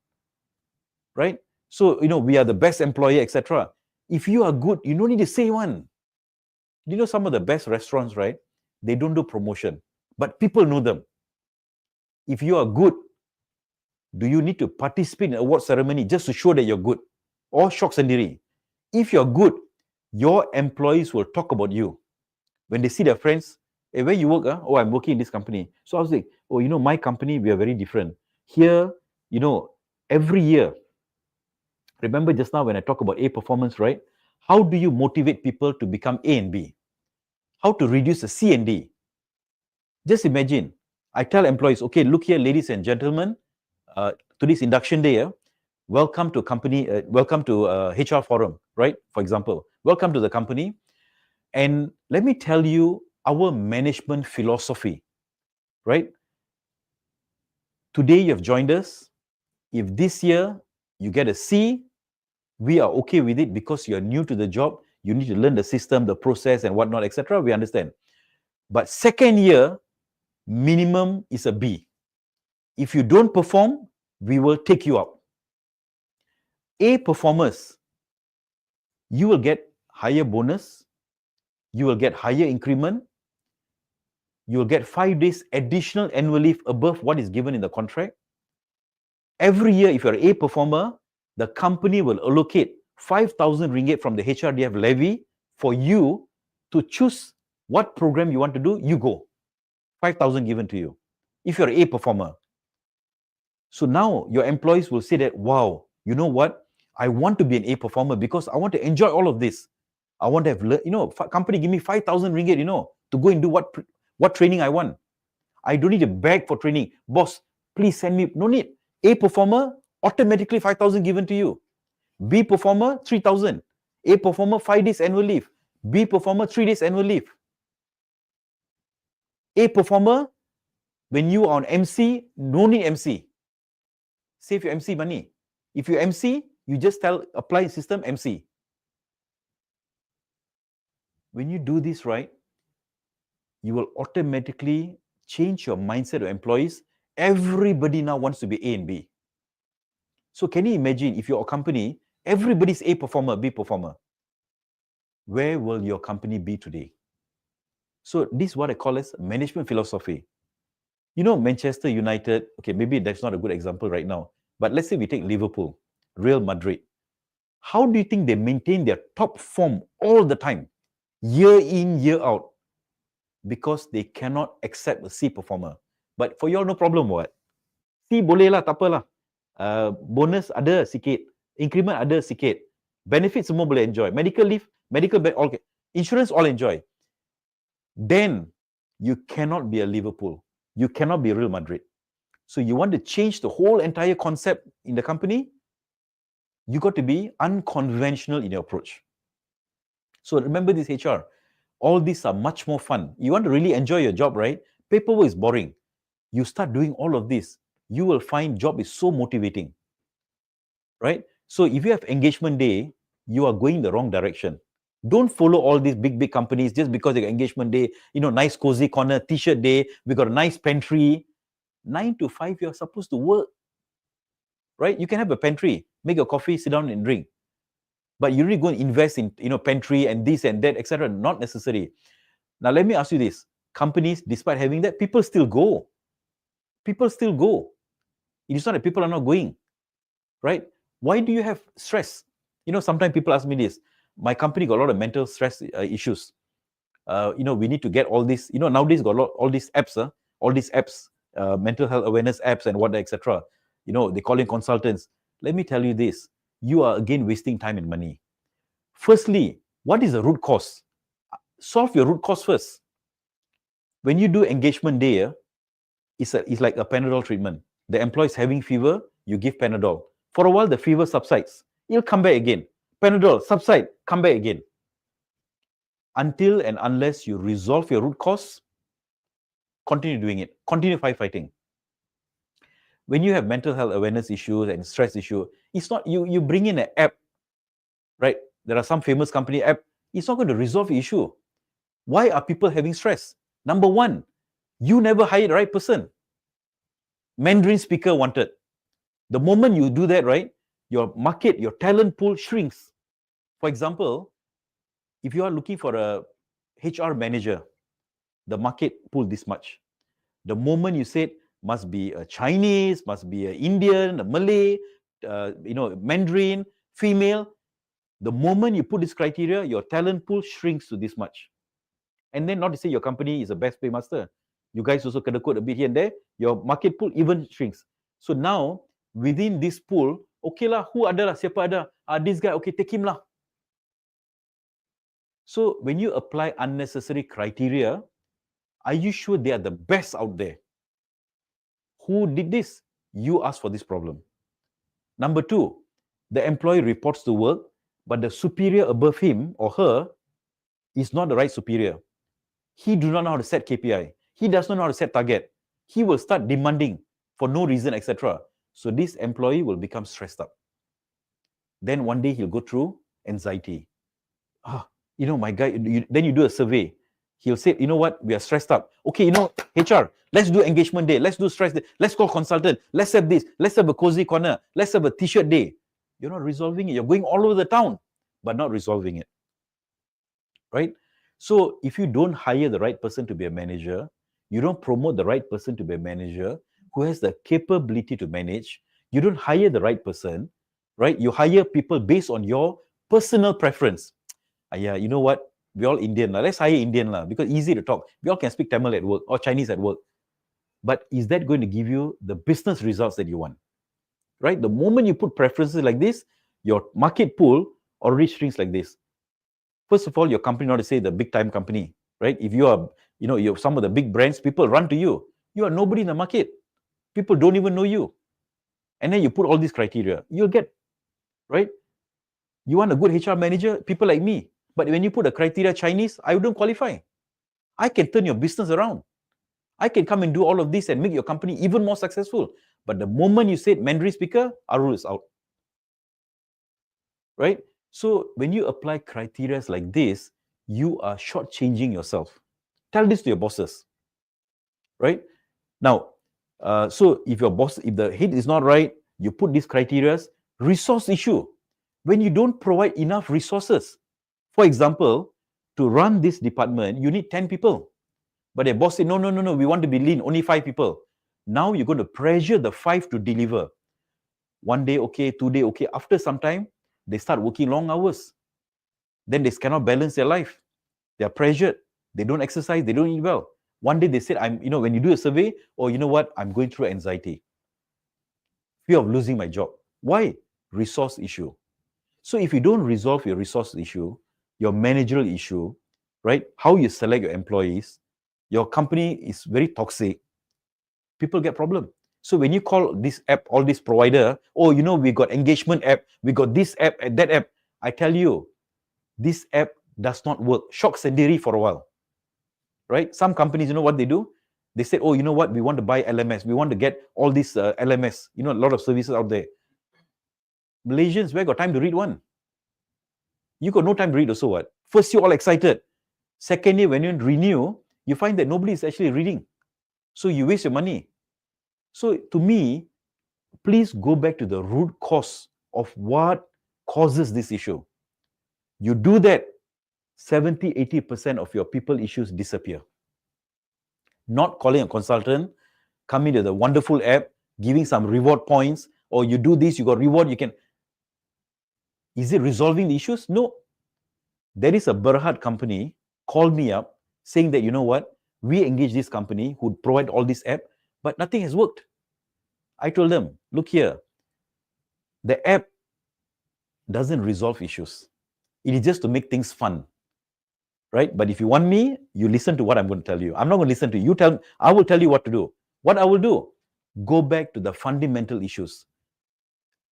right? So, we are the best employer, etc. If you are good, you don't need to say one. Some of the best restaurants, right? They don't do promotion, but people know them. If you are good, do you need to participate in an award ceremony just to show that you're good? Or shock sendiri? If you're good, your employees will talk about you. When they see their friends, hey, where you work? Oh, I'm working in this company. So I was like, oh, my company, we are very different. Here, every year, remember just now when I talk about A performance, right? How do you motivate people to become A and B? How to reduce the C and D? Just imagine, I tell employees, okay, look here, ladies and gentlemen, to this induction day, welcome to company, welcome to HR forum, right? For example, welcome to the company. And let me tell you our management philosophy, right? Today you have joined us. If this year you get a C, we are okay with it because you are new to the job. You need to learn the system, the process and whatnot, etc. We understand. But second year, minimum is a B. If you don't perform, we will take you out. A performers, you will get higher bonus, you will get higher increment, you will get 5 days additional annual leave above what is given in the contract. Every year, if you're an A performer, the company will allocate 5,000 ringgit from the HRDF levy for you to choose what program you want to do, you go. 5,000 given to you, if you're an A performer. So now your employees will say that, wow, you know what? I want to be an A performer because I want to enjoy all of this. I want to have, company give me 5,000 ringgit, to go and do what training I want. I don't need to beg for training. Boss, please send me, no need. A performer, automatically 5,000 given to you. B performer, 3,000. A performer, 5 days annual leave. B performer, 3 days annual leave. A performer, when you are on MC, no need MC. Save your MC money. If you MC, you just apply system MC. When you do this right, you will automatically change your mindset of employees. Everybody now wants to be A and B. So can you imagine if you're a company, everybody's A performer, B performer. Where will your company be today? So this is what I call as management philosophy. Manchester United, okay, maybe that's not a good example right now, but let's say we take Liverpool, Real Madrid. How do you think they maintain their top form all the time, year in, year out? Because they cannot accept a C performer. But for you all, no problem, what? C boleh lah, tak apa lah. Bonus ada sikit, increment ada sikit, benefits semua boleh enjoy, medical leave, all, insurance all enjoy. Then you cannot be a Liverpool. You cannot be Real Madrid. So you want to change the whole entire concept in the company, you got to be unconventional in your approach. So remember this HR, all these are much more fun. You want to really enjoy your job, right? Paperwork is boring. You start doing all of this, you will find job is so motivating, right? So if you have engagement day, you are going the wrong direction. Don't follow all these big companies just because they got engagement day, nice cozy corner, t-shirt day, we got a nice pantry. 9 to 5, you're supposed to work, right? You can have a pantry, make a coffee, sit down and drink. But you really go and invest in, pantry and this and that, etc. Not necessary. Now, let me ask you this. Companies, despite having that, people still go. People still go. It is not that people are not going, right? Why do you have stress? Sometimes people ask me this. My company got a lot of mental stress issues. We need to get all this. Nowadays got all these apps, mental health awareness apps and whatnot, etc. They call in consultants. Let me tell you this. You are again wasting time and money. Firstly, what is the root cause? Solve your root cause first. When you do engagement day, it's like a Panadol treatment. The employee is having fever, you give Panadol. For a while, the fever subsides. It'll come back again. Panadol, subside, come back again. Until and unless you resolve your root cause, continue doing it. Continue firefighting. When you have mental health awareness issues and stress issue, it's not, you bring in an app, right? There are some famous company app. It's not going to resolve the issue. Why are people having stress? Number one, you never hired the right person. Mandarin speaker wanted. The moment you do that, right, your market, your talent pool shrinks. For example, if you are looking for a HR manager, the market pool this much. The moment you said must be a Chinese, must be an Indian, a Malay, Mandarin, female, the moment you put this criteria, your talent pool shrinks to this much. And then not to say your company is a best paymaster. You guys also can code a bit here and there. Your market pool even shrinks. So now, within this pool, okay lah, who ada lah, siapa ada? This guy, okay, take him lah. So when you apply unnecessary criteria, are you sure they are the best out there? Who did this? You asked for this problem. Number two, the employee reports to work, but the superior above him or her is not the right superior. He do not know how to set KPI. He does not know how to set target. He will start demanding for no reason, etc. So this employee will become stressed up. Then one day he'll go through anxiety. My guy, then you do a survey. He'll say, you know what, we are stressed up. Okay, HR, let's do engagement day. Let's do stress day. Let's call consultant. Let's have this. Let's have a cozy corner. Let's have a t-shirt day. You're not resolving it. You're going all over the town, but not resolving it. Right? So if you don't hire the right person to be a manager, you don't promote the right person to be a manager who has the capability to manage, you don't hire the right person, right? You hire people based on your personal preference. You know what? We're all Indian. Let's hire Indian because easy to talk. We all can speak Tamil at work or Chinese at work. But is that going to give you the business results that you want? Right? The moment you put preferences like this, your market pool already shrinks like this. First of all, your company, not to say the big time company, right? If you are, you're some of the big brands, people run to you. You are nobody in the market. People don't even know you. And then you put all these criteria, you'll get, right? You want a good HR manager, people like me. But when you put a criteria Chinese, I wouldn't qualify. I can turn your business around. I can come and do all of this and make your company even more successful. But the moment you said Mandarin speaker, Arul is out. Right? So when you apply criteria like this, you are shortchanging yourself. Tell this to your bosses. Right? Now, so if if the head is not right, you put these criteria, resource issue. When you don't provide enough resources, for example, to run this department, you need 10 people. But the boss said, no, we want to be lean, only 5 people. Now you're going to pressure the 5 to deliver. One day, okay, 2 days, okay. After some time, they start working long hours. Then they cannot balance their life. They are pressured. They don't exercise. They don't eat well. One day they said, when you do a survey, you know what, I'm going through anxiety. Fear of losing my job. Why? Resource issue. So if you don't resolve your resource issue, your managerial issue, right? How you select your employees, your company is very toxic, people get problem. So when you call this app, all this provider, we got engagement app, we got this app and that app, I tell you, this app does not work. Shock sendiri for a while, right? Some companies, you know what they do? They say, you know what? We want to buy LMS. We want to get all these LMS, a lot of services out there. Malaysians, where got time to read one? You got no time to read also what? First, you're all excited. Second year, when you renew, you find that nobody is actually reading. So you waste your money. So to me, please go back to the root cause of what causes this issue. You do that, 70-80% of your people issues disappear. Not calling a consultant, coming to the wonderful app, giving some reward points, or you do this, you got reward, you can. Is it resolving the issues? No. There is a Berhad company called me up saying that, you know what, we engage this company who provide all this app, but nothing has worked. I told them, look here, the app doesn't resolve issues. It is just to make things fun, right? But if you want me, you listen to what I'm going to tell you. I'm not going to listen to you. I will tell you what to do. What I will do, Go back to the fundamental issues.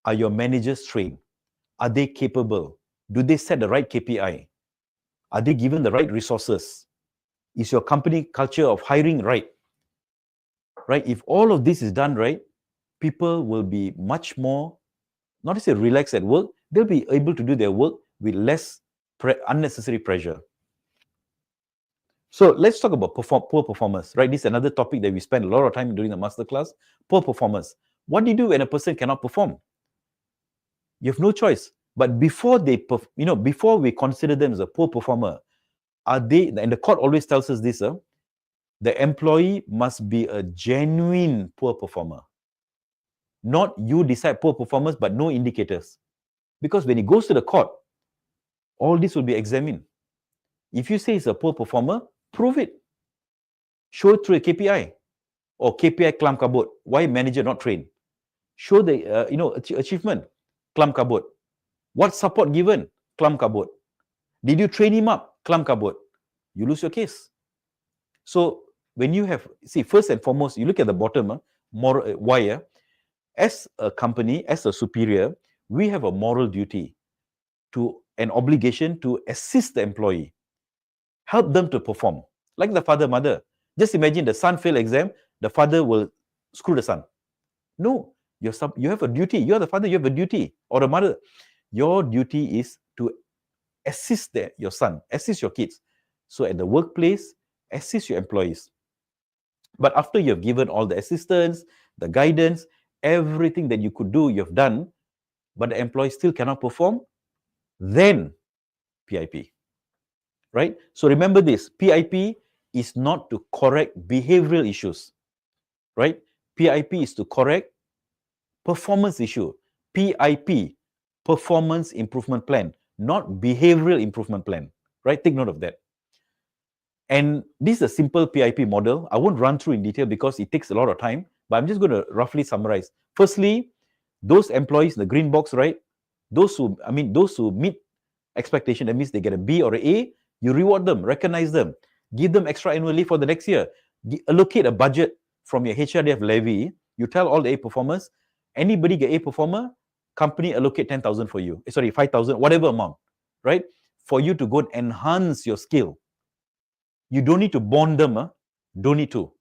Are your managers trained? Are they capable? Do they set the right KPI? Are they given the right resources? Is your company culture of hiring right? Right? If all of this is done right, people will be much more, not to say relaxed at work, they'll be able to do their work with less unnecessary pressure. So let's talk about poor performance, right? This is another topic that we spend a lot of time during the masterclass. Poor performance. What do you do when a person cannot perform? You have no choice. But before before we consider them as a poor performer, and the court always tells us this, the employee must be a genuine poor performer. Not you decide poor performance, but no indicators. Because when it goes to the court, all this will be examined. If you say it's a poor performer, prove it. Show it through a KPI or KPI kelam kabut. Why manager not trained? Show the achievement, kelam kabut. What support given? Kelam kabut. Did you train him up? Kelam kabut. You lose your case. So when you have, first and foremost, you look at the bottom, why? As a company, as a superior, we have a moral duty to an obligation to assist the employee, help them to perform. Like the father, mother. Just imagine the son fail exam, the father will screw the son. No, you have a duty. You are the father, you have a duty, or the mother. Your duty is to assist your son, assist your kids. So at the workplace, assist your employees. But after you have given all the assistance, the guidance, everything that you could do, you have done, but the employee still cannot perform, then PIP. Right? So remember this, PIP is not to correct behavioral issues. Right? PIP is to correct performance issue. PIP, performance improvement plan, not behavioral improvement plan. Right? Take note of that. And this is a simple PIP model. I won't run through in detail because it takes a lot of time, but I'm just going to roughly summarize. Firstly, those employees in the green box, right? Those who meet expectation, that means they get a B or an A, you reward them, recognize them, give them extra annual leave for the next year, allocate a budget from your HRDF levy. You tell all the A performers, anybody get A performer, company allocate 10,000 for you. 5,000, whatever amount, right? For you to go and enhance your skill. You don't need to bond them, don't need to,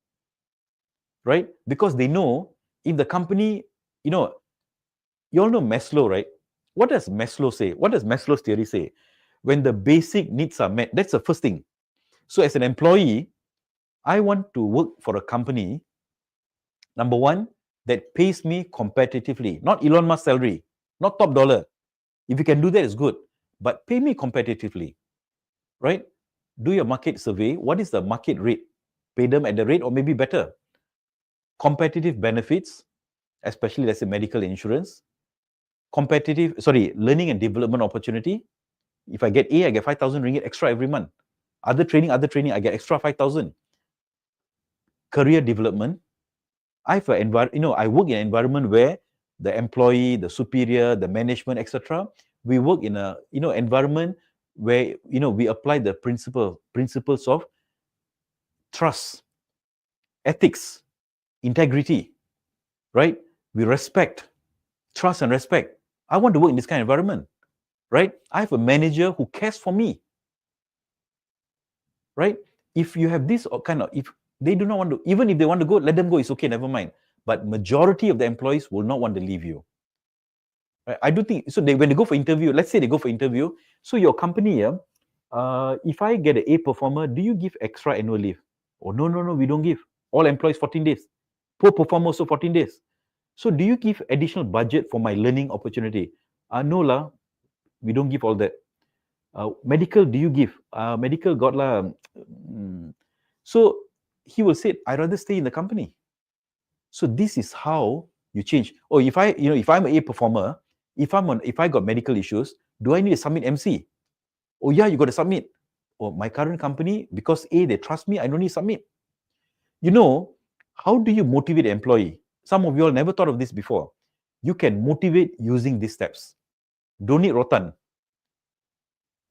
right? Because they know if the company, you all know Maslow, right? What does Maslow say? What does Maslow's theory say? When the basic needs are met, that's the first thing. So as an employee, I want to work for a company, number one, that pays me competitively, not Elon Musk salary, not top dollar. If you can do that, it's good, but pay me competitively, right? Do your market survey. What is the market rate? Pay them at the rate or maybe better. Competitive benefits, especially let's say medical insurance. Learning and development opportunity. If I get A, I get 5,000 ringgit extra every month. Other training, I get extra 5,000. Career development. I work in an environment where the employee, the superior, the management, etc. We work in a environment where we apply the principles of trust, ethics, integrity, right? We respect, trust and respect. I want to work in this kind of environment, right? I have a manager who cares for me, right? If you have this if they do not want to, even if they want to go, let them go, it's okay, never mind. But majority of the employees will not want to leave you. Right? I do think, so when they go for interview, let's say they go for interview, so your company, if I get an A performer, do you give extra annual leave? Oh, no, we don't give. All employees 14 days. Poor performer also 14 days. So do you give additional budget for my learning opportunity? No, we don't give all that. Medical, do you give? Medical got lah. So he will say, I'd rather stay in the company. So this is how you change. Oh, if I'm an A performer, if I got medical issues, do I need to submit MC? Oh yeah, you got to submit. Oh, my current company, because A, they trust me, I don't need to submit. How do you motivate an employee? Some of you all never thought of this before. You can motivate using these steps. Don't need rotan.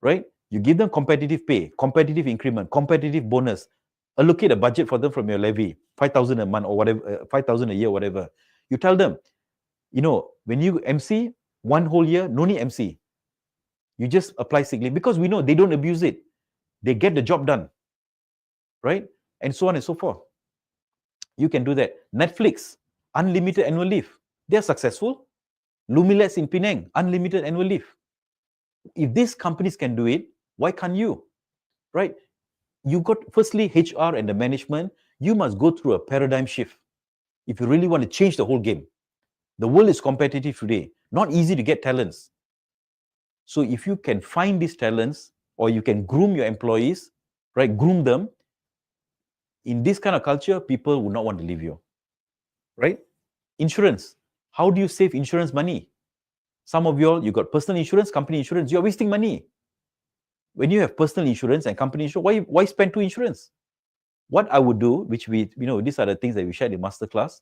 Right? You give them competitive pay, competitive increment, competitive bonus, allocate a budget for them from your levy, 5,000 a month or whatever, 5,000 a year, whatever. You tell them, when you MC, one whole year, no need MC. You just apply sick leave because we know they don't abuse it. They get the job done, right? And so on and so forth. You can do that. Netflix, unlimited annual leave. They're successful. Lumilex in Penang, unlimited annual leave. If these companies can do it, why can't you? Right? You got, firstly, HR and the management, you must go through a paradigm shift if you really want to change the whole game. The world is competitive today. Not easy to get talents. So if you can find these talents, or you can groom your employees, right? Groom them. In this kind of culture, people would not want to leave you, right? Insurance. How do you save insurance money? Some of you got personal insurance, company insurance. You're wasting money. When you have personal insurance and company insurance, why spend two insurance? What I would do, which we, these are the things that we shared in Masterclass.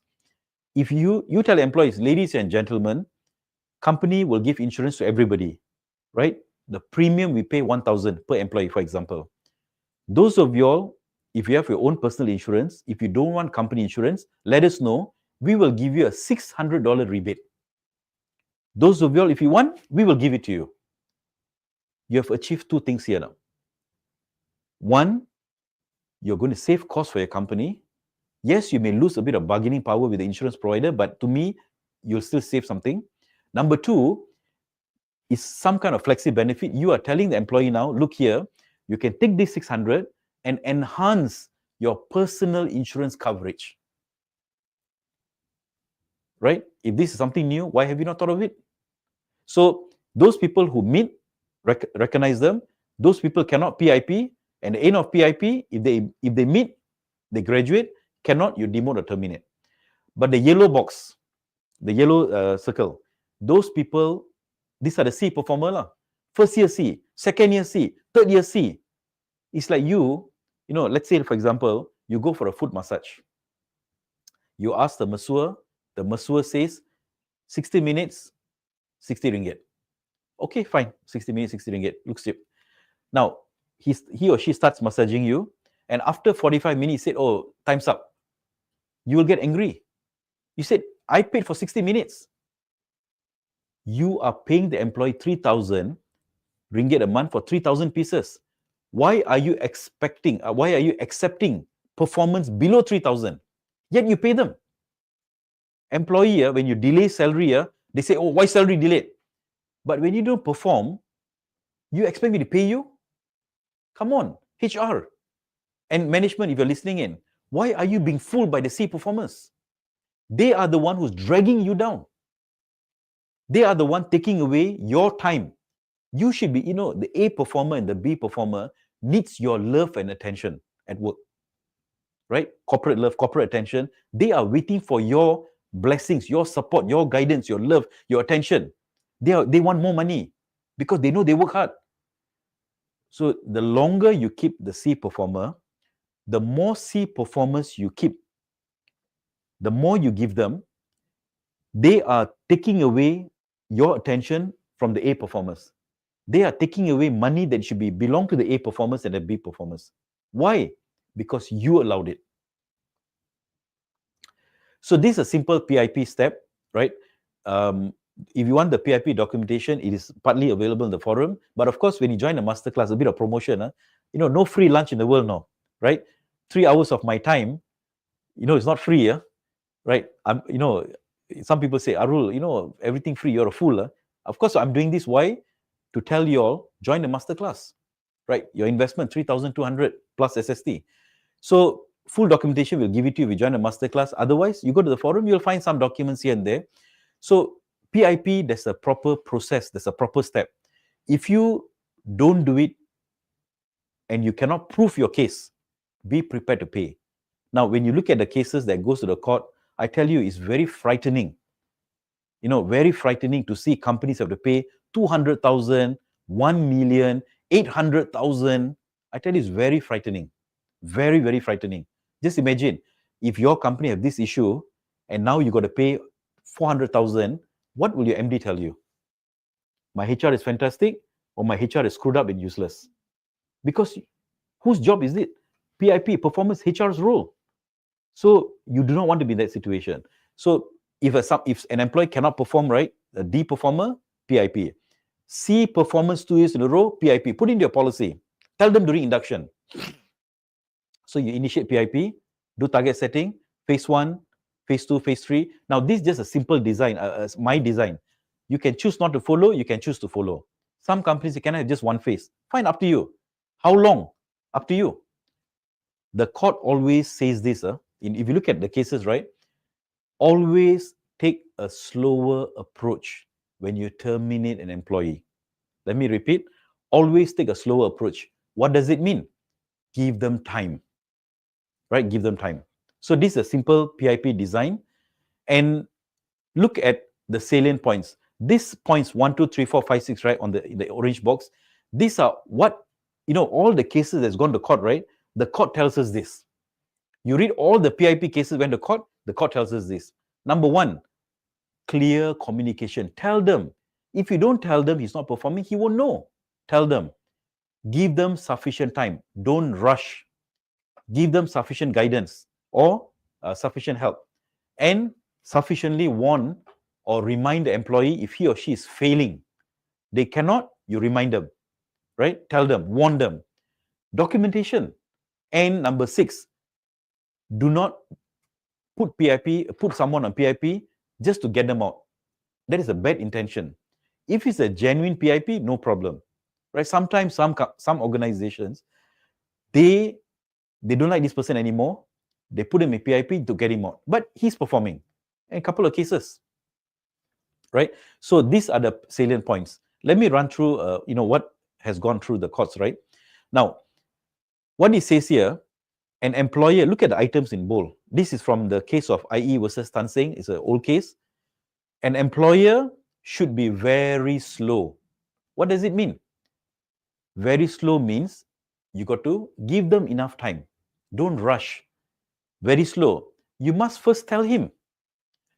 If you tell employees, ladies and gentlemen, company will give insurance to everybody, right? The premium we pay 1,000 per employee, for example. Those of you, if you have your own personal insurance, if you don't want company insurance, let us know. We will give you a $600 rebate. Those of you, if you want, we will give it to you. You have achieved two things here now. One, you're going to save costs for your company. Yes, you may lose a bit of bargaining power with the insurance provider, but to me, you'll still save something. Number two, is some kind of flexi benefit. You are telling the employee now, look here, you can take this 600 and enhance your personal insurance coverage. Right? If this is something new, why have you not thought of it? So those people who meet, recognize them. Those people cannot PIP, and the end of PIP, if they meet, they graduate. Cannot, you demote or terminate. But the yellow box, the yellow circle, those people, these are the C performer lah. First year C, second year C, third year C. It's like let's say, for example, you go for a foot massage. You ask the masseur says 60 minutes, 60 ringgit. Okay, fine, 60 minutes, 60 ringgit. Looks cheap. Now, he or she starts massaging you, and after 45 minutes, he said, oh, time's up. You will get angry. You said, I paid for 60 minutes. You are paying the employee 3,000 ringgit a month for 3,000 pieces. Why are you accepting performance below 3,000? Yet you pay them. Employee, when you delay salary, they say, oh, why salary delayed? But when you don't perform, you expect me to pay you? Come on, HR and management, if you're listening in, why are you being fooled by the C performers? They are the one who's dragging you down. They are the one taking away your time. You should be, the A performer and the B performer needs your love and attention at work, right? Corporate love, corporate attention. They are waiting for your blessings, your support, your guidance, your love, your attention. They want more money because they know they work hard. So the longer you keep the C performer, the more C performers you keep, the more you give them, they are taking away your attention from the A performers. They are taking away money that should belong to the A performers and the B performers. Why? Because you allowed it. So this is a simple PIP step, right? If you want the PIP documentation, it is partly available in the forum. But of course, when you join the masterclass, a bit of promotion, no free lunch in the world now, right? 3 hours of my time, it's not free, right? Some people say, Arul, everything free, you're a fool. Of course, I'm doing this. Why? To tell you all, join the masterclass, right? Your investment, 3,200 plus SST. So full documentation will give it to you if you join the masterclass. Otherwise, you go to the forum, you'll find some documents here and there. So PIP, there's a proper process, there's a proper step. If you don't do it and you cannot prove your case, be prepared to pay. Now, when you look at the cases that goes to the court, I tell you, it's very frightening. Very frightening to see companies have to pay 200,000, 1 million, 800,000. I tell you, it's very frightening. Very, very frightening. Just imagine if your company have this issue and now you got to pay 400,000, what will your MD tell you? My HR is fantastic, or my HR is screwed up and useless? Because whose job is it? PIP, performance HR's role. So you do not want to be in that situation. So if an employee cannot perform right, a D performer, PIP. C performance 2 years in a row, PIP. Put in your policy. Tell them during induction. So you initiate PIP, do target setting, phase 1, phase 2, phase 3. Now this is just a simple design, my design. You can choose not to follow, you can choose to follow. Some companies, you can have just one phase. Fine, up to you. How long? Up to you. The court always says this, if you look at the cases, right, always take a slower approach when you terminate an employee. Let me repeat, always take a slower approach. What does it mean? Give them time, right? Give them time. So this is a simple PIP design. And look at the salient points. These points 1, 2, 3, 4, 5, 6, right, in the orange box. These are what, all the cases that's gone to court, right? The court tells us this. You read all the PIP cases went to court, the court tells us this. Number 1, clear communication. Tell them. If you don't tell them he's not performing, he won't know. Tell them. Give them sufficient time. Don't rush. Give them sufficient guidance or sufficient help. And sufficiently warn or remind the employee if he or she is failing. They cannot, you remind them, right? Tell them, warn them. Documentation. And number 6, do not put someone on PIP just to get them out. That is a bad intention. If it's a genuine PIP, no problem, right? Sometimes some organizations, they don't like this person anymore. They put him in PIP to get him out, but he's performing. In a couple of cases, right? So these are the salient points. Let me run through, what has gone through the courts, right? Now, what it says here, an employer, look at the items in bold. This is from the case of IE versus Tan Seng. It's an old case. An employer should be very slow. What does it mean? Very slow means you got to give them enough time. Don't rush. Very slow. You must first tell him.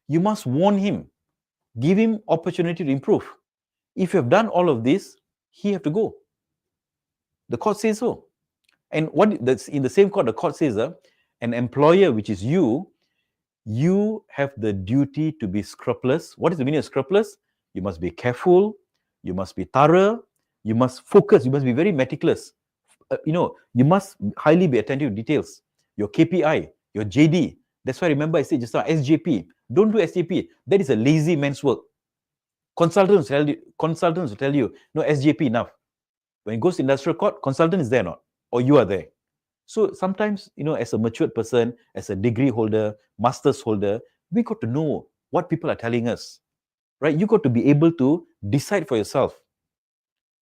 You must warn him. Give him opportunity to improve. If you have done all of this, he have to go. The court says so. And that's in the same court, the court says, an employer, which is you have the duty to be scrupulous. What is the meaning of scrupulous? You must be careful. You must be thorough. You must focus. You must be very meticulous. You must highly be attentive to details. Your KPI, your JD. That's why remember I said just now, SJP. Don't do SJP. That is a lazy man's work. Consultants will tell you, no, SJP enough. When it goes to industrial court, consultant is there or not? Or you are there. So sometimes, as a matured person, as a degree holder, master's holder, we got to know what people are telling us, right? You got to be able to decide for yourself.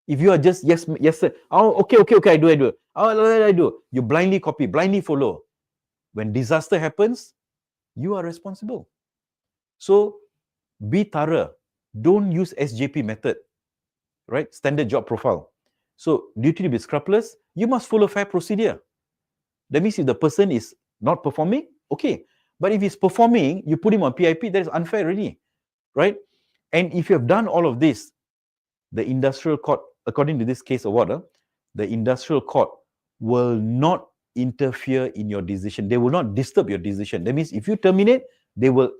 If you are just, yes, sir. Oh, okay, I do. Oh, I do. You blindly copy, blindly follow. When disaster happens, you are responsible. So be thorough. Don't use SJP method, right? Standard job profile. So duty to be scrupulous, you must follow fair procedure. That means if the person is not performing, okay. But if he's performing, you put him on PIP, that is unfair already, right? And if you have done all of this, the industrial court, according to this case award, the industrial court will not interfere in your decision. They will not disturb your decision. That means if you terminate, they are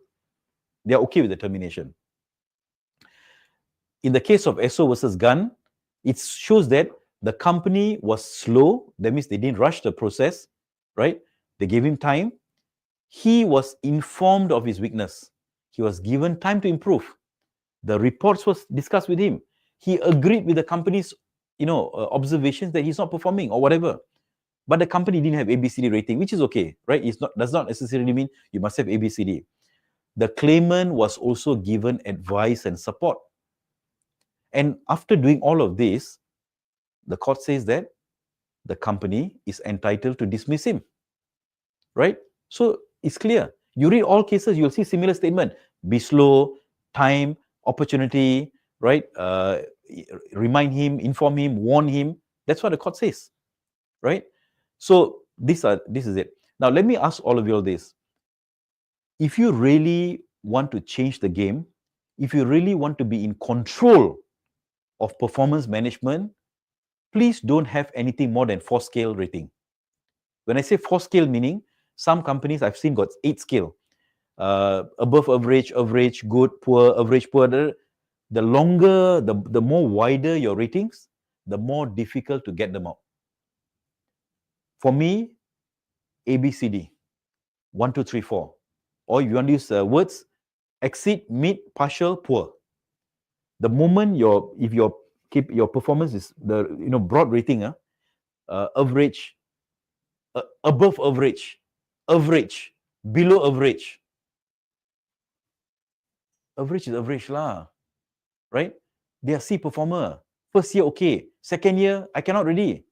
okay with the termination. In the case of SO versus Gun, it shows that the company was slow. That means they didn't rush the process, right? They gave him time. He was informed of his weakness. He was given time to improve. The reports was discussed with him. He agreed with the company's, observations that he's not performing or whatever. But the company didn't have ABCD rating, which is okay, right? Does not necessarily mean you must have ABCD. The claimant was also given advice and support. And after doing all of this, the court says that the company is entitled to dismiss him, right? So it's clear. You read all cases, you'll see similar statement. Be slow, time, opportunity, right? Remind him, inform him, warn him. That's what the court says, right? So this is it. Now let me ask all of you all this. If you really want to change the game, if you really want to be in control of performance management, please don't have anything more than 4-scale rating. When I say 4 scale, meaning some companies I've seen got 8 scale. Above average, average, good, poor, average, poor. The longer, the more wider your ratings, the more difficult to get them out. For me, A, B, C, D. 1, 2, 3, 4. Or if you want to use words, exceed, mid, partial, poor. The moment if your performance is the broad rating, average, above average, average, below average. Average is average lah, right? They are C performer. First year okay, second year I cannot really.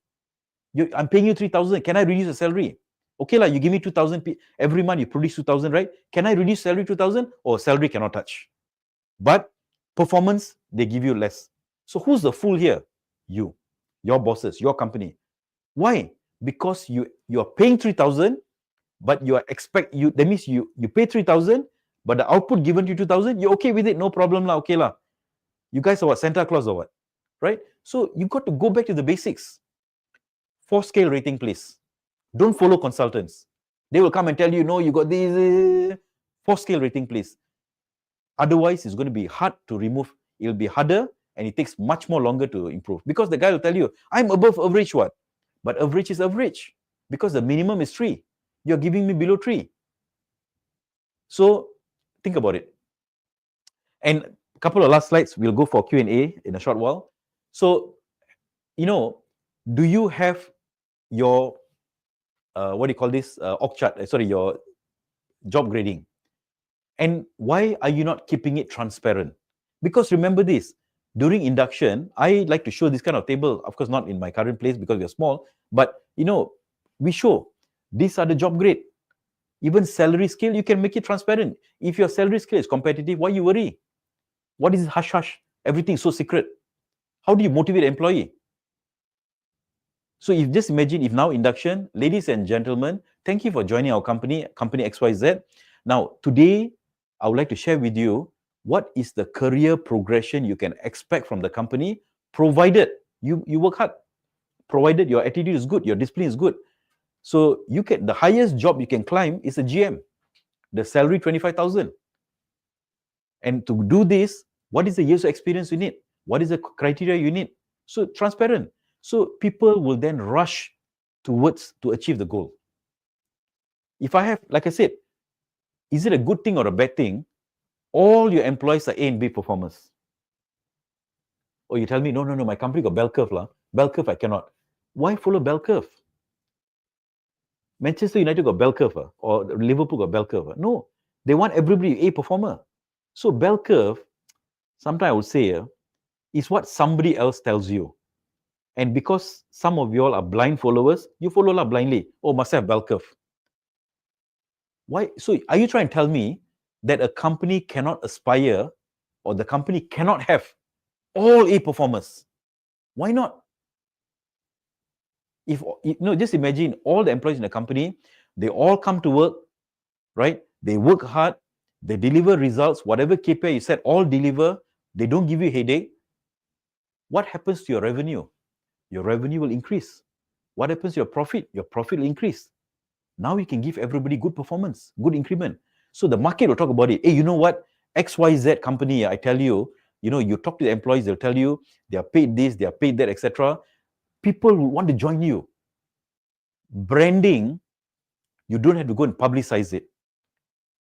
I'm paying you 3,000. Can I reduce the salary? Okay lah, you give me 2,000 every month. You produce 2,000, right? Can I reduce salary 2,000? Or salary cannot touch. But performance they give you less. So who's the fool here? You, your bosses, your company. Why? Because you are paying 3,000, but you are that means you pay 3,000, but the output given to 2,000, you're okay with it, no problem lah, okay lah. You guys are what, Santa Claus or what, right? So you got to go back to the basics. 4 scale rating, please. Don't follow consultants. They will come and tell you, no, you got these 4 scale rating, please. Otherwise, it's going to be hard to remove. It'll be harder and it takes much more longer to improve. Because the guy will tell you, I'm above average what? But average is average. Because the minimum is 3. You're giving me below 3. So think about it. And a couple of last slides, we'll go for Q&A in a short while. So, do you have your, what do you call this, org chart, your job grading? And why are you not keeping it transparent? Because remember this, during induction, I like to show this kind of table, of course not in my current place because we are small, but we show, these are the job grade. Even salary scale, you can make it transparent. If your salary scale is competitive, why you worry? What is hush-hush? Everything so secret. How do you motivate an employee? So if just imagine if now induction, ladies and gentlemen, thank you for joining our company XYZ. Now, today, I would like to share with you what is the career progression you can expect from the company, provided you work hard, provided your attitude is good, your discipline is good. So the highest job you can climb is a GM. The salary 25,000. And to do this, what is the years of experience you need? What is the criteria you need? So transparent. So people will then rush towards to achieve the goal. If I have, like I said, is it a good thing or a bad thing? All your employees are A and B performers. Or you tell me, no, my company got bell curve lah. Bell curve I cannot. Why follow bell curve? Manchester United got bell curve or Liverpool got bell curve. No, they want everybody A performer. So bell curve, sometimes I would say, is what somebody else tells you. And because some of you all are blind followers, you follow lah blindly. Oh, must have bell curve. Why? So are you trying to tell me that a company cannot aspire or the company cannot have all A performers? Why not? Just imagine all the employees in the company, they all come to work, right? They work hard, they deliver results, whatever KPI you set, all deliver, they don't give you headache. What happens to your revenue? Your revenue will increase. What happens to your profit? Your profit will increase. Now you can give everybody good performance, good increment. So the market will talk about it. Hey, you know what? XYZ company, I tell you, you talk to the employees, they'll tell you they are paid this, they are paid that, etc. People will want to join you. Branding, you don't have to go and publicize it.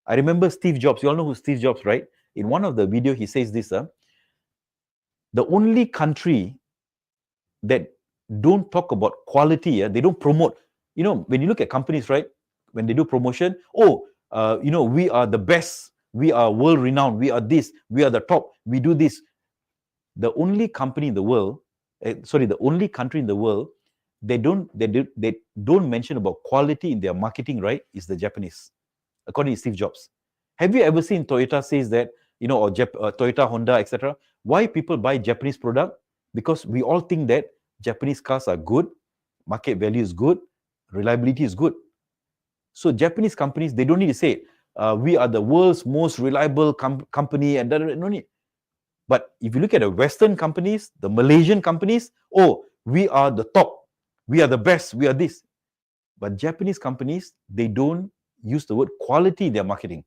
I remember Steve Jobs. You all know who Steve Jobs, right? In one of the video, he says this, the only country that don't talk about quality, they don't promote. When you look at companies, right, when they do promotion, we are the best, we are world renowned, we are this, we are the top, we do this. The only company in the world, the only country in the world, they don't mention about quality in their marketing, right, is the Japanese, according to Steve Jobs. Have you ever seen Toyota says that, or Toyota, Honda, etc.? Why people buy Japanese product? Because we all think that Japanese cars are good, market value is good, reliability is good. So Japanese companies, they don't need to say, we are the world's most reliable company, and no need. But if you look at the Western companies, the Malaysian companies, we are the top, we are the best, we are this. But Japanese companies, they don't use the word quality in their marketing.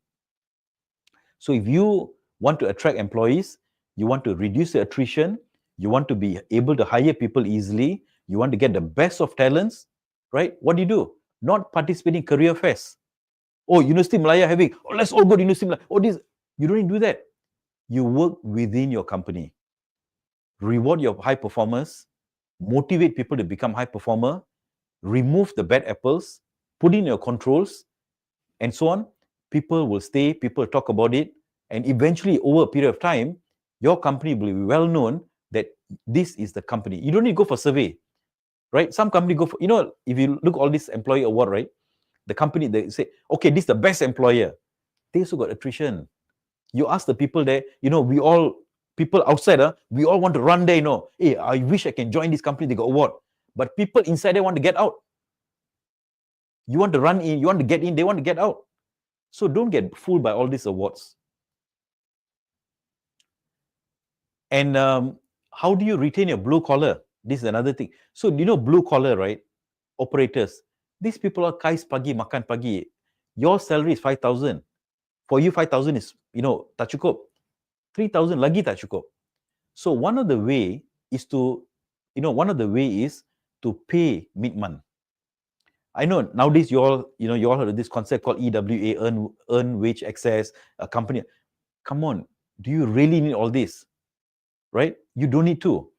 So if you want to attract employees, you want to reduce the attrition, you want to be able to hire people easily, you want to get the best of talents, right? What do? Not participating in career fairs. Oh, University Malaya having, oh, let's all go to University Malaya. Oh, this, you don't need to do that. You work within your company. Reward your high performers, motivate people to become high performer, remove the bad apples, put in your controls, and so on. People will stay, people will talk about it, and eventually, over a period of time, your company will be well known that this is the company. You don't need to go for survey, right? Some company go for, if you look all this employee award, right? The company, they say, okay, this is the best employer. They also got attrition. You ask the people there, people outside, we all want to run there, hey, I wish I can join this company, they got award. But people inside there want to get out. You want to run in, you want to get in, they want to get out. So don't get fooled by all these awards. And how do you retain your blue collar? This is another thing. So, blue collar, right? Operators. These people are kais pagi, makan pagi. Your salary is 5,000. For you, 5,000 is, tak cukup. 3,000 lagi tak cukup. So one of the way is to pay mid-month. I know nowadays you all heard of this concept called EWA, earn wage access, a company. Come on, do you really need all this? Right? You don't need to.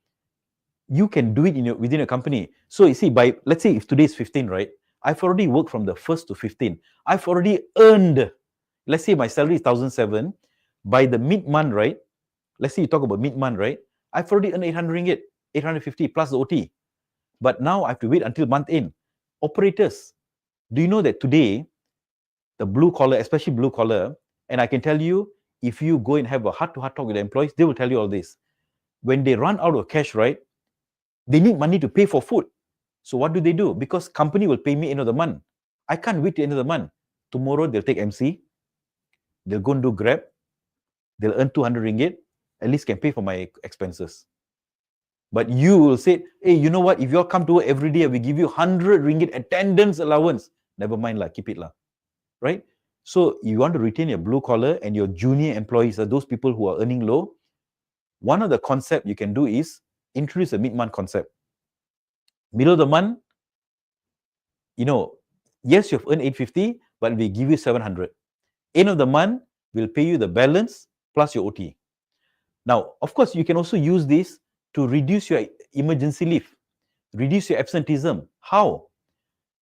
You can do it within a company. So you see, let's say if today is 15, right? I've already worked from the 1st to 15. I've already earned, let's say my salary is 1,007. By the mid-month, right? Let's say you talk about mid-month, right? I've already earned 800 ringgit, 850 plus the OT. But now I have to wait until month end. Operators, do you know that today, the blue collar, especially blue collar, and I can tell you, if you go and have a heart-to-heart talk with the employees, they will tell you all this. When they run out of cash, right, they need money to pay for food. So what do? Because company will pay me end of the month. I can't wait till end of the month. Tomorrow, they'll take MC. They'll go and do Grab. They'll earn 200 ringgit. At least can pay for my expenses. But you will say, hey, you know what? If you all come to work every day, we give you 100 ringgit attendance allowance. Never mind, keep it. Right? So you want to retain your blue collar and your junior employees are those people who are earning low. One of the concept you can do is introduce a mid-month concept. Middle of the month, yes, you've earned 850, but we give you 700. End of the month, we'll pay you the balance plus your OT. Now, of course, you can also use this to reduce your emergency leave, reduce your absenteeism. How?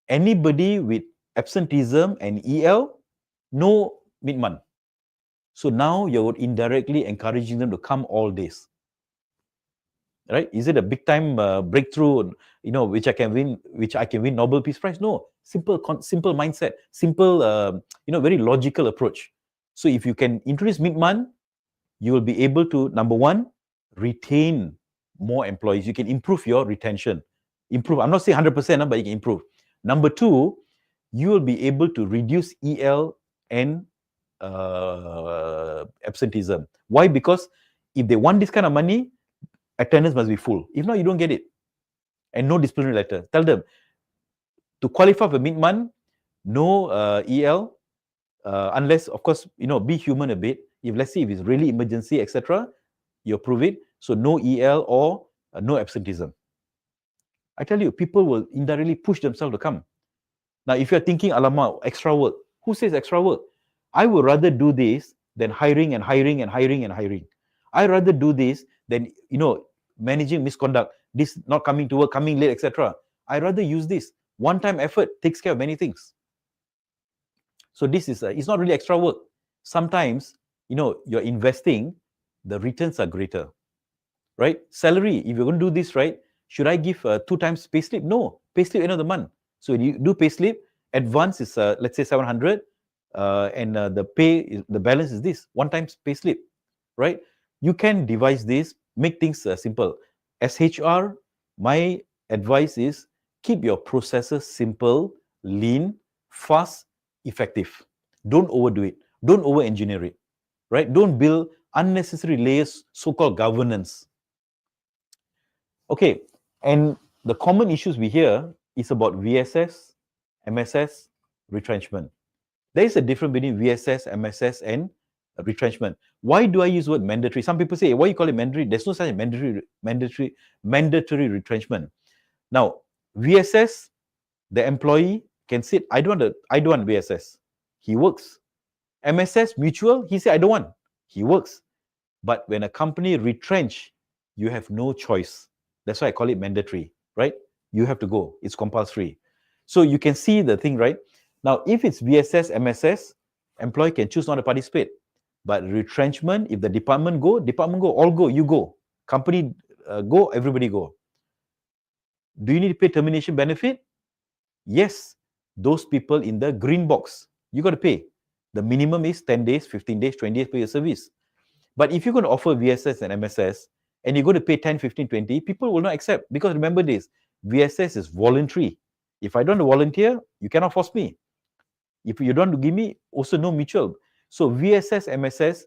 Anybody with absenteeism and EL, no mid-month. So now you're indirectly encouraging them to come all days. Right? Is it a big time breakthrough, which I can win Nobel Peace Prize? No. Simple mindset, simple, very logical approach. So if you can introduce mid-month, you will be able to, number one, retain more employees. You can improve your retention. I'm not saying 100%, but you can improve. Number two, you will be able to reduce EL and absenteeism. Why? Because if they want this kind of money, attendance must be full. If not, you don't get it. And no disciplinary letter. Tell them, to qualify for mid-month, no EL, unless, of course, be human a bit. If let's say if it's really emergency, etc., you approve it. So no EL or no absenteeism. I tell you, people will indirectly push themselves to come. Now, if you're thinking, alamak, extra work. Who says extra work? I would rather do this than hiring and hiring and hiring and hiring. I'd rather do this than, managing misconduct, this not coming to work, coming late, etc. I'd rather use this. One-time effort takes care of many things. So this is, it's not really extra work. Sometimes, you're investing, the returns are greater, right? Salary, if you're going to do this, right, should I give 2 times payslip? No, payslip end of the month. So when you do payslip, advance is, let's say 700, and the balance is this, 1 time payslip, right? You can devise this, make things simple. As HR, my advice is keep your processes simple, lean, fast, effective. Don't overdo it. Don't over-engineer it, right? Don't build unnecessary layers, so-called governance. Okay, and the common issues we hear is about VSS MSS, retrenchment. There is a difference between VSS, MSS, and retrenchment. Why do I use the word mandatory? Some people say, why you call it mandatory? There's no such mandatory retrenchment. Now, VSS, the employee can sit, I don't want VSS. He works. MSS, mutual, he said, I don't want. He works. But when a company retrench, you have no choice. That's why I call it mandatory, right? You have to go. It's compulsory. So you can see the thing, right? Now, if it's VSS, MSS, employee can choose not to participate. But retrenchment, if the department go, all go, you go. Company go, everybody go. Do you need to pay termination benefit? Yes. Those people in the green box, you got to pay. The minimum is 10 days, 15 days, 20 days per your service. But if you're going to offer VSS and MSS, and you're going to pay 10, 15, 20, people will not accept. Because remember this, VSS is voluntary. If I don't volunteer, you cannot force me. If you don't give me, also no mutual. So VSS, MSS,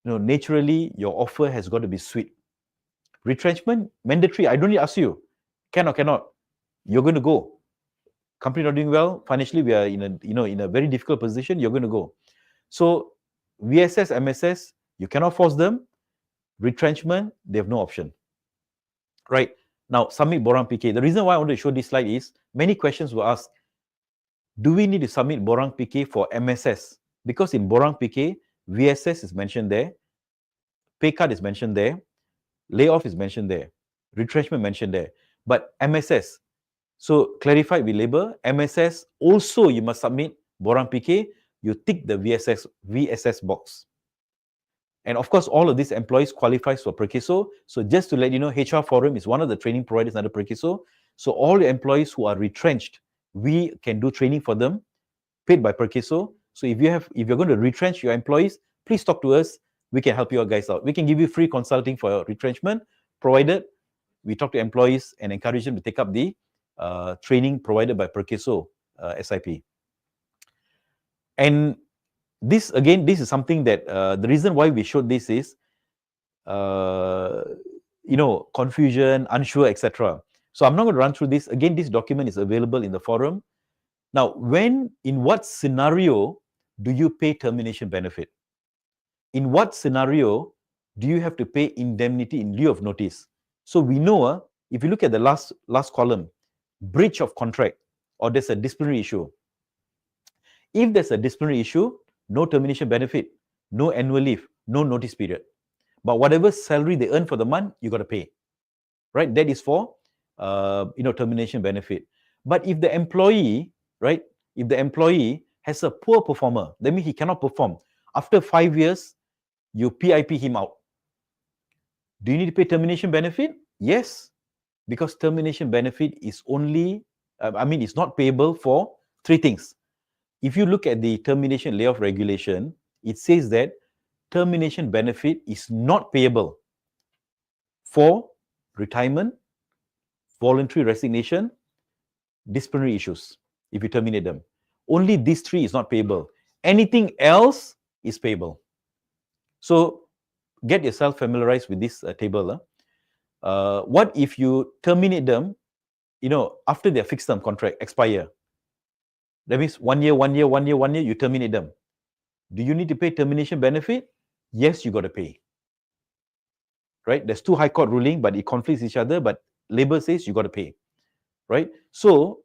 naturally, your offer has got to be sweet. Retrenchment, mandatory. I don't need to ask you. Cannot. You're going to go. Company not doing well. Financially, we are in a very difficult position. You're going to go. So VSS, MSS, you cannot force them. Retrenchment, they have no option. Right? Now, submit Borang PK. The reason why I want to show this slide is many questions were asked. Do we need to submit Borang PK for MSS? Because in Borang PK, VSS is mentioned there, pay cut is mentioned there, layoff is mentioned there, retrenchment mentioned there. But MSS, so clarified with labor, MSS also you must submit Borang PK, you tick the VSS box. And of course, all of these employees qualifies for Perkiso. So just to let you know, HR Forum is one of the training providers under Perkiso. So all the employees who are retrenched, we can do training for them, paid by Perkiso. So if you're going to retrench your employees, please talk to us. We can help you guys out. We can give you free consulting for retrenchment, provided we talk to employees and encourage them to take up the training provided by Perkiso SIP. And this is something that the reason why we showed this is, confusion, unsure, etc. So I'm not going to run through this. Again, this document is available in the forum. Now, in what scenario do you pay termination benefit? In what scenario do you have to pay indemnity in lieu of notice? So we know, if you look at the last column, breach of contract, or there's a disciplinary issue. If there's a disciplinary issue, no termination benefit, no annual leave, no notice period. But whatever salary they earn for the month, you got to pay. Right? That is for termination benefit. But if the employee, right, if the employee has a poor performer, that means he cannot perform. After 5 years, you PIP him out. Do you need to pay termination benefit? Yes, because termination benefit is only, it's not payable for 3 things. If you look at the termination layoff regulation, it says that termination benefit is not payable for retirement, voluntary resignation, disciplinary issues, if you terminate them. Only these 3 is not payable. Anything else is payable. So get yourself familiarized with this table. What if you terminate them, after their fixed term contract expire? That means 1 year, you terminate them. Do you need to pay termination benefit? Yes, you got to pay. Right? There's 2 high court ruling, but it conflicts each other, but labor says you got to pay. Right? So,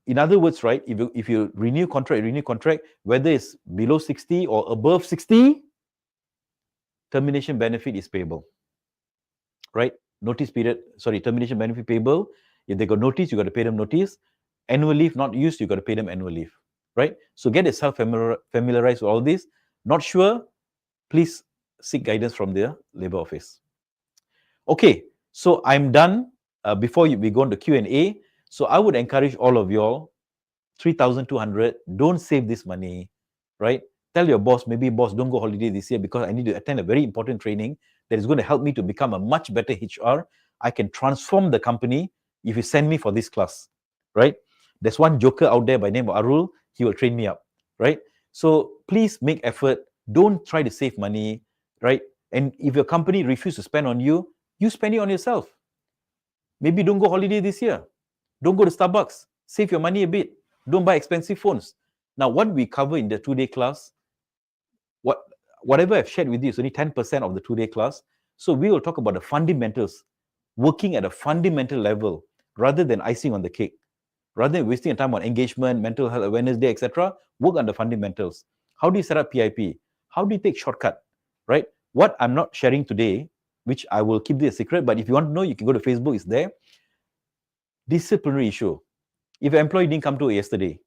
in other words, right, if you renew contract, whether it's below 60 or above 60, termination benefit is payable. Right? Termination benefit payable. If they got notice, you got to pay them notice. Annual leave not used, you got to pay them annual leave. Right? So get yourself familiarized with all this. Not sure, please seek guidance from the labor office. Okay, so I'm done. Before we go on to Q&A, so I would encourage all of y'all, 3,200, don't save this money, right? Tell your boss, maybe boss, don't go holiday this year because I need to attend a very important training that is going to help me to become a much better HR. I can transform the company if you send me for this class, right? There's one joker out there by the name of Arul. He will train me up, right? So please make effort. Don't try to save money, right? And if your company refuses to spend on you, you spend it on yourself. Maybe don't go holiday this year. Don't go to Starbucks. Save your money a bit. Don't buy expensive phones. Now, what we cover in the 2-day class, whatever I've shared with you is only 10% of the 2-day class. So we will talk about the fundamentals, working at a fundamental level rather than icing on the cake. Rather than wasting time on engagement, mental health awareness day, etc., work on the fundamentals. How do you set up PIP? How do you take shortcut, right? What I'm not sharing today, which I will keep this a secret, but if you want to know, you can go to Facebook, it's there. Disciplinary issue. If an employee didn't come to yesterday,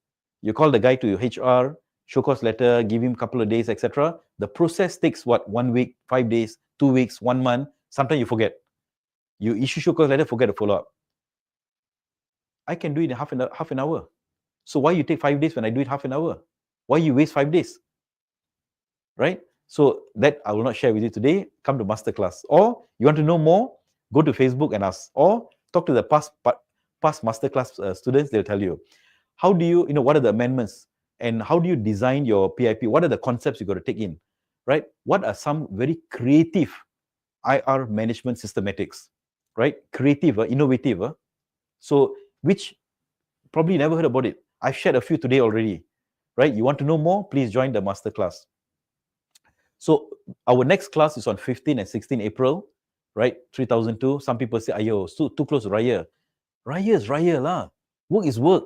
you call the guy to your HR, show cause letter, give him a couple of days, etc. The process takes what? 1 week, 5 days, 2 weeks, 1 month. Sometimes you forget. You issue show cause letter, forget to follow up. I can do it in half an hour. So why you take 5 days when I do it half an hour? Why you waste 5 days? Right? So that I will not share with you today. Come to Masterclass. Or you want to know more, go to Facebook and ask. Or talk to the past Masterclass students, they'll tell you. How do you, what are the amendments? And how do you design your PIP? What are the concepts you got to take in? Right? What are some very creative IR management systematics? Right? Creative, innovative. So, which probably never heard about it. I've shared a few today already. Right? You want to know more? Please join the Masterclass. So, our next class is on 15 and 16 April. Right? 3002. Some people say, ayo, too close to Raya. Raya is Raya lah. Work is work.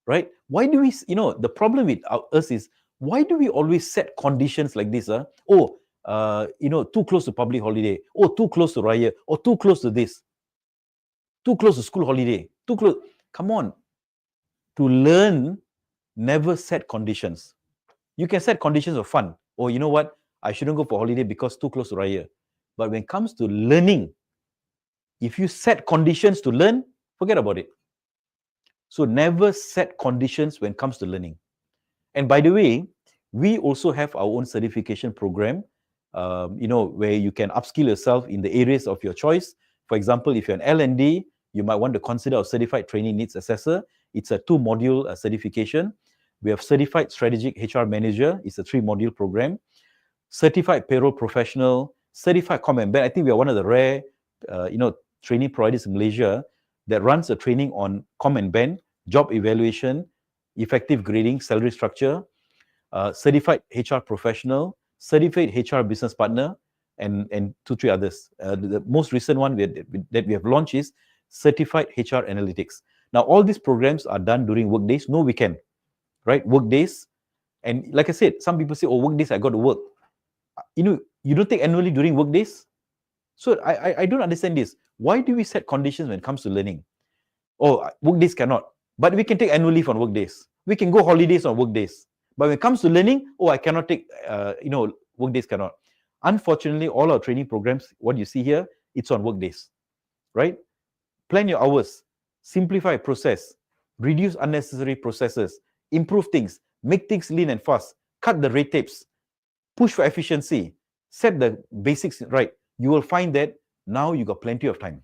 Right? Why do we, the problem with us is, why do we always set conditions like this? Too close to public holiday. Oh, too close to Raya. Or too close to this. Too close to school holiday. Too close. Come on. To learn, never set conditions. You can set conditions of fun. Oh, you know what? I shouldn't go for holiday because too close to Raya. But when it comes to learning, if you set conditions to learn, forget about it. So never set conditions when it comes to learning. And by the way, we also have our own certification program, where you can upskill yourself in the areas of your choice. For example, if you're an L&D, you might want to consider a Certified Training Needs Assessor. It's a 2-module certification. We have Certified Strategic HR Manager. It's a 3-module program. Certified Payroll Professional, Certified Com and Ben. I think we are one of the rare, training providers in Malaysia that runs a training on Com and Ben, job evaluation, effective grading, salary structure, Certified HR Professional, Certified HR Business Partner, and 2-3 others. The most recent one that we have launched is Certified HR Analytics. Now, all these programs are done during work days, no weekend, right? Work days. And like I said, some people say, oh, work days, I got to work. You don't take annually during work days. So I don't understand this. Why do we set conditions when it comes to learning? Oh, work days cannot. But we can take annual leave on work days. We can go holidays on work days. But when it comes to learning, oh, I cannot take, work days cannot. Unfortunately, all our training programs, what you see here, it's on work days, right? Plan your hours, simplify process, reduce unnecessary processes, improve things, make things lean and fast, cut the red tapes, push for efficiency, set the basics right. You will find that now you got plenty of time.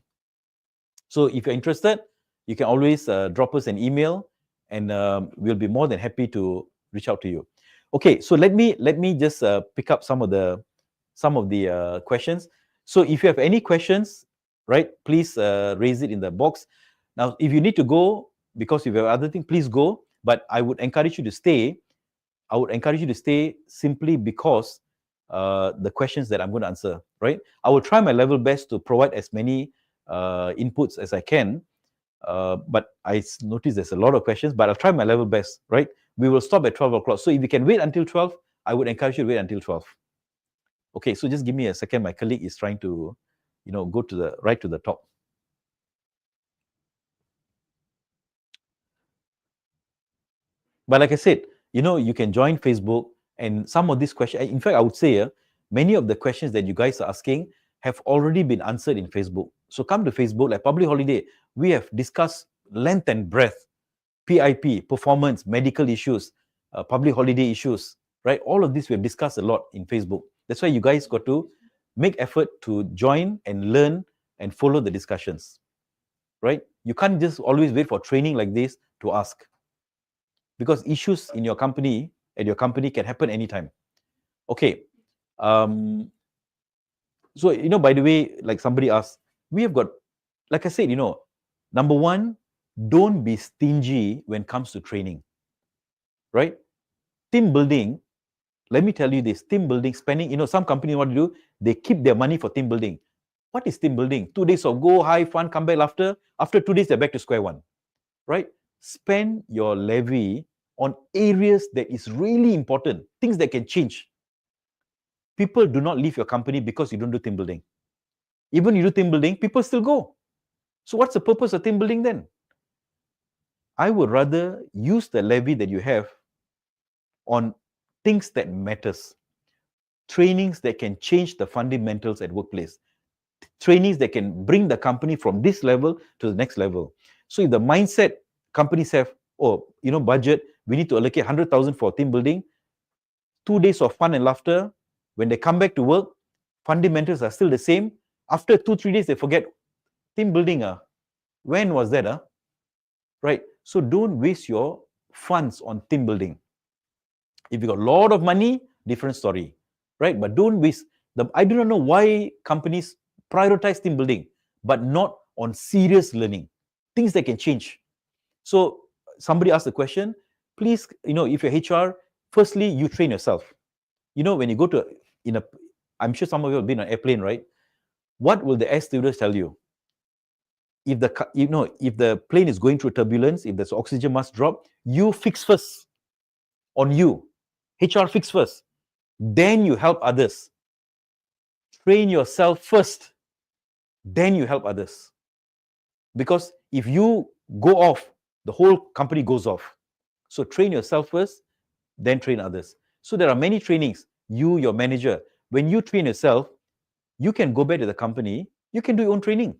So if you're interested, you can always drop us an email, and we'll be more than happy to reach out to you. Okay, so let me just pick up some of the questions. So if you have any questions, right, please raise it in the box. Now, if you need to go because you have other things, please go. But I would encourage you to stay. I would encourage you to stay simply because the questions that I'm going to answer, right? I will try my level best to provide as many inputs as I can. But I notice there's a lot of questions, but I'll try my level best, right? We will stop at 12 o'clock. So if you can wait until 12, I would encourage you to wait until 12. Okay, so just give me a second. My colleague is trying to, go to the top. But like I said, you can join Facebook, and some of these questions, in fact, I would say many of the questions that you guys are asking have already been answered in Facebook. So come to Facebook, like public holiday, we have discussed length and breadth, PIP, performance, medical issues, public holiday issues, right? All of this we have discussed a lot in Facebook. That's why you guys got to make effort to join and learn and follow the discussions, right? You can't just always wait for training like this to ask, because issues in your company, at your company, can happen anytime. Okay. So, by the way, like somebody asked, we have got, like I said, number one, don't be stingy when it comes to training, right? Team building, let me tell you this, team building, spending, some company what to do, they keep their money for team building. What is team building? 2 days of go, high fun, come back after 2 days, they're back to square one, right? Spend your levy on areas that is really important, things that can change. People do not leave your company because you don't do team building. Even you do team building, people still go. So what's the purpose of team building then? I would rather use the levy that you have on things that matters. Trainings that can change the fundamentals at workplace. Trainings that can bring the company from this level to the next level. So if the mindset companies have, budget, we need to allocate 100,000 for team building, 2 days of fun and laughter, when they come back to work, fundamentals are still the same. After 2-3 days, they forget team building. When was that? Right? So don't waste your funds on team building. If you got a lot of money, different story, right? But don't waste. I do not know why companies prioritize team building, but not on serious learning, things that can change. So somebody asked the question, please, if you're HR, firstly, you train yourself. When you go to, I'm sure some of you have been on an airplane, right? What will the air stewardess tell you? If the plane is going through turbulence, if there's oxygen mask drop, you fix first on you. HR fix first. Then you help others. Train yourself first. Then you help others. Because if you go off, the whole company goes off. So train yourself first, then train others. So there are many trainings. You, your manager, when you train yourself, you can go back to the company, you can do your own training.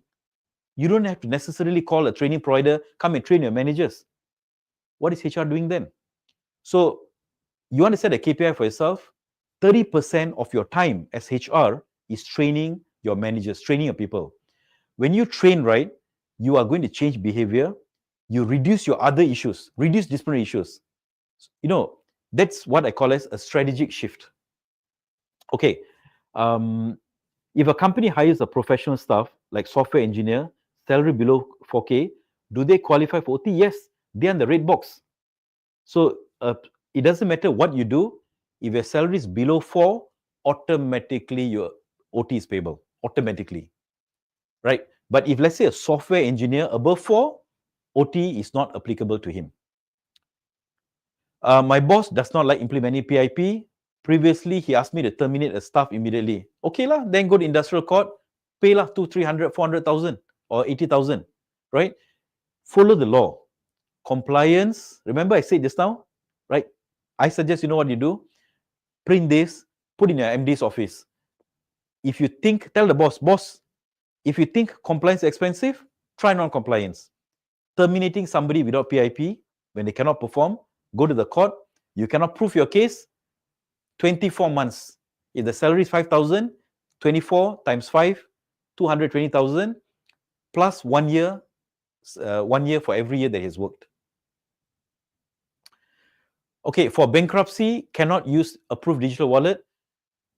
You don't have to necessarily call a training provider, come and train your managers. What is HR doing then? So you want to set a KPI for yourself, 30% of your time as HR is training your managers, training your people. When you train right, you are going to change behavior. You reduce your other issues, reduce disciplinary issues. That's what I call as a strategic shift. Okay. If a company hires a professional staff, like software engineer, salary below 4K, do they qualify for OT? Yes, they're in the red box. So it doesn't matter what you do. If your salary is below 4, automatically your OT is payable, automatically, right? But if, let's say, a software engineer above 4, OT is not applicable to him. My boss does not like implementing PIP. Previously, he asked me to terminate a staff immediately. Okay lah, then go to industrial court, pay lah 200, 300, 400,000 or 80,000, right? Follow the law. Compliance, remember I said just now, right? I suggest, you know what you do? Print this, put in your MD's office. If you think, tell the boss, if you think compliance is expensive, try non-compliance. Terminating somebody without PIP, when they cannot perform, go to the court. You cannot prove your case, 24 months. If the salary is 5,000, 24 times 5, 220,000, plus 1 year, 1 year for every year that he has worked. Okay, for bankruptcy, cannot use approved digital wallet.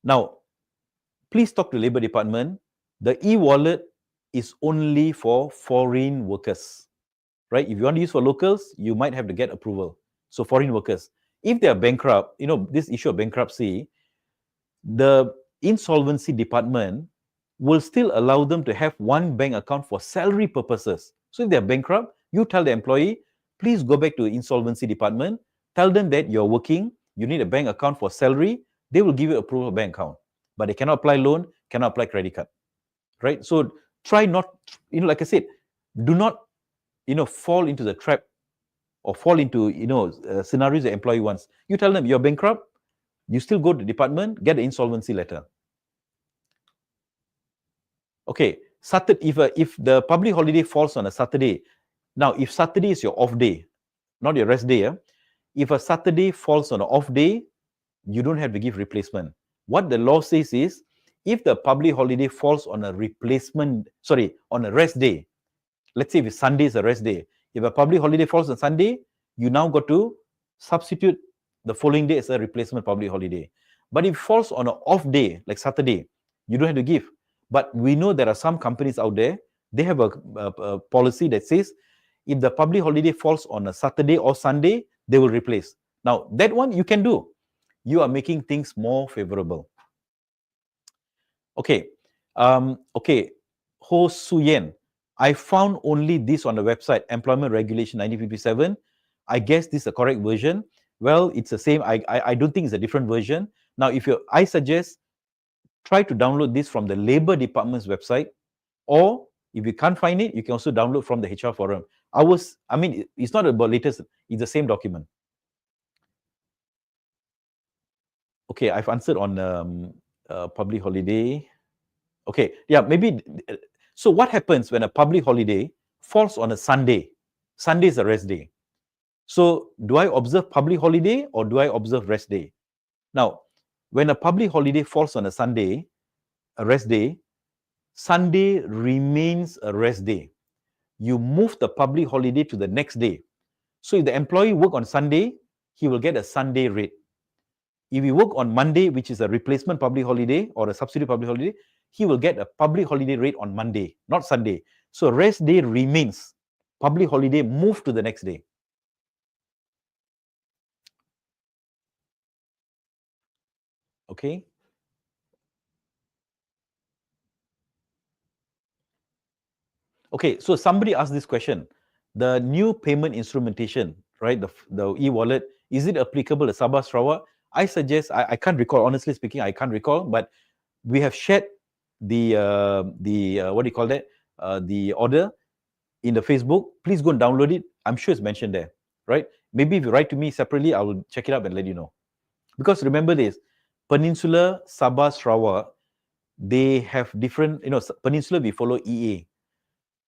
Now, please talk to Labour Department. The e-wallet is only for foreign workers, right? If you want to use for locals, you might have to get approval. So foreign workers. If they are bankrupt, this issue of bankruptcy, the insolvency department will still allow them to have one bank account for salary purposes. So if they're bankrupt, you tell the employee, please go back to the insolvency department, tell them that you're working, you need a bank account for salary, they will give you approval bank account. But they cannot apply loan, cannot apply credit card, right? So try not, like I said, do not, fall into the trap or fall into, scenarios the employee wants. You tell them you're bankrupt, you still go to the department, get the insolvency letter. Okay, if the public holiday falls on a Saturday, now if Saturday is your off day, not your rest day, if a Saturday falls on an off day, you don't have to give replacement. What the law says is, if the public holiday falls on a on a rest day, let's say if Sunday is a rest day, if a public holiday falls on Sunday, you now got to substitute the following day as a replacement public holiday. But if it falls on an off day, like Saturday, you don't have to give. But we know there are some companies out there, they have a policy that says, If the public holiday falls on a Saturday or Sunday, they will replace. Now, that one you can do. You are making things more favorable. Okay. Okay. Ho Suyen, I found only this on the website, Employment Regulation 1957. I guess this is the correct version. Well, it's the same. I don't think it's a different version. Now, I suggest try to download this from the Labor Department's website, or if you can't find it, you can also download from the HR forum. It's not about latest, it's the same document. Okay, I've answered on public holiday. Okay, yeah, maybe. So what happens when a public holiday falls on a Sunday? Sunday is a rest day. So do I observe public holiday or do I observe rest day? Now, when a public holiday falls on a Sunday, a rest day, Sunday remains a rest day. You move the public holiday to the next day. So if the employee work on Sunday, he will get a Sunday rate. If he work on Monday, which is a replacement public holiday or a substitute public holiday, he will get a public holiday rate on Monday, not Sunday. So rest day remains. Public holiday move to the next day. Okay. Okay, so somebody asked this question. The new payment instrumentation, right? The e-wallet, is it applicable to Sabah Sarawak? I suggest, I can't recall, honestly speaking, I can't recall, but we have shared the what do you call that? The order in the Facebook. Please go and download it. I'm sure it's mentioned there, right? Maybe if you write to me separately, I will check it up and let you know. Because remember this, Peninsula, Sabah, Sarawak, they have different, Peninsula, we follow EA.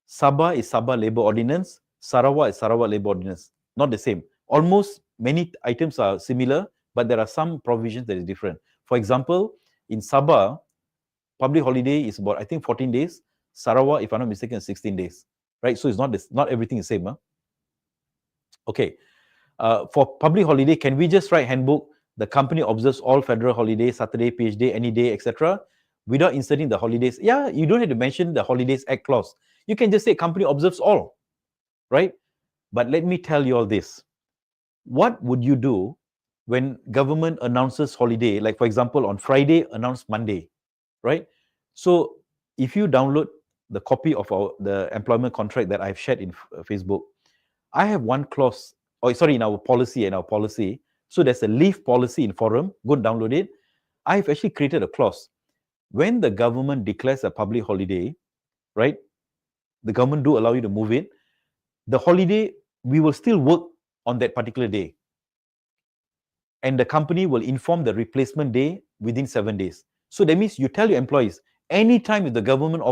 Sabah is Sabah Labour Ordinance, Sarawak is Sarawak Labour Ordinance. Not the same. Almost many items are similar, but there are some provisions that is different. For example, in Sabah, public holiday is about, I think, 14 days. Sarawak, if I'm not mistaken, 16 days. Right? So it's not everything is same. Huh? Okay. For public holiday, can we just write handbook? The company observes all federal holidays, Saturday, PH day, any day, etc., without inserting the holidays. Yeah, you don't have to mention the Holidays Act clause. You can just say company observes all, right? But let me tell you all this. What would you do when government announces holiday? Like, for example, on Friday, announce Monday, right? So if you download the copy of the employment contract that I've shared in Facebook, I have one clause, in our policy. So there's a leave policy in forum. Go and download it. I've actually created a clause. When the government declares a public holiday, right? The government do allow you to move it. The holiday, we will still work on that particular day. And the company will inform the replacement day within 7 days. So that means you tell your employees, anytime if the government,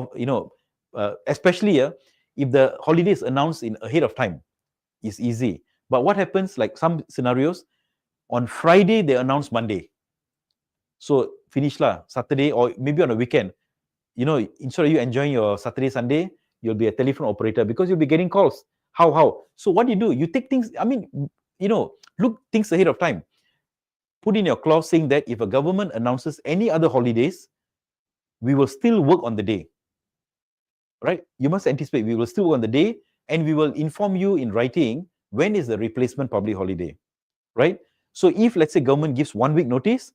especially if the holiday is announced ahead of time, it's easy. But what happens, like some scenarios, on Friday, they announce Monday. So finish lah, Saturday, or maybe on a weekend. Instead of you enjoying your Saturday, Sunday, you'll be a telephone operator because you'll be getting calls. How? So what do? You take things, look things ahead of time. Put in your clause saying that if a government announces any other holidays, we will still work on the day. Right? You must anticipate we will still work on the day, and we will inform you in writing when is the replacement public holiday. Right? So if, let's say, government gives 1 week notice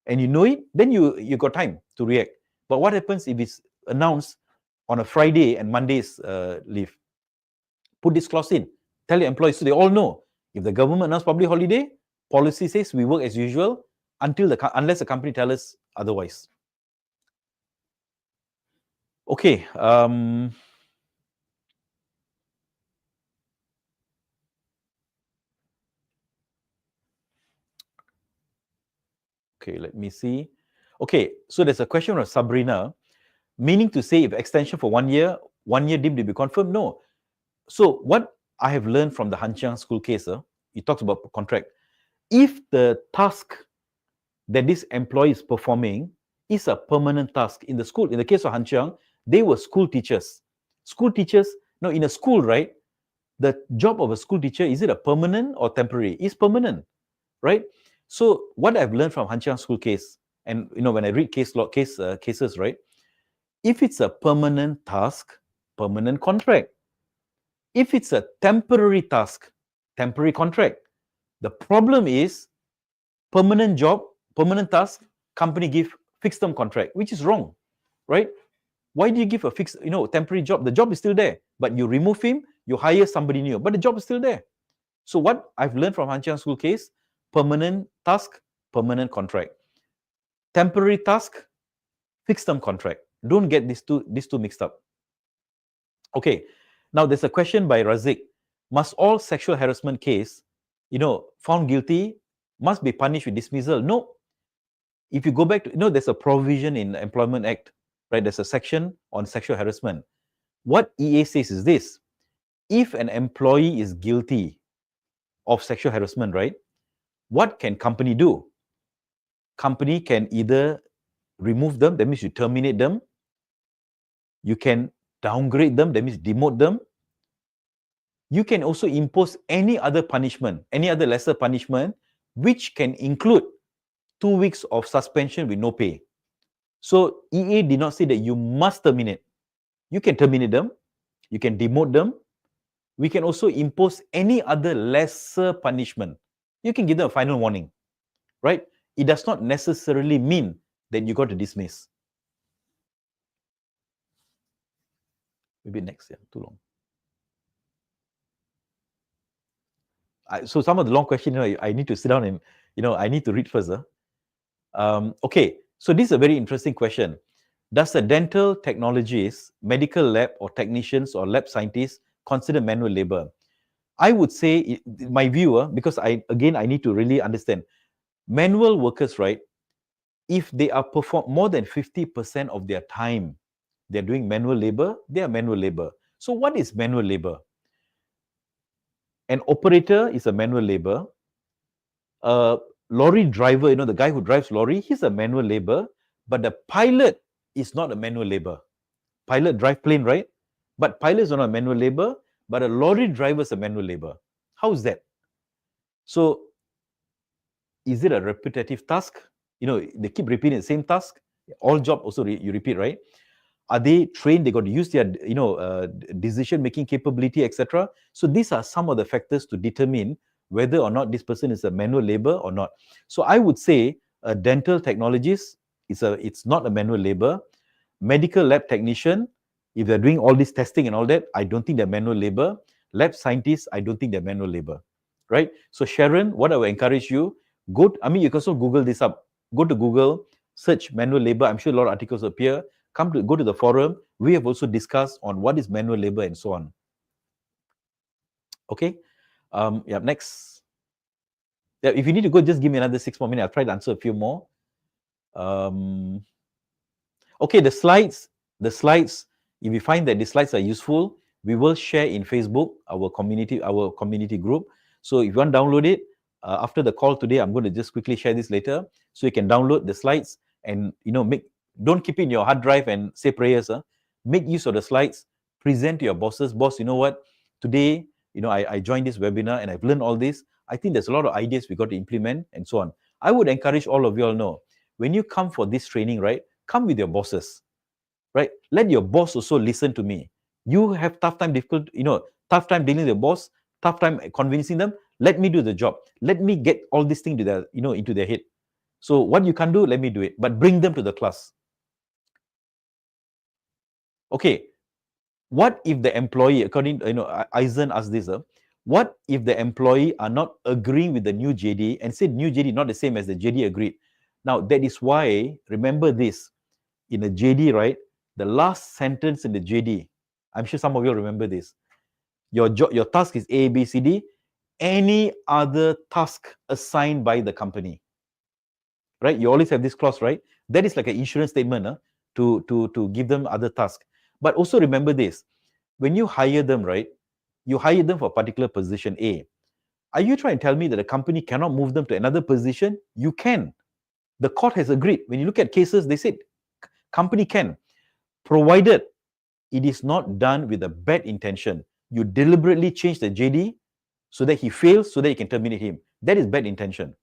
and you know it, then you got time to react. But what happens if it's announced on a Friday and Monday's leave? Put this clause in. Tell your employees so they all know. If the government announces public holiday, policy says we work as usual unless the company tells us otherwise. Okay. Okay, let me see. Okay, so there's a question from Sabrina, meaning to say if extension for 1 year deemed to be confirmed? No. So what I have learned from the Han Chiang school case, it talks about contract. If the task that this employee is performing is a permanent task in the school, in the case of Han Chiang, they were school teachers. School teachers, now in a school, right? The job of a school teacher, is it a permanent or temporary? It's permanent, right? So what I've learned from Han Chiang school case, and when I read cases, right? If it's a permanent task, permanent contract. If it's a temporary task, temporary contract, the problem is permanent job, permanent task, company give fixed term contract, which is wrong, right? Why do you give a fixed, temporary job? The job is still there, but you remove him, you hire somebody new, but the job is still there. So what I've learned from Han Chiang School case, permanent task, permanent contract. Temporary task, fixed term contract. Don't get these two mixed up. Okay, now there's a question by Razik. Must all sexual harassment case, found guilty, must be punished with dismissal? No. If you go back to, there's a provision in the Employment Act, right? There's a section on sexual harassment. What EA says is this: if an employee is guilty of sexual harassment, right, what can company do? Company can either remove them, that means you terminate them. You can downgrade them, that means demote them. You can also impose any other punishment, any other lesser punishment, which can include 2 weeks of suspension with no pay. So EA did not say that you must terminate. You can terminate them, you can demote them. We can also impose any other lesser punishment. You can give them a final warning, right? It does not necessarily mean that you got to dismiss. Maybe next, too long. So some of the long questions, I need to sit down and, I need to read first. Okay, so this is a very interesting question. Does a dental technologist, medical lab or technicians or lab scientists consider manual labor? I would say, my view, because I need to really understand, manual workers, right, if they are more than 50% of their time, they're doing manual labor, they are manual labor. So what is manual labor? An operator is a manual labor. A lorry driver, the guy who drives lorry, he's a manual labor, but the pilot is not a manual labor. Pilot drive plane, right? But pilot is not a manual labor, but a lorry driver is a manual labor. How is that? So, is it a repetitive task? They keep repeating the same task. All job also you repeat, right? Are they trained? They got to use their, decision-making capability, etc. So these are some of the factors to determine whether or not this person is a manual labor or not. So I would say a dental technologist it's not a manual labor. Medical lab technician, if they're doing all this testing and all that, I don't think they're manual labor. Lab scientists, I don't think they're manual labor, right? So Sharon, what I would encourage you, you can also Google this up. Go to Google, search manual labor. I'm sure a lot of articles appear. Go to the forum. We have also discussed on what is manual labor and so on. Okay. Next. Yeah, if you need to go, just give me another 6 more minutes. I'll try to answer a few more. Okay, the slides. If you find that the slides are useful, we will share in Facebook, our community group. So if you want to download it, after the call today, I'm going to just quickly share this later. So you can download the slides and, don't keep it in your hard drive and say prayers. Make use of the slides, present to your bosses. Boss, you know what? Today, I joined this webinar and I've learned all this. I think there's a lot of ideas we got to implement and so on. I would encourage all of you all know, when you come for this training, right, come with your bosses, right? Let your boss also listen to me. You have tough time dealing with your boss, tough time convincing them. Let me do the job. Let me get all these things into their head. So what you can do, let me do it. But bring them to the class. Okay. What if the employee, according to, Eisen asked this, what if the employee are not agreeing with the new JD and said new JD not the same as the JD agreed? Now, that is why, remember this, in the JD, right, the last sentence in the JD, I'm sure some of you remember this. Your task is A, B, C, D, any other task assigned by the company. Right? You always have this clause, right? That is like an insurance statement to give them other tasks. But also remember this, when you hire them, right, you hire them for a particular position A. Are you trying to tell me that a company cannot move them to another position? You can. The court has agreed. When you look at cases, they said company can, provided it is not done with a bad intention. You deliberately change the JD so that he fails, so that you can terminate him. That is bad intention.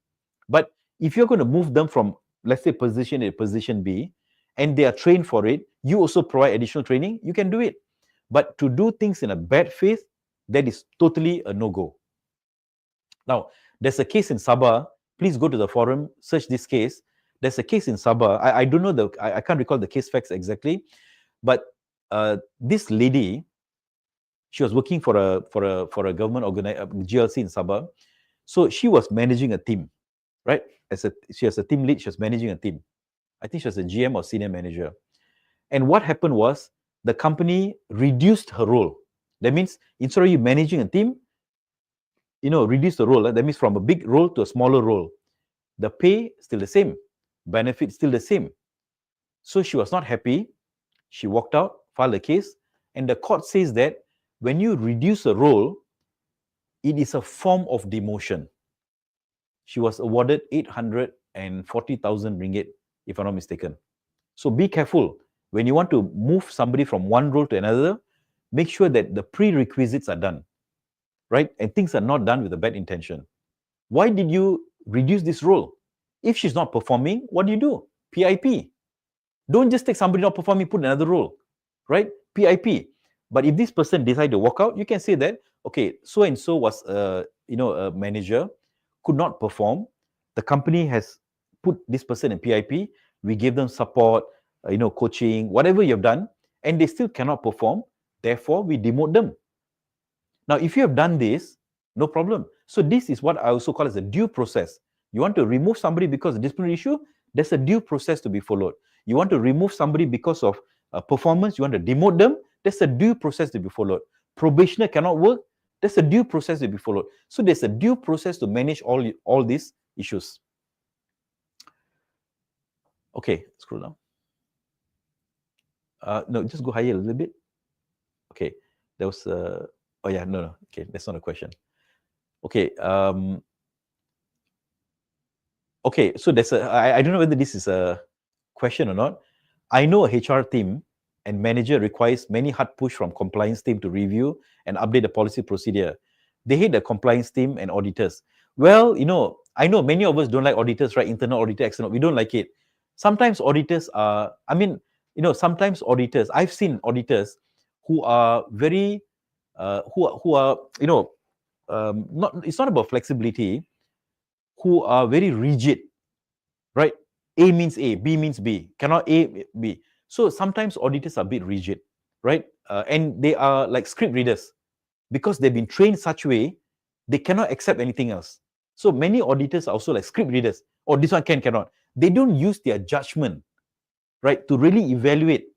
But if you're going to move them from, let's say, position A to position B, and they are trained for it, you also provide additional training, you can do it. But to do things in a bad faith, that is totally a no-go. Now, there's a case in Sabah. Please go to the forum, search this case. There's a case in Sabah. I don't know I can't recall the case facts exactly, but this lady, she was working for a government GLC in Sabah. So she was managing a team, right? She was a team lead. She was managing a team. I think she was a GM or senior manager. And what happened was the company reduced her role. That means instead of you managing a team, reduce the role. That means from a big role to a smaller role. The pay still the same, benefit still the same. So she was not happy. She walked out, filed a case, and the court says that when you reduce a role, it is a form of demotion. She was awarded 840,000 ringgit, if I'm not mistaken. So be careful. When you want to move somebody from one role to another, make sure that the prerequisites are done, right? And things are not done with a bad intention. Why did you reduce this role? If she's not performing, what do? PIP. Don't just take somebody not performing, put another role, right? PIP. But if this person decide to walk out, you can say that, okay, so-and-so was a manager, could not perform. The company has put this person in PIP. We gave them support, coaching, whatever you've done, and they still cannot perform. Therefore, we demote them. Now, if you have done this, no problem. So this is what I also call as a due process. You want to remove somebody because of disciplinary issue, there's a due process to be followed. You want to remove somebody because of performance, you want to demote them, there's a due process to be followed. Probationer cannot work, there's a due process to be followed. So there's a due process to manage all these issues. Okay, scroll down. No, just go higher a little bit. Okay, there was oh yeah, no. Okay, that's not a question. Okay, okay, so there's I don't know whether this is a question or not. I know a HR team and manager requires many hard push from compliance team to review and update the policy procedure. They hate the compliance team and auditors. Well, I know many of us don't like auditors, right? Internal auditor, external, we don't like it. Sometimes auditors are, sometimes auditors, I've seen auditors who are very, who are, it's not about flexibility, who are very rigid, right? A means A, B means B, cannot A, B. So sometimes auditors are a bit rigid, right? And they are like script readers because they've been trained such a way, they cannot accept anything else. So many auditors are also like script readers. Oh, this one cannot. They don't use their judgment, right, to really evaluate.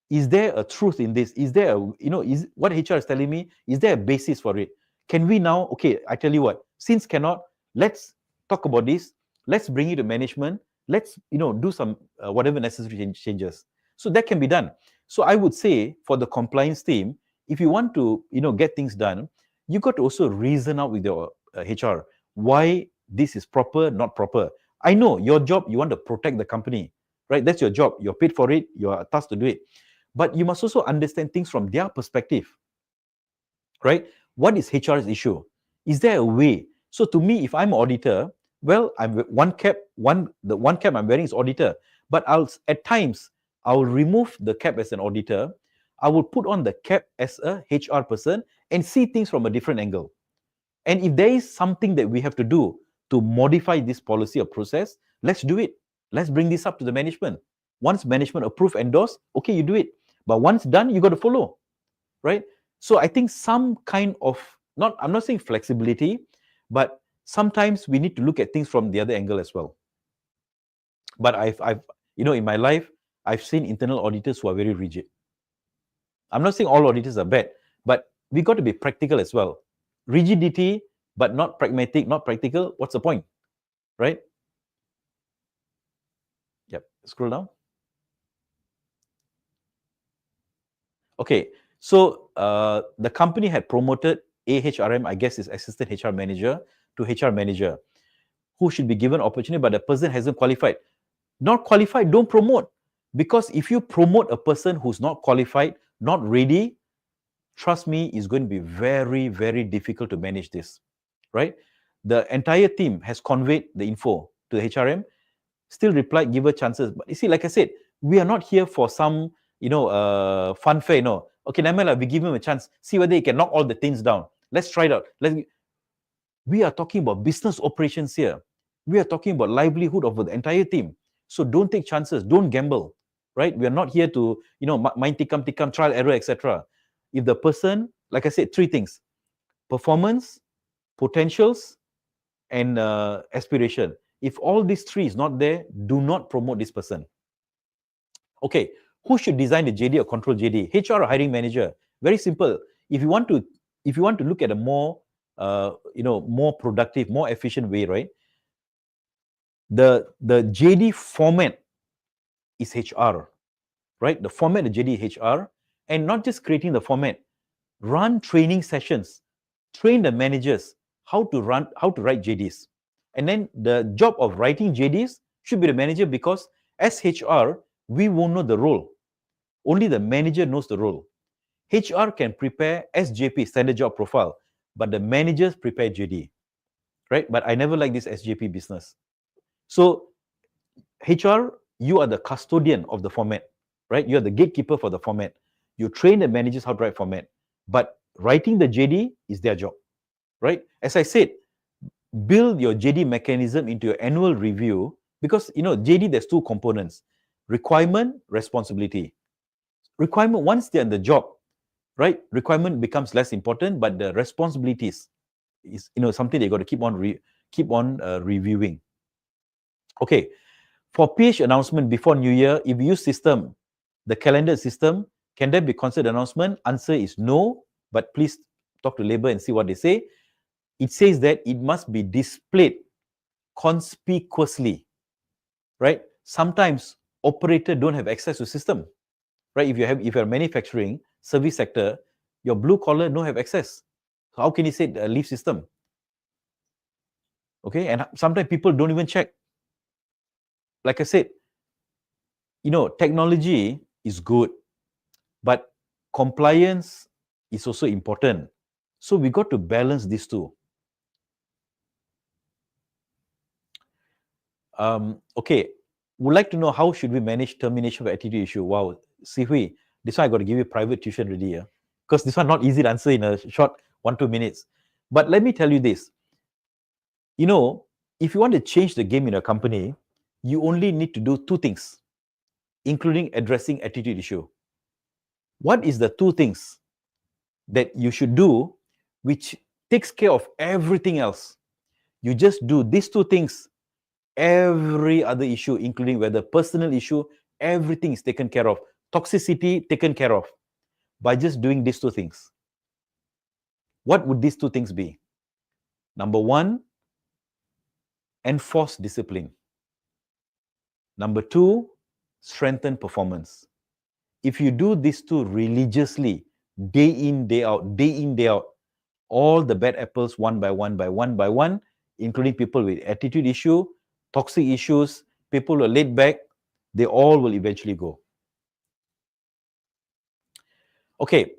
Is there a truth in this? Is there is what HR is telling me, is there a basis for it? Can we now, okay, I tell you what, since cannot, let's talk about this. Let's bring it to management. Let's, do some whatever necessary changes. So that can be done. So I would say for the compliance team, if you want to, get things done, you got to also reason out with your HR why this is proper, not proper. I know your job, you want to protect the company, right? That's your job. You're paid for it. You're tasked to do it. But you must also understand things from their perspective, right? What is HR's issue? Is there a way? So to me, if I'm an auditor, well, I'm the one cap I'm wearing is auditor. But at times, I'll remove the cap as an auditor. I will put on the cap as a HR person and see things from a different angle. And if there is something that we have to do to modify this policy or process, let's do it. Let's bring this up to the management. Once management approve, endorse, okay, you do it. But once done, you got to follow, right? So I think some kind of, I'm not saying flexibility, but sometimes we need to look at things from the other angle as well. But I've in my life, I've seen internal auditors who are very rigid. I'm not saying all auditors are bad, but we got to be practical as well. Rigidity, but not pragmatic, not practical, what's the point, right? Yep, scroll down. Okay, so the company had promoted AHRM, I guess is assistant HR manager, to HR manager, who should be given opportunity, but the person hasn't qualified. Not qualified, don't promote. Because if you promote a person who's not qualified, not ready, trust me, it's going to be very, very difficult to manage this, right? The entire team has conveyed the info to the HRM, still replied, give her chances. But you see, like I said, we are not here for some, funfair, Okay, Namela, we give him a chance. See whether he can knock all the things down. Let's try it out. We are talking about business operations here. We are talking about livelihood of the entire team. So don't take chances. Don't gamble, right? We are not here to, mind tikam, trial, error, etc. If the person, like I said, three things: performance, potentials, and aspiration. If all these three is not there, do not promote this person. Okay, who should design the JD or control JD? HR or hiring manager? Very simple. If you want to look at a more more productive, more efficient way, right? The JD format is HR, right? The format of JD is HR, and not just creating the format. Run training sessions, train the managers how to write JDs. And then the job of writing JDs should be the manager, because as HR, we won't know the role. Only the manager knows the role. HR can prepare SJP, standard job profile, but the managers prepare JD, right? But I never like this SJP business. So HR, you are the custodian of the format, right? You are the gatekeeper for the format. You train the managers how to write format, but writing the JD is their job, right? As I said, build your JD mechanism into your annual review, because JD, there's two components: requirement, responsibility. Requirement, once they're in the job, right? Requirement becomes less important, but the responsibilities is something they got to keep on reviewing. Okay, for PH announcement before New Year, if you use system, the calendar system, can that be considered announcement? Answer is no, but please talk to labor and see what they say. It says that it must be displayed conspicuously, right? Sometimes operator don't have access to system, right? If you're manufacturing, service sector, your blue collar don't have access. So how can you say leave system? Okay, and sometimes people don't even check. Like I said, technology is good, but compliance is also important. So we got to balance these two. Okay, would like to know how should we manage termination of attitude issue? Wow, Sihui, this one I got to give you private tuition already, because this one not easy to answer in a short 1-2 minutes. But let me tell you this. If you want to change the game in a company, you only need to do two things, including addressing attitude issue. What is the two things that you should do which takes care of everything else? You just do these two things. Every other issue, including whether personal issue, everything is taken care of. Toxicity taken care of by just doing these two things. What would these two things be? Number one, enforce discipline. Number two, strengthen performance. If you do these two religiously, day in, day out, all the bad apples one by one, including people with attitude issue, toxic issues, people who are laid back, they all will eventually go. Okay,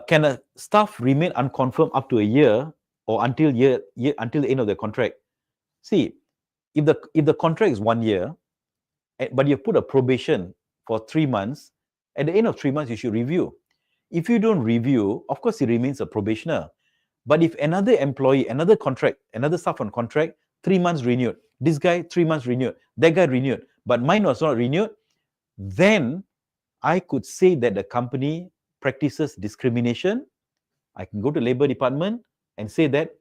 can a staff remain unconfirmed up to a year or until the end of the contract? See, if the contract is 1 year, but you put a probation for 3 months, at the end of 3 months, you should review. If you don't review, of course, he remains a probationer. But if another employee, another staff on contract, 3 months renewed, this guy 3 months renewed, that guy renewed, but mine was not renewed, then I could say that the company practices discrimination. I can go to labor department and say that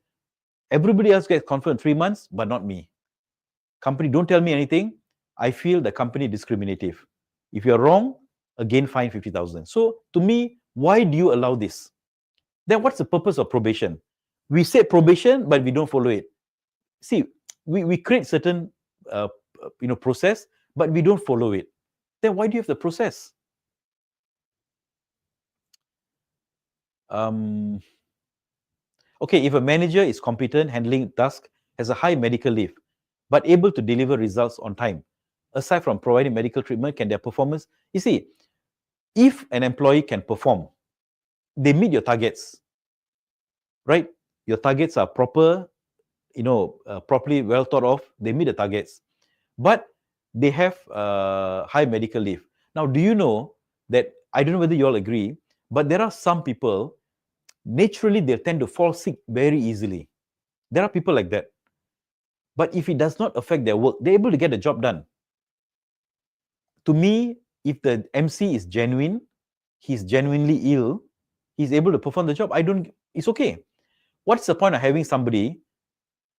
everybody else gets confirmed 3 months, but not me. Company don't tell me anything. I feel the company discriminative. If you're wrong, again fine 50,000. So to me, why do you allow this? Then what's the purpose of probation? We say probation, but we don't follow it. See, we create certain process, but we don't follow it. Then why do you have the process? Okay, if a manager is competent handling tasks, has a high medical leave, but able to deliver results on time, aside from providing medical treatment, can their performance... You see, if an employee can perform, they meet your targets, right? Your targets are proper, properly well thought of, they meet the targets. But they have high medical leave. Now, do you know that, I don't know whether you all agree, But there are some people, naturally, they tend to fall sick very easily. There are people like that. But if it does not affect their work, they're able to get the job done. To me, if the MC is genuine, he's genuinely ill, he's able to perform the job, it's okay. What's the point of having somebody,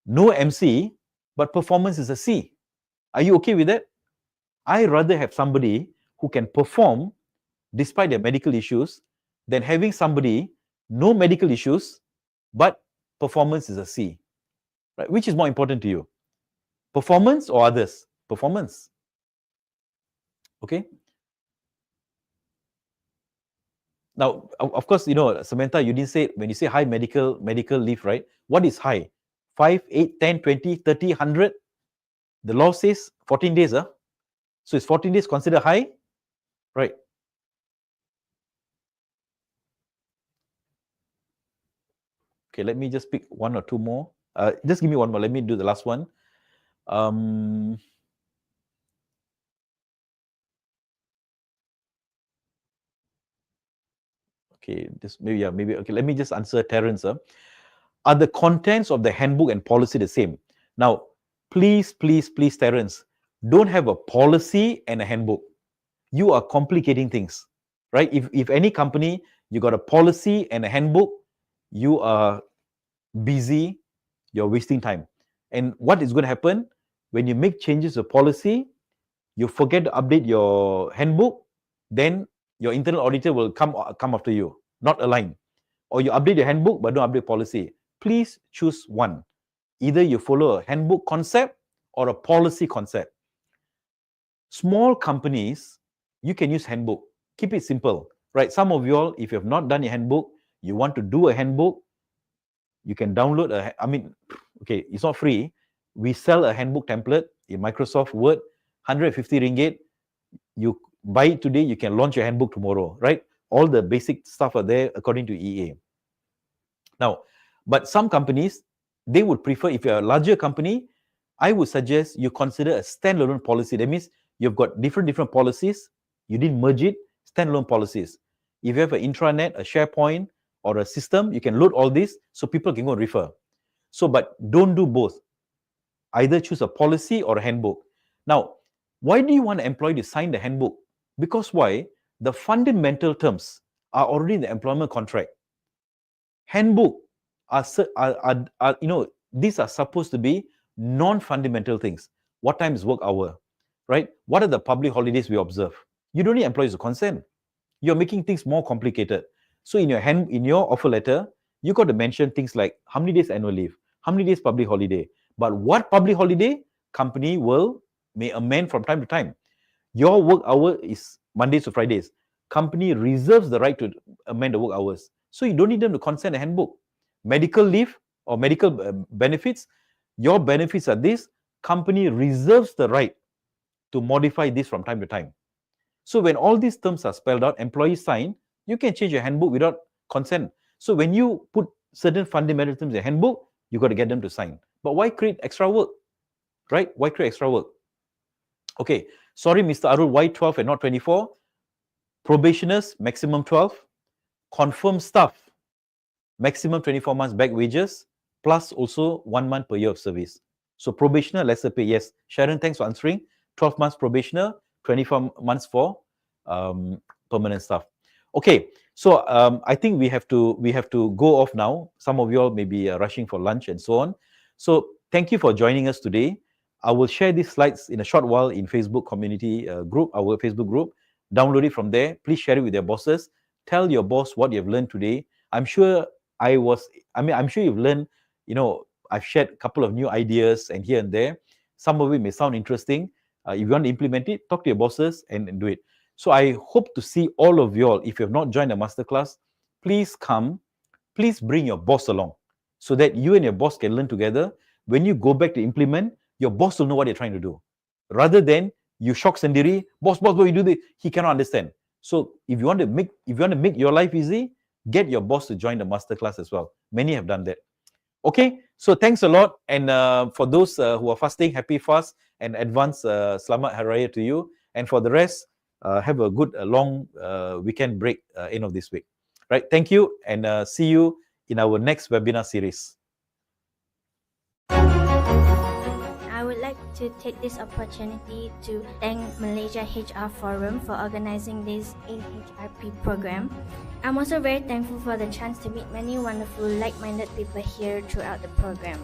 no MC, but performance is a C? Are you okay with that? I rather have somebody who can perform despite their medical issues than having somebody, no medical issues, but performance is a C. Right? Which is more important to you? Performance or others? Performance. Okay? Now, of course, Samantha, you didn't say, when you say high medical leave, right? What is high? 5, 8, 10, 20, 30, 100? The law says 14 days, huh? So is 14 days considered high? Right. Okay, let me just pick one or two more. Just give me one more. Let me do the last one. Okay, okay. Let me just answer Terence. Are the contents of the handbook and policy the same? Now, please, Terence, don't have a policy and a handbook. You are complicating things, right? If any company, you got a policy and a handbook, you are busy, you're wasting time. And what is going to happen when you make changes to policy, you forget to update your handbook, then your internal auditor will come after you, not align. Or you update your handbook but don't update policy. Please choose one. Either you follow a handbook concept or a policy concept. Small companies, you can use handbook. Keep it simple, right? Some of you all, if you have not done a handbook, you want to do a handbook, you can download okay, it's not free. We sell a handbook template in Microsoft Word, 150 ringgit. You buy it today, you can launch your handbook tomorrow, right? All the basic stuff are there according to EA. Now, but some companies, they would prefer, if you're a larger company, I would suggest you consider a standalone policy. That means you've got different policies, you didn't merge it, standalone policies. If you have an intranet, a SharePoint, or a system, you can load all this so people can go refer. So, but don't do both. Either choose a policy or a handbook. Now, why do you want an employee to sign the handbook? Because why? The fundamental terms are already in the employment contract. Handbook these are supposed to be non-fundamental things. What time is work hour, right? What are the public holidays we observe? You don't need employees to consent. You're making things more complicated. So in your offer letter, you got to mention things like how many days annual leave, how many days public holiday. But what public holiday, company may amend from time to time. Your work hour is Mondays to Fridays. Company reserves the right to amend the work hours. So you don't need them to consent a handbook. Medical leave or medical benefits, your benefits are this. Company reserves the right to modify this from time to time. So when all these terms are spelled out, employees sign, you can change your handbook without consent. So when you put certain fundamental terms in your handbook, you got to get them to sign. But why create extra work, right? Why create extra work? Okay, sorry, Mr. Arul, why 12 and not 24? Probationers, maximum 12. Confirmed staff, maximum 24 months back wages, plus also 1 month per year of service. So probationer, lesser pay, yes. Sharon, thanks for answering. 12 months probationer, 24 months for permanent staff. Okay, so I think we have to go off now. Some of you all may be rushing for lunch and so on. So thank you for joining us today. I will share these slides in a short while in Facebook community group, our Facebook group. Download it from there. Please share it with your bosses. Tell your boss what you've learned today. I'm sure you've learned, I've shared a couple of new ideas and here and there. Some of it may sound interesting. If you want to implement it, talk to your bosses and do it. So I hope to see all of you all. If you have not joined the masterclass, please come. Please bring your boss along so that you and your boss can learn together. When you go back to implement, your boss will know what you're trying to do. Rather than you shock Sendiri, boss, what you do this? He cannot understand. So if you want to make your life easy, get your boss to join the masterclass as well. Many have done that. Okay, so thanks a lot. And for those who are fasting, happy fast and advance Selamat Hari Raya to you. And for the rest, have a good long weekend break end of this week. Right. Thank you, and see you in our next webinar series. I would like to take this opportunity to thank Malaysia HR Forum for organizing this AHRP program. I'm also very thankful for the chance to meet many wonderful like-minded people here throughout the program.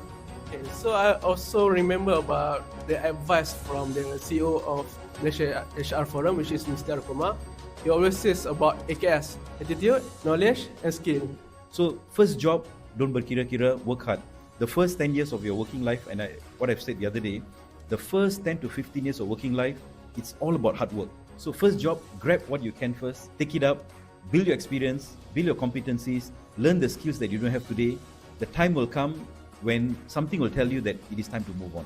Okay, so I also remember about the advice from the CEO of Malaysia HR Forum, which is Mr. Kumar. He always says about AKS, attitude, knowledge, and skill. So first job, don't berkira-kira, work hard. The first 10 years of your working life, and what I've said the other day, the first 10 to 15 years of working life, it's all about hard work. So first job, grab what you can first, take it up, build your experience, build your competencies, learn the skills that you don't have today. The time will come when something will tell you that it is time to move on.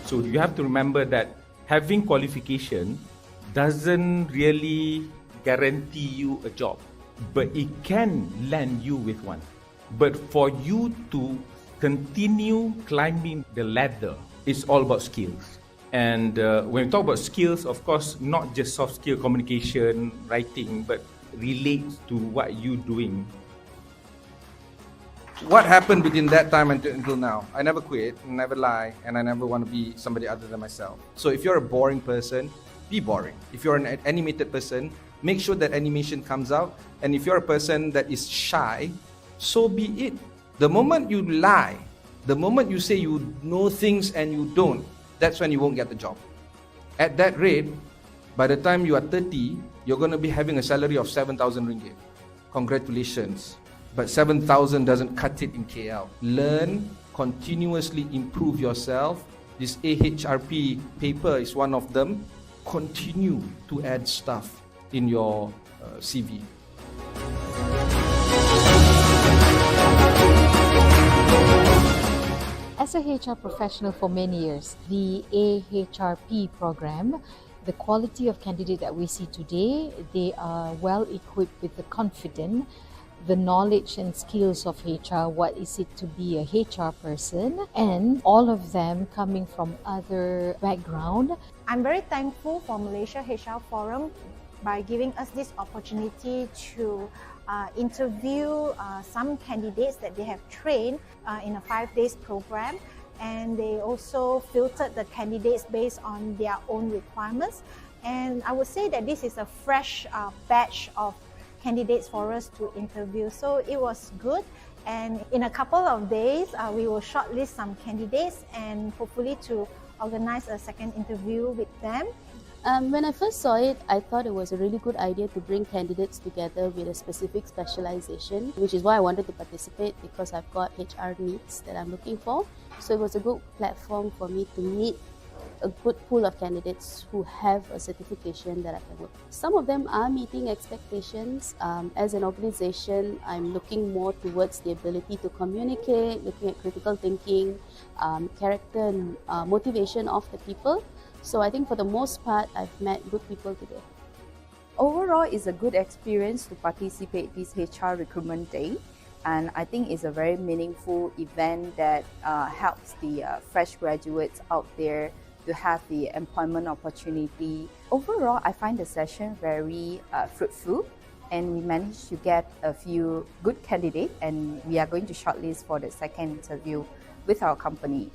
So you have to remember that having qualification doesn't really guarantee you a job, but it can land you with one. But for you to continue climbing the ladder, it's all about skills. And when we talk about skills, of course, not just soft skill, communication, writing, but relates to what you're doing. What happened between that time until now? I never quit, never lie, and I never want to be somebody other than myself. So if you're a boring person, be boring. If you're an animated person, make sure that animation comes out. And if you're a person that is shy, so be it. The moment you lie, the moment you say you know things and you don't, that's when you won't get the job. At that rate, by the time you are 30, you're going to be having a salary of 7,000 ringgit. Congratulations. But 7,000 doesn't cut it in KL. Learn, continuously improve yourself. This AHRP paper is one of them. Continue to add stuff in your CV. As a HR professional for many years, the AHRP program, the quality of candidate that we see today, they are well equipped with the confidence, the knowledge and skills of HR, what is it to be a HR person, and all of them coming from other background. I'm very thankful for Malaysia HR Forum by giving us this opportunity to interview some candidates that they have trained in a 5-day program, and they also filtered the candidates based on their own requirements. And I would say that this is a fresh batch of candidates for us to interview. So it was good, and in a couple of days we will shortlist some candidates and hopefully to organize a second interview with them. When I first saw it, I thought it was a really good idea to bring candidates together with a specific specialization, which is why I wanted to participate, because I've got HR needs that I'm looking for. So it was a good platform for me to meet a good pool of candidates who have a certification that I can work. Some of them are meeting expectations. As an organization, I'm looking more towards the ability to communicate, looking at critical thinking, character and motivation of the people. So I think for the most part, I've met good people today. Overall, it's a good experience to participate this HR Recruitment Day. And I think it's a very meaningful event that helps the fresh graduates out there to have the employment opportunity. Overall, I find the session very fruitful, and we managed to get a few good candidates, and we are going to shortlist for the second interview with our company.